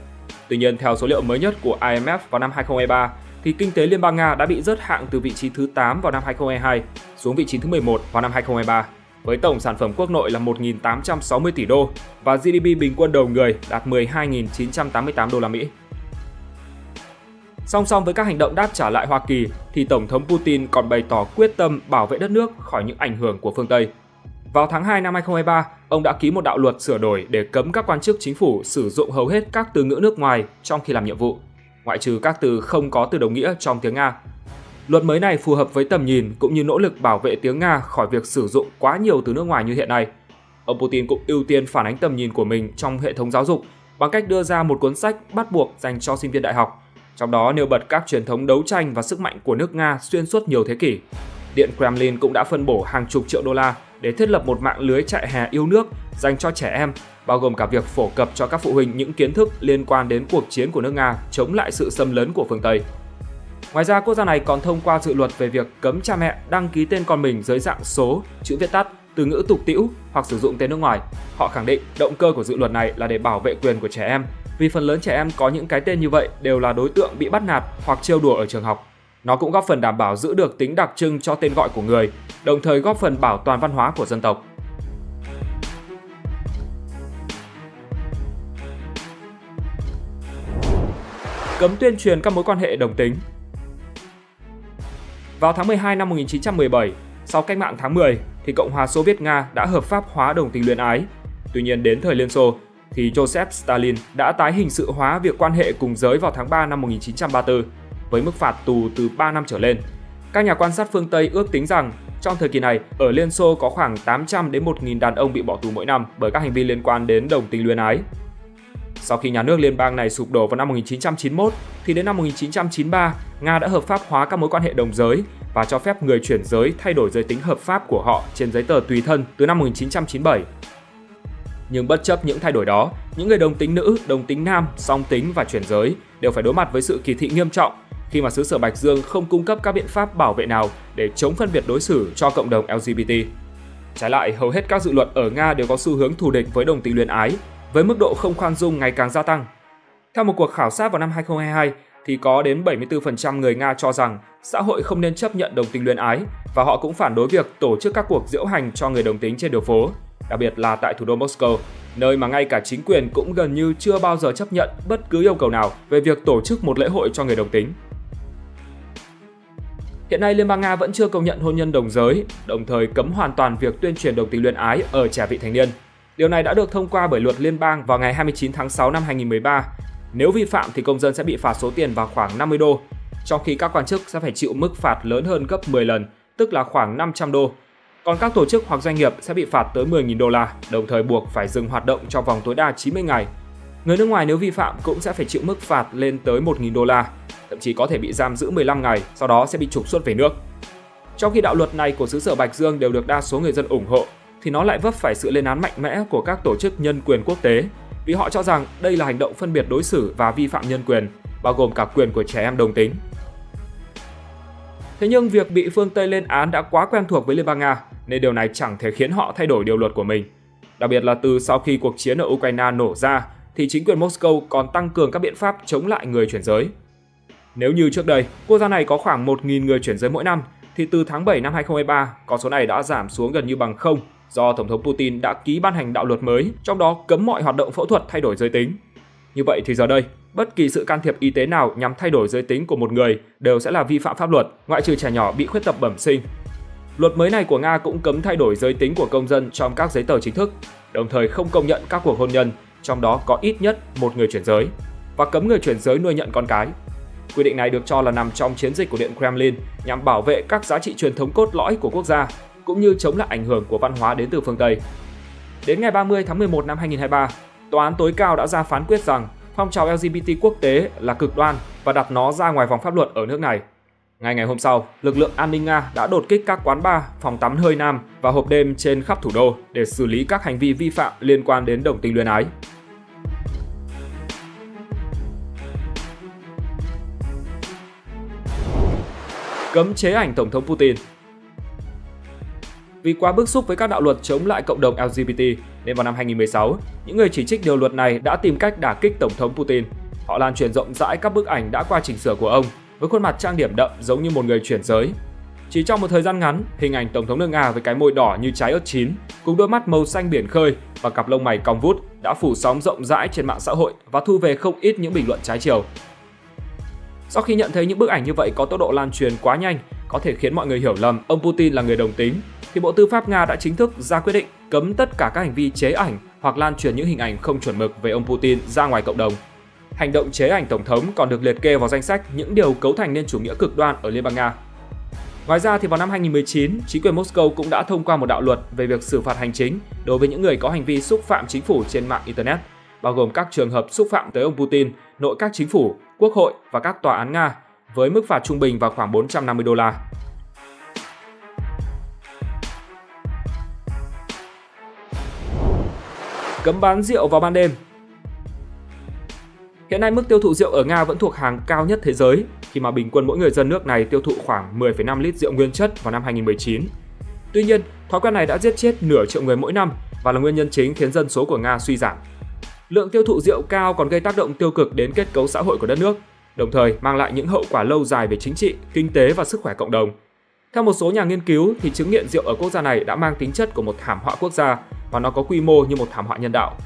Tuy nhiên, theo số liệu mới nhất của IMF vào năm 2023, thì kinh tế Liên bang Nga đã bị rớt hạng từ vị trí thứ 8 vào năm 2022 xuống vị trí thứ 11 vào năm 2023, với tổng sản phẩm quốc nội là 1.860 tỷ đô và GDP bình quân đầu người đạt 12.988 đô la Mỹ. Song song với các hành động đáp trả lại Hoa Kỳ, thì Tổng thống Putin còn bày tỏ quyết tâm bảo vệ đất nước khỏi những ảnh hưởng của phương Tây. Vào tháng 2 năm 2023, ông đã ký một đạo luật sửa đổi để cấm các quan chức chính phủ sử dụng hầu hết các từ ngữ nước ngoài trong khi làm nhiệm vụ, ngoại trừ các từ không có từ đồng nghĩa trong tiếng Nga. Luật mới này phù hợp với tầm nhìn cũng như nỗ lực bảo vệ tiếng Nga khỏi việc sử dụng quá nhiều từ nước ngoài như hiện nay. Ông Putin cũng ưu tiên phản ánh tầm nhìn của mình trong hệ thống giáo dục bằng cách đưa ra một cuốn sách bắt buộc dành cho sinh viên đại học, trong đó nêu bật các truyền thống đấu tranh và sức mạnh của nước Nga xuyên suốt nhiều thế kỷ. Điện Kremlin cũng đã phân bổ hàng chục triệu đô la để thiết lập một mạng lưới trại hè yêu nước dành cho trẻ em, bao gồm cả việc phổ cập cho các phụ huynh những kiến thức liên quan đến cuộc chiến của nước Nga chống lại sự xâm lấn của phương Tây. Ngoài ra, quốc gia này còn thông qua dự luật về việc cấm cha mẹ đăng ký tên con mình dưới dạng số, chữ viết tắt, từ ngữ tục tĩu hoặc sử dụng tên nước ngoài. Họ khẳng định động cơ của dự luật này là để bảo vệ quyền của trẻ em, vì phần lớn trẻ em có những cái tên như vậy đều là đối tượng bị bắt nạt hoặc trêu đùa ở trường học. Nó cũng góp phần đảm bảo giữ được tính đặc trưng cho tên gọi của người, đồng thời góp phần bảo toàn văn hóa của dân tộc. Cấm tuyên truyền các mối quan hệ đồng tính. Vào tháng 12 năm 1917, sau cách mạng tháng 10, thì Cộng hòa Xô Viết Nga đã hợp pháp hóa đồng tính luyến ái. Tuy nhiên đến thời Liên Xô, thì Joseph Stalin đã tái hình sự hóa việc quan hệ cùng giới vào tháng 3 năm 1934, với mức phạt tù từ 3 năm trở lên. Các nhà quan sát phương Tây ước tính rằng trong thời kỳ này, ở Liên Xô có khoảng 800 đến 1.000 đàn ông bị bỏ tù mỗi năm bởi các hành vi liên quan đến đồng tính luyến ái. Sau khi nhà nước liên bang này sụp đổ vào năm 1991, thì đến năm 1993, Nga đã hợp pháp hóa các mối quan hệ đồng giới và cho phép người chuyển giới thay đổi giới tính hợp pháp của họ trên giấy tờ tùy thân từ năm 1997. Nhưng bất chấp những thay đổi đó, những người đồng tính nữ, đồng tính nam, song tính và chuyển giới đều phải đối mặt với sự kỳ thị nghiêm trọng khi mà xứ sở Bạch Dương không cung cấp các biện pháp bảo vệ nào để chống phân biệt đối xử cho cộng đồng LGBT. Trái lại, hầu hết các dự luật ở Nga đều có xu hướng thù địch với đồng tính luyến ái, với mức độ không khoan dung ngày càng gia tăng. Theo một cuộc khảo sát vào năm 2022, thì có đến 74% người Nga cho rằng xã hội không nên chấp nhận đồng tính luyến ái, và họ cũng phản đối việc tổ chức các cuộc diễu hành cho người đồng tính trên đường phố, đặc biệt là tại thủ đô Moscow, nơi mà ngay cả chính quyền cũng gần như chưa bao giờ chấp nhận bất cứ yêu cầu nào về việc tổ chức một lễ hội cho người đồng tính. Hiện nay, Liên bang Nga vẫn chưa công nhận hôn nhân đồng giới, đồng thời cấm hoàn toàn việc tuyên truyền đồng tính luyến ái ở trẻ vị thành niên. Điều này đã được thông qua bởi luật liên bang vào ngày 29 tháng 6 năm 2013. Nếu vi phạm thì công dân sẽ bị phạt số tiền vào khoảng 50 đô, trong khi các quan chức sẽ phải chịu mức phạt lớn hơn gấp 10 lần, tức là khoảng 500 đô. Còn các tổ chức hoặc doanh nghiệp sẽ bị phạt tới 10.000 đô la, đồng thời buộc phải dừng hoạt động trong vòng tối đa 90 ngày. Người nước ngoài nếu vi phạm cũng sẽ phải chịu mức phạt lên tới 1.000 đô la, thậm chí có thể bị giam giữ 15 ngày, sau đó sẽ bị trục xuất về nước. Trong khi đạo luật này của xứ sở Bạch Dương đều được đa số người dân ủng hộ, thì nó lại vấp phải sự lên án mạnh mẽ của các tổ chức nhân quyền quốc tế, vì họ cho rằng đây là hành động phân biệt đối xử và vi phạm nhân quyền, bao gồm cả quyền của trẻ em đồng tính. Thế nhưng việc bị phương Tây lên án đã quá quen thuộc với Liên bang Nga, nên điều này chẳng thể khiến họ thay đổi điều luật của mình. Đặc biệt là từ sau khi cuộc chiến ở Ukraine nổ ra, thì chính quyền Moscow còn tăng cường các biện pháp chống lại người chuyển giới. Nếu như trước đây, quốc gia này có khoảng 1.000 người chuyển giới mỗi năm, thì từ tháng 7 năm 2023, con số này đã giảm xuống gần như bằng không, do Tổng thống Putin đã ký ban hành đạo luật mới, trong đó cấm mọi hoạt động phẫu thuật thay đổi giới tính. Như vậy thì giờ đây, bất kỳ sự can thiệp y tế nào nhằm thay đổi giới tính của một người đều sẽ là vi phạm pháp luật, ngoại trừ trẻ nhỏ bị khuyết tật bẩm sinh. Luật mới này của Nga cũng cấm thay đổi giới tính của công dân trong các giấy tờ chính thức, đồng thời không công nhận các cuộc hôn nhân, trong đó có ít nhất một người chuyển giới, và cấm người chuyển giới nuôi nhận con cái. Quy định này được cho là nằm trong chiến dịch của Điện Kremlin nhằm bảo vệ các giá trị truyền thống cốt lõi của quốc gia, cũng như chống lại ảnh hưởng của văn hóa đến từ phương Tây. Đến ngày 30 tháng 11 năm 2023, Tòa án tối cao đã ra phán quyết rằng phong trào LGBT quốc tế là cực đoan và đặt nó ra ngoài vòng pháp luật ở nước này. Ngày hôm sau, lực lượng an ninh Nga đã đột kích các quán bar, phòng tắm hơi nam và hộp đêm trên khắp thủ đô để xử lý các hành vi vi phạm liên quan đến đồng tính luyến ái. Cấm chế ảnh Tổng thống Putin. Vì quá bức xúc với các đạo luật chống lại cộng đồng LGBT, nên vào năm 2016, những người chỉ trích điều luật này đã tìm cách đả kích Tổng thống Putin. Họ lan truyền rộng rãi các bức ảnh đã qua chỉnh sửa của ông, với khuôn mặt trang điểm đậm giống như một người chuyển giới. Chỉ trong một thời gian ngắn, hình ảnh Tổng thống nước Nga với cái môi đỏ như trái ớt chín, cùng đôi mắt màu xanh biển khơi và cặp lông mày cong vút đã phủ sóng rộng rãi trên mạng xã hội và thu về không ít những bình luận trái chiều. Sau khi nhận thấy những bức ảnh như vậy có tốc độ lan truyền quá nhanh, có thể khiến mọi người hiểu lầm ông Putin là người đồng tính, thì Bộ Tư pháp Nga đã chính thức ra quyết định cấm tất cả các hành vi chế ảnh hoặc lan truyền những hình ảnh không chuẩn mực về ông Putin ra ngoài cộng đồng. Hành động chế ảnh Tổng thống còn được liệt kê vào danh sách những điều cấu thành nên chủ nghĩa cực đoan ở Liên bang Nga. Ngoài ra thì vào năm 2019, chính quyền Moscow cũng đã thông qua một đạo luật về việc xử phạt hành chính đối với những người có hành vi xúc phạm chính phủ trên mạng Internet, bao gồm các trường hợp xúc phạm tới ông Putin, nội các chính phủ, quốc hội và các tòa án Nga, với mức phạt trung bình vào khoảng 450 đô la. Cấm bán rượu vào ban đêm. Hiện nay mức tiêu thụ rượu ở Nga vẫn thuộc hàng cao nhất thế giới, khi mà bình quân mỗi người dân nước này tiêu thụ khoảng 10,5 lít rượu nguyên chất vào năm 2019. Tuy nhiên, thói quen này đã giết chết nửa triệu người mỗi năm và là nguyên nhân chính khiến dân số của Nga suy giảm. Lượng tiêu thụ rượu cao còn gây tác động tiêu cực đến kết cấu xã hội của đất nước, đồng thời mang lại những hậu quả lâu dài về chính trị, kinh tế và sức khỏe cộng đồng. Theo một số nhà nghiên cứu, thì chứng nghiện rượu ở quốc gia này đã mang tính chất của một thảm họa quốc gia và nó có quy mô như một thảm họa nhân đạo.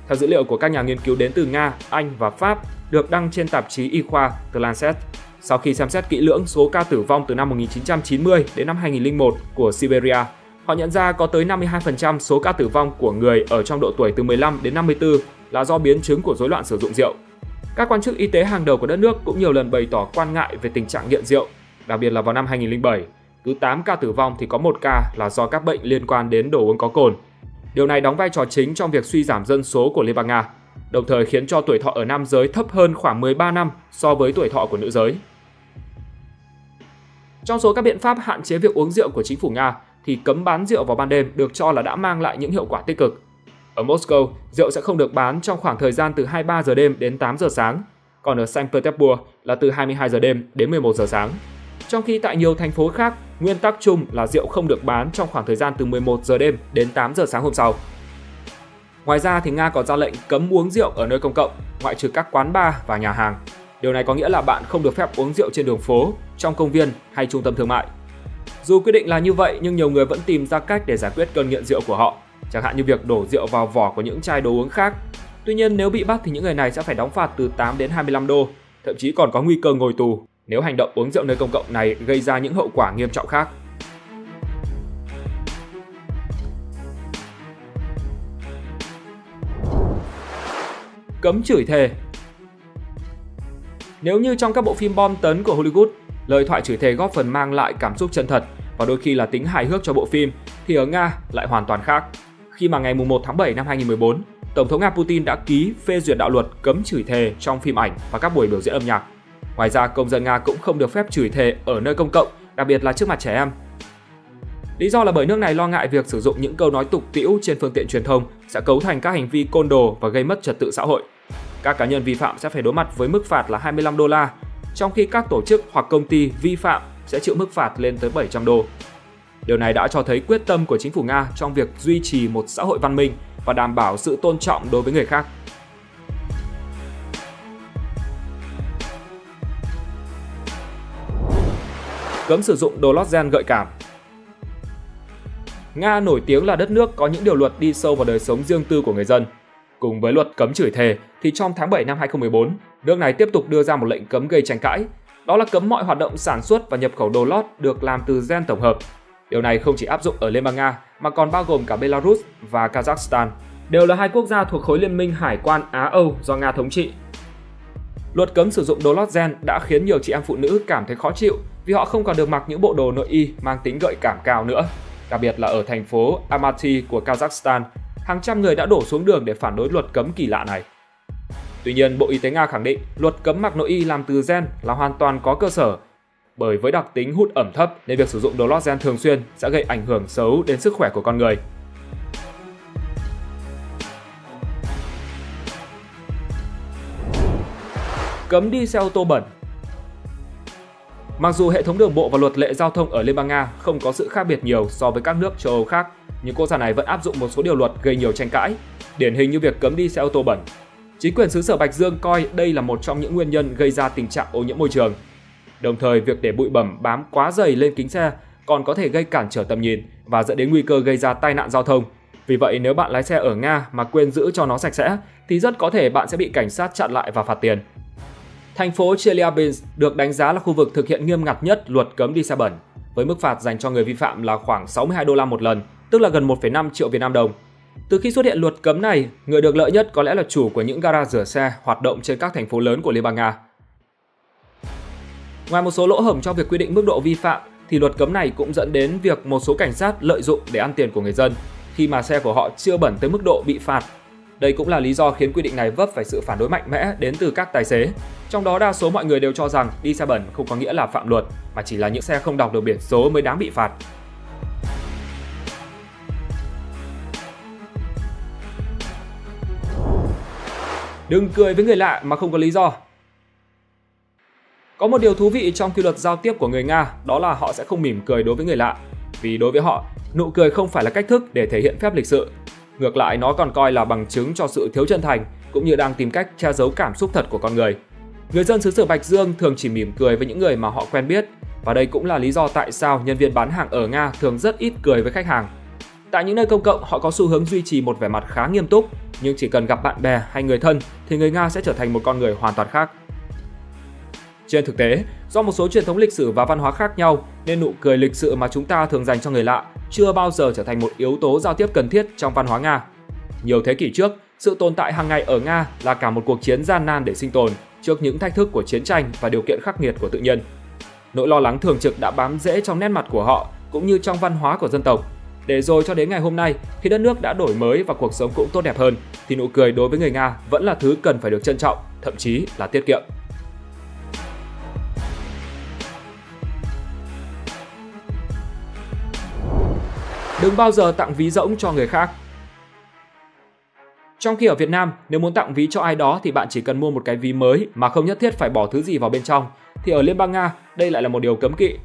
Theo dữ liệu của các nhà nghiên cứu đến từ Nga, Anh và Pháp được đăng trên tạp chí y khoa The Lancet, sau khi xem xét kỹ lưỡng số ca tử vong từ năm 1990 đến năm 2001 của Siberia, họ nhận ra có tới 52% số ca tử vong của người ở trong độ tuổi từ 15 đến 54 là do biến chứng của rối loạn sử dụng rượu. Các quan chức y tế hàng đầu của đất nước cũng nhiều lần bày tỏ quan ngại về tình trạng nghiện rượu, đặc biệt là vào năm 2007, cứ 8 ca tử vong thì có 1 ca là do các bệnh liên quan đến đồ uống có cồn. Điều này đóng vai trò chính trong việc suy giảm dân số của Liên bang Nga, đồng thời khiến cho tuổi thọ ở nam giới thấp hơn khoảng 13 năm so với tuổi thọ của nữ giới. Trong số các biện pháp hạn chế việc uống rượu của chính phủ Nga, thì cấm bán rượu vào ban đêm được cho là đã mang lại những hiệu quả tích cực. Ở Moscow, rượu sẽ không được bán trong khoảng thời gian từ 23 giờ đêm đến 8 giờ sáng, còn ở Saint Petersburg là từ 22 giờ đêm đến 11 giờ sáng. Trong khi tại nhiều thành phố khác, nguyên tắc chung là rượu không được bán trong khoảng thời gian từ 11 giờ đêm đến 8 giờ sáng hôm sau. Ngoài ra thì Nga còn ra lệnh cấm uống rượu ở nơi công cộng, ngoại trừ các quán bar và nhà hàng. Điều này có nghĩa là bạn không được phép uống rượu trên đường phố, trong công viên hay trung tâm thương mại. Dù quyết định là như vậy nhưng nhiều người vẫn tìm ra cách để giải quyết cơn nghiện rượu của họ, chẳng hạn như việc đổ rượu vào vỏ của những chai đồ uống khác. Tuy nhiên nếu bị bắt thì những người này sẽ phải đóng phạt từ 8 đến 25 đô, thậm chí còn có nguy cơ ngồi tù nếu hành động uống rượu nơi công cộng này gây ra những hậu quả nghiêm trọng khác. Cấm chửi thề. Nếu như trong các bộ phim bom tấn của Hollywood, lời thoại chửi thề góp phần mang lại cảm xúc chân thật và đôi khi là tính hài hước cho bộ phim, thì ở Nga lại hoàn toàn khác. Khi mà ngày 1 tháng 7 năm 2014, Tổng thống Nga Putin đã ký phê duyệt đạo luật cấm chửi thề trong phim ảnh và các buổi biểu diễn âm nhạc. Ngoài ra, công dân Nga cũng không được phép chửi thề ở nơi công cộng, đặc biệt là trước mặt trẻ em. Lý do là bởi nước này lo ngại việc sử dụng những câu nói tục tĩu trên phương tiện truyền thông sẽ cấu thành các hành vi côn đồ và gây mất trật tự xã hội. Các cá nhân vi phạm sẽ phải đối mặt với mức phạt là 25 đô la, trong khi các tổ chức hoặc công ty vi phạm sẽ chịu mức phạt lên tới 700 đô. Điều này đã cho thấy quyết tâm của chính phủ Nga trong việc duy trì một xã hội văn minh và đảm bảo sự tôn trọng đối với người khác. Cấm sử dụng đồ lót gen gợi cảm. Nga nổi tiếng là đất nước có những điều luật đi sâu vào đời sống riêng tư của người dân. Cùng với luật cấm chửi thề, thì trong tháng 7 năm 2014, nước này tiếp tục đưa ra một lệnh cấm gây tranh cãi. Đó là cấm mọi hoạt động sản xuất và nhập khẩu đồ lót được làm từ gen tổng hợp. Điều này không chỉ áp dụng ở Liên bang Nga mà còn bao gồm cả Belarus và Kazakhstan, đều là hai quốc gia thuộc khối liên minh hải quan Á-Âu do Nga thống trị. Luật cấm sử dụng đồ lót gen đã khiến nhiều chị em phụ nữ cảm thấy khó chịu vì họ không còn được mặc những bộ đồ nội y mang tính gợi cảm cao nữa. Đặc biệt là ở thành phố Almaty của Kazakhstan, hàng trăm người đã đổ xuống đường để phản đối luật cấm kỳ lạ này. Tuy nhiên, Bộ Y tế Nga khẳng định luật cấm mặc nội y làm từ gen là hoàn toàn có cơ sở, bởi với đặc tính hút ẩm thấp nên việc sử dụng đồ lót gen thường xuyên sẽ gây ảnh hưởng xấu đến sức khỏe của con người. Cấm đi xe ô tô bẩn. Mặc dù hệ thống đường bộ và luật lệ giao thông ở Liên bang Nga không có sự khác biệt nhiều so với các nước châu Âu khác, nhưng quốc gia này vẫn áp dụng một số điều luật gây nhiều tranh cãi, điển hình như việc cấm đi xe ô tô bẩn. Chính quyền xứ sở Bạch Dương coi đây là một trong những nguyên nhân gây ra tình trạng ô nhiễm môi trường. Đồng thời, việc để bụi bẩn bám quá dày lên kính xe còn có thể gây cản trở tầm nhìn và dẫn đến nguy cơ gây ra tai nạn giao thông. Vì vậy, nếu bạn lái xe ở Nga mà quên giữ cho nó sạch sẽ, thì rất có thể bạn sẽ bị cảnh sát chặn lại và phạt tiền. Thành phố Chelyabinsk được đánh giá là khu vực thực hiện nghiêm ngặt nhất luật cấm đi xe bẩn, với mức phạt dành cho người vi phạm là khoảng 62 đô la một lần, tức là gần 1,5 triệu Việt Nam đồng. Từ khi xuất hiện luật cấm này, người được lợi nhất có lẽ là chủ của những gara rửa xe hoạt động trên các thành phố lớn của Liên bang Nga. Ngoài một số lỗ hổng trong việc quy định mức độ vi phạm, thì luật cấm này cũng dẫn đến việc một số cảnh sát lợi dụng để ăn tiền của người dân khi mà xe của họ chưa bẩn tới mức độ bị phạt. Đây cũng là lý do khiến quy định này vấp phải sự phản đối mạnh mẽ đến từ các tài xế. Trong đó đa số mọi người đều cho rằng đi xe bẩn không có nghĩa là phạm luật, mà chỉ là những xe không đọc được biển số mới đáng bị phạt. Đừng cười với người lạ mà không có lý do. Có một điều thú vị trong quy luật giao tiếp của người Nga, đó là họ sẽ không mỉm cười đối với người lạ. Vì đối với họ, nụ cười không phải là cách thức để thể hiện phép lịch sự. Ngược lại, nó còn coi là bằng chứng cho sự thiếu chân thành, cũng như đang tìm cách che giấu cảm xúc thật của con người. Người dân xứ sở Bạch Dương thường chỉ mỉm cười với những người mà họ quen biết, và đây cũng là lý do tại sao nhân viên bán hàng ở Nga thường rất ít cười với khách hàng. Tại những nơi công cộng, họ có xu hướng duy trì một vẻ mặt khá nghiêm túc, nhưng chỉ cần gặp bạn bè hay người thân thì người Nga sẽ trở thành một con người hoàn toàn khác. Trên thực tế, do một số truyền thống lịch sử và văn hóa khác nhau nên nụ cười lịch sự mà chúng ta thường dành cho người lạ chưa bao giờ trở thành một yếu tố giao tiếp cần thiết trong văn hóa Nga. Nhiều thế kỷ trước, sự tồn tại hàng ngày ở Nga là cả một cuộc chiến gian nan để sinh tồn trước những thách thức của chiến tranh và điều kiện khắc nghiệt của tự nhiên. Nỗi lo lắng thường trực đã bám rễ trong nét mặt của họ cũng như trong văn hóa của dân tộc. Để rồi cho đến ngày hôm nay, khi đất nước đã đổi mới và cuộc sống cũng tốt đẹp hơn, thì nụ cười đối với người Nga vẫn là thứ cần phải được trân trọng, thậm chí là tiết kiệm. Đừng bao giờ tặng ví rỗng cho người khác. Trong khi ở Việt Nam, nếu muốn tặng ví cho ai đó thì bạn chỉ cần mua một cái ví mới mà không nhất thiết phải bỏ thứ gì vào bên trong, thì ở Liên bang Nga, đây lại là một điều cấm kỵ.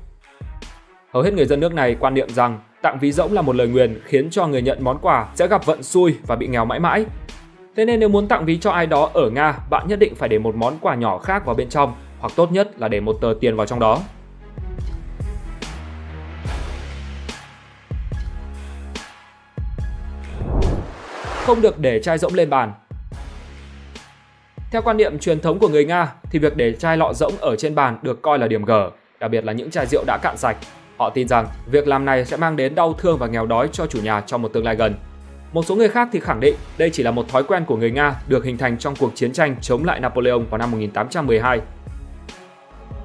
Hầu hết người dân nước này quan niệm rằng tặng ví rỗng là một lời nguyền khiến cho người nhận món quà sẽ gặp vận xui và bị nghèo mãi mãi. Thế nên nếu muốn tặng ví cho ai đó ở Nga, bạn nhất định phải để một món quà nhỏ khác vào bên trong, hoặc tốt nhất là để một tờ tiền vào trong đó. Không được để chai rỗng lên bàn. Theo quan niệm truyền thống của người Nga thì việc để chai lọ rỗng ở trên bàn được coi là điểm gở, đặc biệt là những chai rượu đã cạn sạch. Họ tin rằng việc làm này sẽ mang đến đau thương và nghèo đói cho chủ nhà trong một tương lai gần. Một số người khác thì khẳng định đây chỉ là một thói quen của người Nga được hình thành trong cuộc chiến tranh chống lại Napoleon vào năm 1812.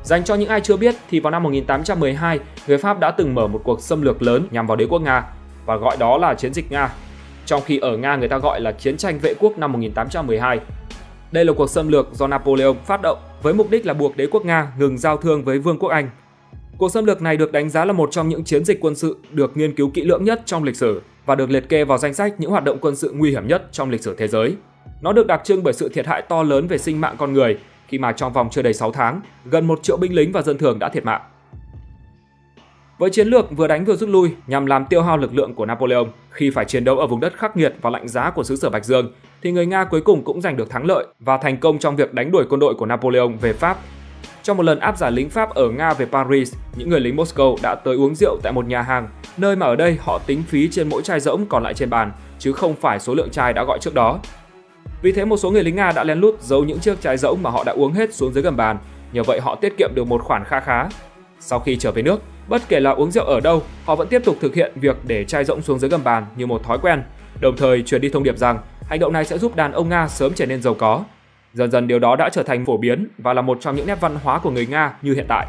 Dành cho những ai chưa biết thì vào năm 1812, người Pháp đã từng mở một cuộc xâm lược lớn nhằm vào đế quốc Nga và gọi đó là Chiến dịch Nga. Trong khi ở Nga người ta gọi là Chiến tranh vệ quốc năm 1812. Đây là cuộc xâm lược do Napoleon phát động với mục đích là buộc đế quốc Nga ngừng giao thương với Vương quốc Anh. Cuộc xâm lược này được đánh giá là một trong những chiến dịch quân sự được nghiên cứu kỹ lưỡng nhất trong lịch sử và được liệt kê vào danh sách những hoạt động quân sự nguy hiểm nhất trong lịch sử thế giới. Nó được đặc trưng bởi sự thiệt hại to lớn về sinh mạng con người khi mà trong vòng chưa đầy 6 tháng, gần 1 triệu binh lính và dân thường đã thiệt mạng. Với chiến lược vừa đánh vừa rút lui nhằm làm tiêu hao lực lượng của Napoleon khi phải chiến đấu ở vùng đất khắc nghiệt và lạnh giá của xứ sở Bạch Dương, thì người Nga cuối cùng cũng giành được thắng lợi và thành công trong việc đánh đuổi quân đội của Napoleon về Pháp. Trong một lần áp giải lính Pháp ở Nga về Paris, những người lính Moscow đã tới uống rượu tại một nhà hàng, nơi mà ở đây họ tính phí trên mỗi chai rỗng còn lại trên bàn, chứ không phải số lượng chai đã gọi trước đó. Vì thế một số người lính Nga đã lén lút giấu những chiếc chai rỗng mà họ đã uống hết xuống dưới gầm bàn, nhờ vậy họ tiết kiệm được một khoản kha khá. Sau khi trở về nước, bất kể là uống rượu ở đâu, họ vẫn tiếp tục thực hiện việc để chai rỗng xuống dưới gầm bàn như một thói quen, đồng thời truyền đi thông điệp rằng hành động này sẽ giúp đàn ông Nga sớm trở nên giàu có. Dần dần điều đó đã trở thành phổ biến và là một trong những nét văn hóa của người Nga như hiện tại.